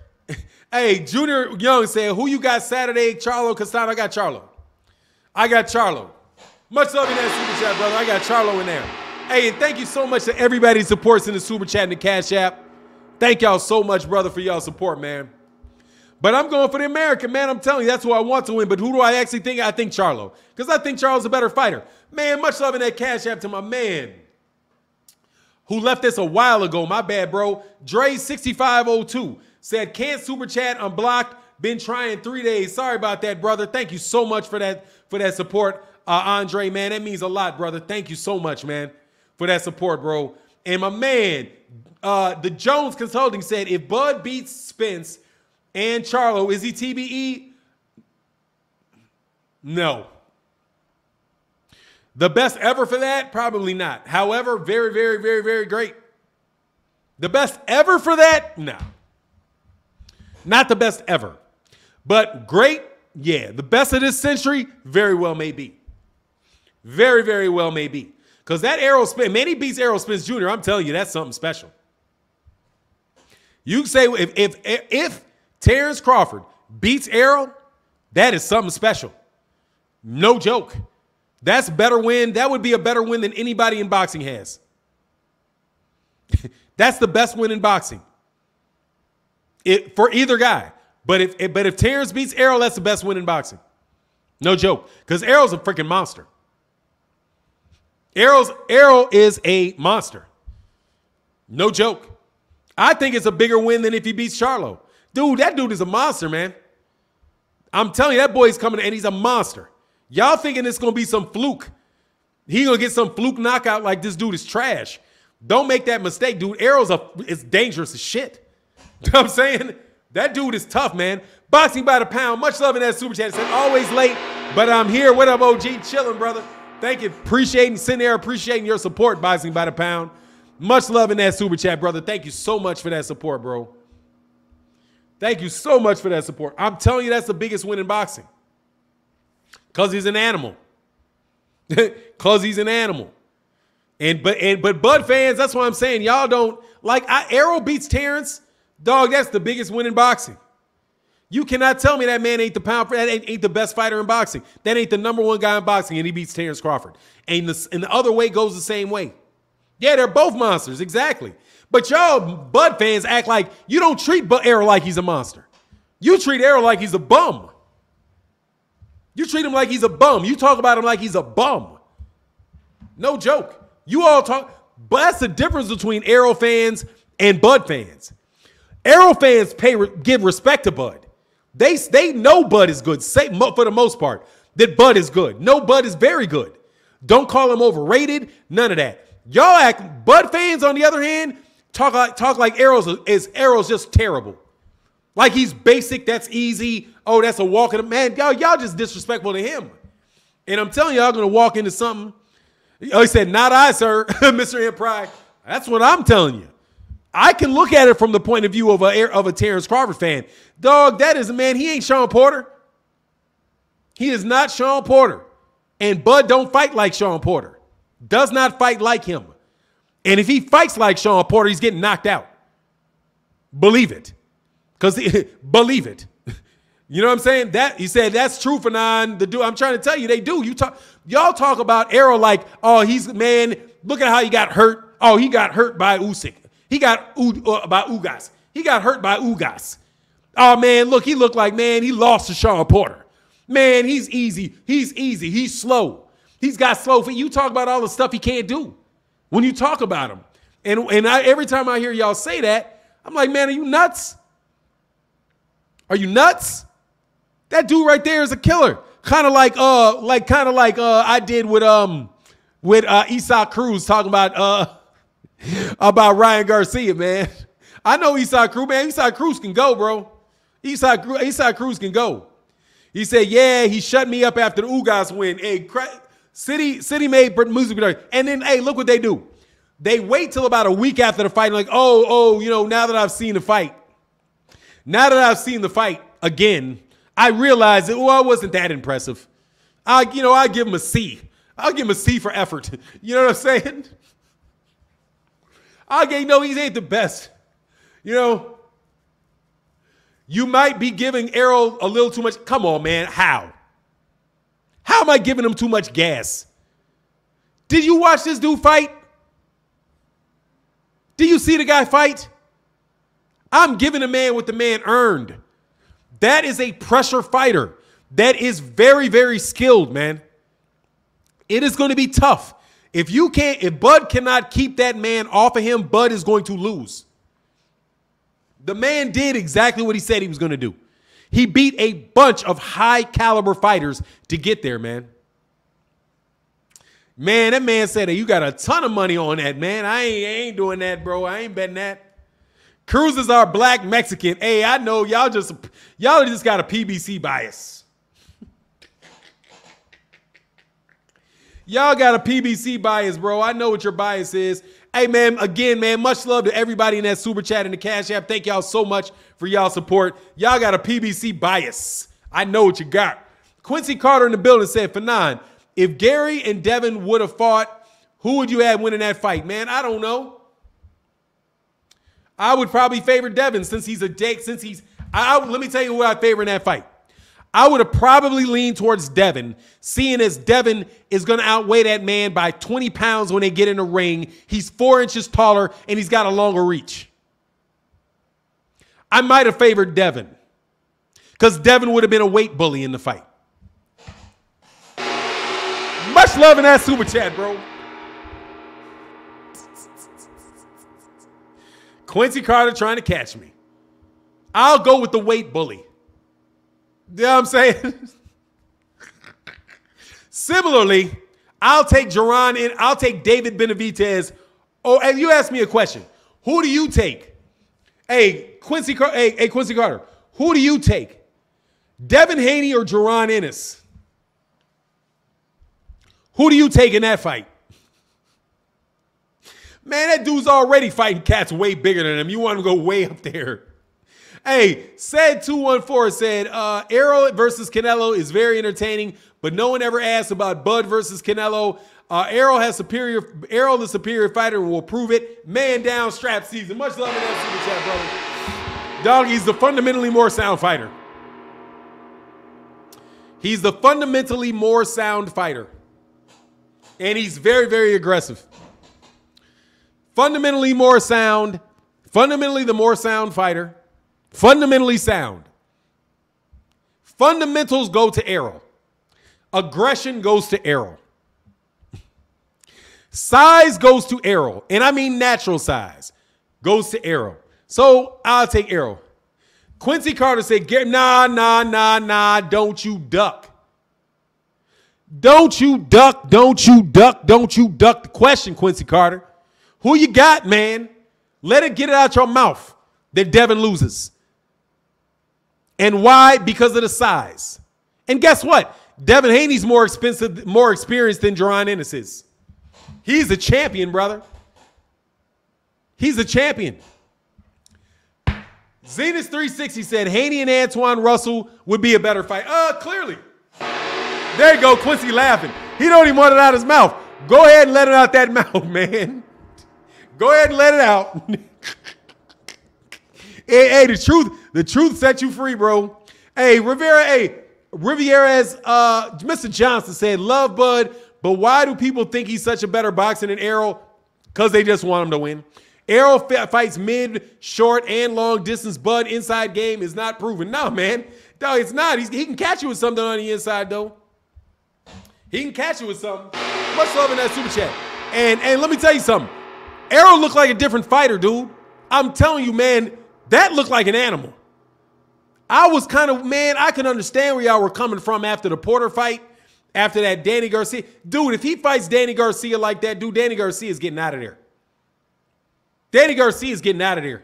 Speaker 1: Hey, Junior Young said, who you got Saturday? Charlo, Castano? I got Charlo. I got Charlo. Much love in that super chat, brother. I got Charlo in there. Hey, and thank you so much to everybody who supports in the super chat and the Cash App. Thank y'all so much, brother, for y'all support, man. But I'm going for the American, man. I'm telling you, that's who I want to win. But who do I actually think? I think Charlo. Because I think Charlo's a better fighter. Man, much love in that Cash App to my man who left this a while ago. My bad, bro. Dre6502 said, can't super chat unblocked. Been trying 3 days. Sorry about that, brother. Thank you so much for that support, Andre, man. That means a lot, brother. Thank you so much, man, for that support, bro. And my man, the Jones Consulting said, if Bud beats Spence and Charlo, is he TBE? No. The best ever for that? Probably not. However, very, very, very, very great. The best ever for that? No. Not the best ever. But great, yeah. The best of this century, very well may be. Very, very well may be. Because that Errol Spence, man, he beats Errol Spence Jr., I'm telling you, that's something special. You can say if Terrence Crawford beats Errol, that is something special. No joke. That's a better win. That would be a better win than anybody in boxing has. That's the best win in boxing. For either guy. But if Terrence beats Errol, that's the best win in boxing. No joke. Because Errol's a freaking monster. Errol is a monster. No joke. I think it's a bigger win than if he beats Charlo. Dude, that dude is a monster, man. I'm telling you, that boy's coming and he's a monster. Y'all thinking it's going to be some fluke. He going to get some fluke knockout like this dude is trash. Don't make that mistake, dude. Errol's it's dangerous as shit. You know what I'm saying? That dude is tough, man. Boxing by the pound. Much love in that super chat. It said, always late, but I'm here. What up, OG? Chilling, brother. Thank you. Sitting there appreciating your support, Boxing by the Pound. Much love in that super chat, brother. Thank you so much for that support, bro. Thank you so much for that support. I'm telling you, that's the biggest win in boxing. Because he's an animal. Because he's an animal. But Bud fans, that's what I'm saying. Y'all don't like Errol beats Terrence. Dog, that's the biggest win in boxing. You cannot tell me that man ain't ain't the best fighter in boxing. That ain't the #1 guy in boxing, and he beats Terrence Crawford. And the other way goes the same way. Yeah, they're both monsters, exactly. But y'all Bud fans act like you don't treat Errol like he's a monster. You treat Errol like he's a bum. You treat him like he's a bum. You talk about him like he's a bum. No joke. You all talk, but that's the difference between Errol fans and Bud fans. Errol fans give respect to Bud. They know Bud is good. Say for the most part that Bud is good. No, Bud is very good. Don't call him overrated. None of that. Y'all act, Bud fans, on the other hand, talk like Errol's just terrible. Like he's basic, that's easy. Oh, that's a walk in the man. Y'all just disrespectful to him. And I'm telling y'all gonna walk into something. Oh, he said, not I, sir, Mr. M. Pride. That's what I'm telling you. I can look at it from the point of view of a Terrence Crawford fan. Dog, that is a man. He ain't Sean Porter. He is not Sean Porter. And Bud don't fight like Sean Porter. Does not fight like him. And if he fights like Sean Porter, he's getting knocked out. Believe it. Believe it. You know what I'm saying? That he said that's true for Phenom. The dude, I'm trying to tell you, they do. Y'all talk about Errol like, oh, he's man. Look at how he got hurt. Oh, he got hurt by Usyk. He got by Ugas. He got hurt by Ugas. Oh man, look, he looked like man. He lost to Sean Porter. Man, he's easy. He's easy. He's slow. He's got slow feet. You talk about all the stuff he can't do when you talk about him. And every time I hear y'all say that, I'm like, man, are you nuts? Are you nuts? That dude right there is a killer. Kind of like I did with Eastside Cruz talking about Ryan Garcia, man. I know Eastside Cruz, man. Eastside Cruz can go, bro. Eastside Cruz can go. He said, yeah, he shut me up after the Ugas win. Hey, City made music video. And then, hey, look what they do. They wait till about a week after the fight, like, you know, now that I've seen the fight again, I realized that, well, it wasn't that impressive. I give him a C. I'll give him a C for effort. You know what I'm saying? He ain't the best. You know, you might be giving Errol a little too much. Come on, man. How? How am I giving him too much gas? Did you watch this dude fight? Did you see the guy fight? I'm giving the man what the man earned. That is a pressure fighter. That is very, very skilled, man. It is going to be tough. If Bud cannot keep that man off of him, Bud is going to lose. The man did exactly what he said he was going to do. He beat a bunch of high caliber fighters to get there, man. Man, that man said, hey, you got a ton of money on that, man. I ain't doing that, bro. I ain't betting that. Cruz is our black Mexican. Hey, I know y'all just got a PBC bias. Y'all got a PBC bias, bro. I know what your bias is. Hey, man, again, man, much love to everybody in that super chat and the Cash App. Thank y'all so much for y'all support. Y'all got a PBC bias. I know what you got. Quincy Carter in the building said, Phenom, if Gary and Devon would have fought, who would you have winning that fight? Man, I don't know. I would probably favor Devon since he's a dick. Let me tell you who I favor in that fight. I would have probably leaned towards Devon, seeing as Devon is going to outweigh that man by 20 pounds when they get in the ring. He's 4 inches taller, and he's got a longer reach. I might have favored Devon because Devon would have been a weight bully in the fight. Much love in that super chat, bro. Quincy Carter trying to catch me. I'll go with the weight bully. You know what I'm saying? Similarly, I'll take David Benavidez. Oh, and you asked me a question. Who do you take? Hey, Quincy Carter, who do you take? Devin Haney or Jaron Ennis? Who do you take in that fight? Man, that dude's already fighting cats way bigger than him. You want to go way up there. Hey, said 214 said, Errol versus Canelo is very entertaining, but no one ever asked about Bud versus Canelo. Errol the superior fighter, will prove it. Man down, strap season. Much love in that super chat, brother. Dog, he's the fundamentally more sound fighter. He's the fundamentally more sound fighter. And he's very, very aggressive. Fundamentally more sound. Fundamentally the more sound fighter. Fundamentally sound. Fundamentals go to Errol. Aggression goes to Errol. Size goes to Errol. And I mean natural size goes to Errol. So I'll take Errol. Quincy Carter said, nah, don't you duck. Don't you duck, don't you duck, don't you duck the question, Quincy Carter. Who you got, man? Let it get it out your mouth that Devon loses. And why? Because of the size. And guess what? Devin Haney's more experienced than Jerron Ennis is. He's a champion, brother. He's a champion. Zenith 360 said Haney and Antoine Russell would be a better fight. Clearly. There you go, Quincy laughing. He don't even want it out of his mouth. Go ahead and let it out that mouth, man. Go ahead and let it out. Hey, the truth set you free, bro. Hey, Rivera's Mr. Johnson said, love Bud, but why do people think he's such a better boxer than Errol? Because they just want him to win. Errol fights mid, short, and long distance. Bud inside game is not proven. No, man. No, it's not. He can catch you with something on the inside, though. He can catch you with something. Much love in that super chat. And let me tell you something. Errol looked like a different fighter, dude. I'm telling you, man, that looked like an animal. I was kind of, man, I can understand where y'all were coming from after the Porter fight, after that Danny Garcia. Dude, if he fights Danny Garcia like that, dude, Danny Garcia is getting out of there. Danny Garcia is getting out of there.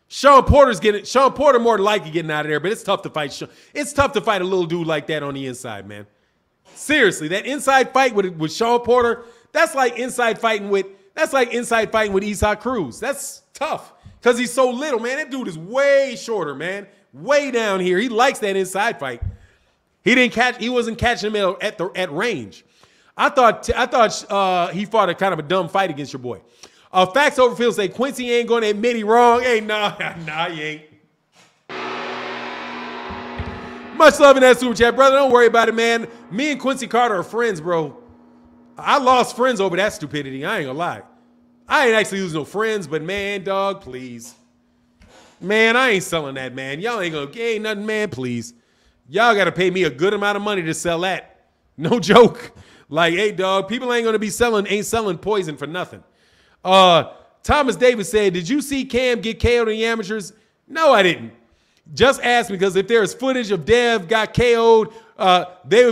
Speaker 1: Sean Porter more than likely getting out of there, but it's tough to fight. It's tough to fight a little dude like that on the inside, man. Seriously, that inside fight with Sean Porter, that's like inside fighting with Eastside Cruz. That's tough because he's so little, man. That dude is way shorter, man. Way down here. He likes that inside fight. He wasn't catching him at range. I thought he fought a kind of a dumb fight against your boy. Facts Overfield say Quincy ain't gonna admit he wrong. Hey, nah, he ain't. Much love in that super chat, brother. Don't worry about it, man. Me and Quincy Carter are friends, bro. I lost friends over that stupidity. I ain't gonna lie. I ain't actually losing no friends, but man, dog, please. Man, I ain't selling that, man. Y'all ain't nothing, man, please. Y'all got to pay me a good amount of money to sell that. No joke. Like, hey, dog, people ain't going to be selling poison for nothing. Thomas Davis said, did you see Cam get KO'd in the amateurs? No, I didn't. Just ask me, because if there's footage of Dev got KO'd, they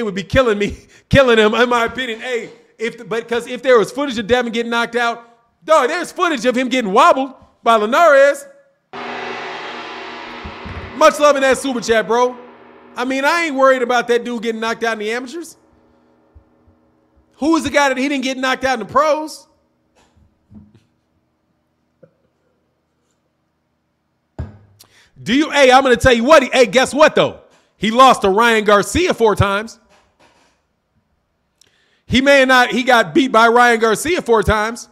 Speaker 1: would be killing him, in my opinion. Hey, because if there was footage of Devon getting knocked out, dog, there's footage of him getting wobbled by Linares. Much love in that super chat, bro. I mean, I ain't worried about that dude getting knocked out in the amateurs. Who was the guy that he didn't get knocked out in the pros? Hey, I'm going to tell you what. Hey, guess what, though? He lost to Ryan Garcia 4 times. He got beat by Ryan Garcia 4 times.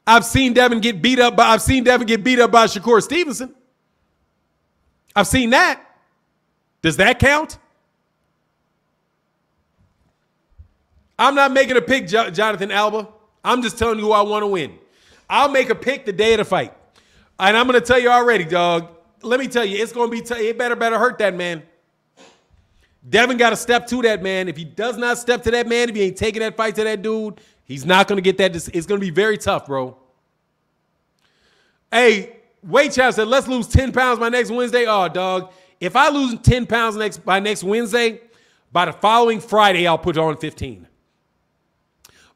Speaker 1: I've seen Devon get beat up by Shakur Stevenson. I've seen that. Does that count? I'm not making a pick, Jonathan Alba. I'm just telling you who I want to win. I'll make a pick the day of the fight. And I'm going to tell you already, dog. Let me tell you, it's going to be it better hurt that man. Devon got to step to that man. If he does not step to that man, if he ain't taking that fight to that dude, he's not going to get that. It's going to be very tough, bro. Hey, Weight Child said, let's lose 10 pounds by next Wednesday. Oh, dog. If I lose 10 pounds by next Wednesday, by the following Friday, I'll put on 15.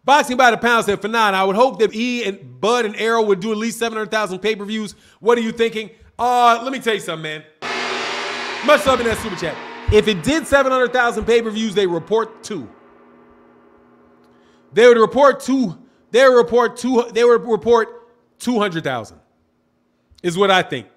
Speaker 1: Boxing by the Pound said, Phenom, I would hope that Bud and Errol would do at least 700,000 pay-per-views. What are you thinking? Let me tell you something, man. Much love in that super chat. If it did 700,000 pay-per-views, they report 2. They would report 200,000 is what I think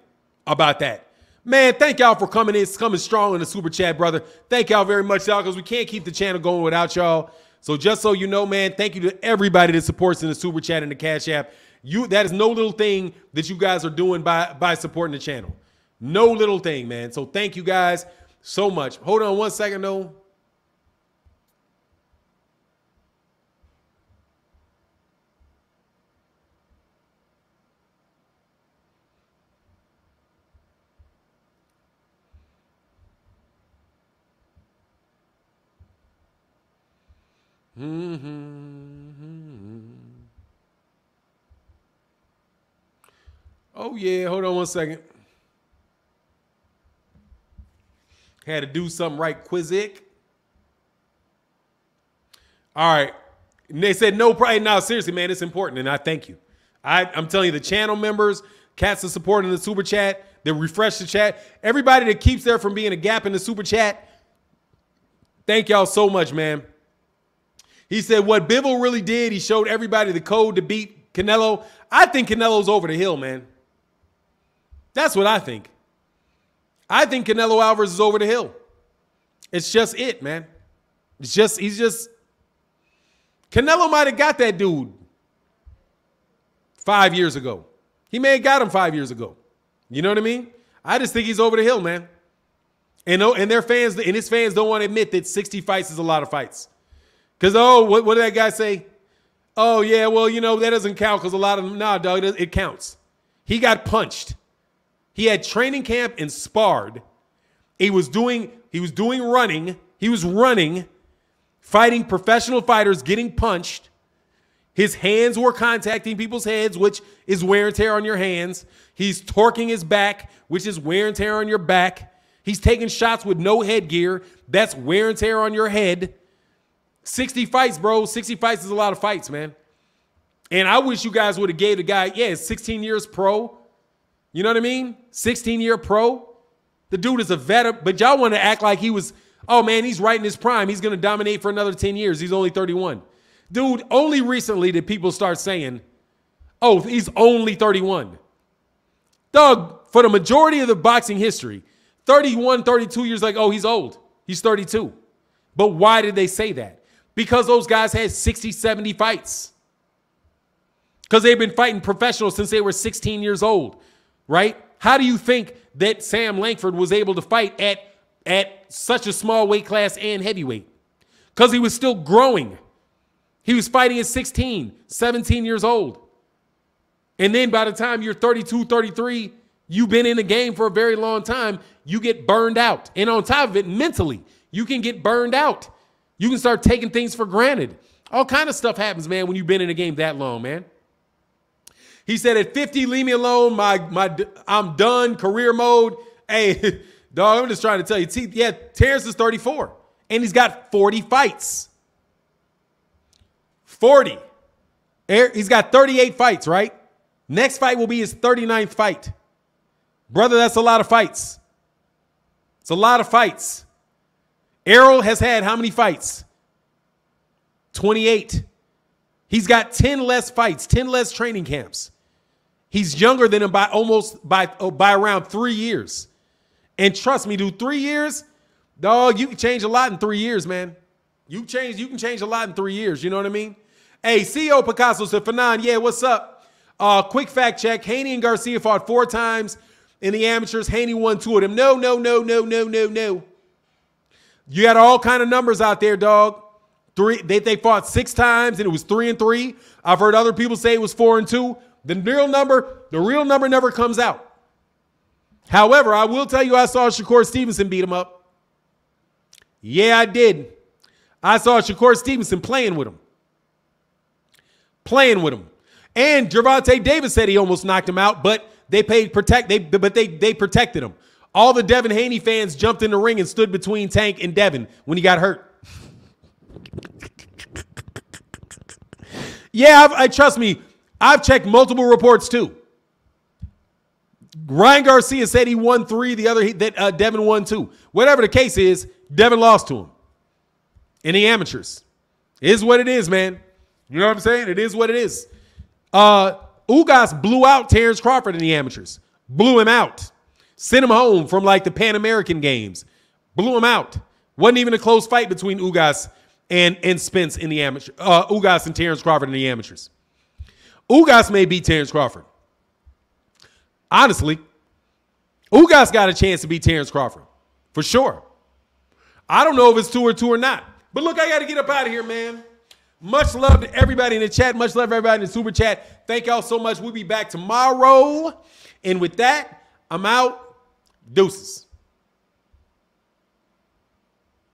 Speaker 1: about that. Man, thank y'all for coming strong in the super chat, brother. Thank y'all very much, y'all, because we can't keep the channel going without y'all. So just so you know, man, thank you to everybody that supports in the super chat and the Cash App. That is no little thing that you guys are doing by supporting the channel. No little thing, man. So thank you guys so much. Hold on one second, though. Oh, yeah. Hold on one second. Had to do something right quick. All right. And they said no pride. No, seriously, man, it's important, and I thank you. I'm telling you, the channel members, cats that support in the super chat, that refresh the chat, everybody that keeps there from being a gap in the super chat, thank y'all so much, man. He said what Bivol really did, he showed everybody the code to beat Canelo. I think Canelo's over the hill, man. That's what I think. I think Canelo Alvarez is over the hill. It's just it, man. He's just Canelo might have got that dude 5 years ago. He may have got him 5 years ago. You know what I mean? I just think he's over the hill, man. And their fans and his fans don't want to admit that 60 fights is a lot of fights. Because, what did that guy say? Oh, yeah, well, that doesn't count because a lot of them, nah, dog, it counts. He got punched. He had training camp and sparred. He was doing running. He was running, fighting professional fighters, getting punched. His hands were contacting people's heads, which is wear and tear on your hands. He's torquing his back, which is wear and tear on your back. He's taking shots with no headgear. That's wear and tear on your head. 60 fights, bro. 60 fights is a lot of fights, man. And I wish you guys would have gave the guy, 16 years pro. You know what I mean? 16-year pro. The dude is a veteran, but y'all want to act like he was, oh, man, he's right in his prime. He's going to dominate for another 10 years. He's only 31. Dude, only recently did people start saying, oh, he's only 31. Doug, for the majority of the boxing history, 31, 32 years like, oh, he's old. He's 32. But why did they say that? Because those guys had 60, 70 fights. Because they've been fighting professionals since they were 16 years old, right? How do you think that Sam Langford was able to fight at such a small weight class and heavyweight? Because he was still growing. He was fighting at 16, 17 years old. And then by the time you're 32, 33, you've been in the game for a very long time, you get burned out. And on top of it, mentally, you can get burned out. You can start taking things for granted. All kind of stuff happens, man, when you've been in a game that long, man. He said, at 50, leave me alone. I'm done, career mode. Hey, dog, I'm just trying to tell you. Terrence is 34, and he's got 40 fights. 40. He's got 38 fights, right? Next fight will be his 39th fight. Brother, that's a lot of fights. It's a lot of fights. Errol has had how many fights? 28. He's got 10 less fights, 10 less training camps. He's younger than him by around 3 years. And trust me, dude, 3 years, dog, you can change a lot in 3 years, man. You can change a lot in 3 years. You know what I mean? Hey, CEO Picasso said, Phenom, yeah, what's up? Quick fact check. Haney and Garcia fought 4 times in the amateurs. Haney won 2 of them. No. You got all kind of numbers out there, dog. They fought 6 times and it was 3-3. I've heard other people say it was 4-2. The real number never comes out. However, I will tell you I saw Shakur Stevenson beat him up. Yeah, I did. I saw Shakur Stevenson playing with him. And Gervonta Davis said he almost knocked him out, but they protected him. All the Devon Haney fans jumped in the ring and stood between Tank and Devon when he got hurt. Yeah, trust me, I've checked multiple reports too. Ryan Garcia said he won 3, that Devon won 2. Whatever the case is, Devon lost to him in the amateurs. It is what it is, man. You know what I'm saying? It is what it is. Ugas blew out Terrence Crawford in the amateurs. Blew him out. Sent him home from like the Pan American Games. Blew him out. Wasn't even a close fight between Ugas and Spence in the amateur. Ugas and Terrence Crawford in the amateurs. Ugas may beat Terrence Crawford. Honestly, Ugas got a chance to beat Terrence Crawford. For sure. I don't know if it's 2 or not. But look, I got to get up out of here, man. Much love to everybody in the chat. Much love to everybody in the super chat. Thank y'all so much. We'll be back tomorrow. And with that, I'm out. Deuces.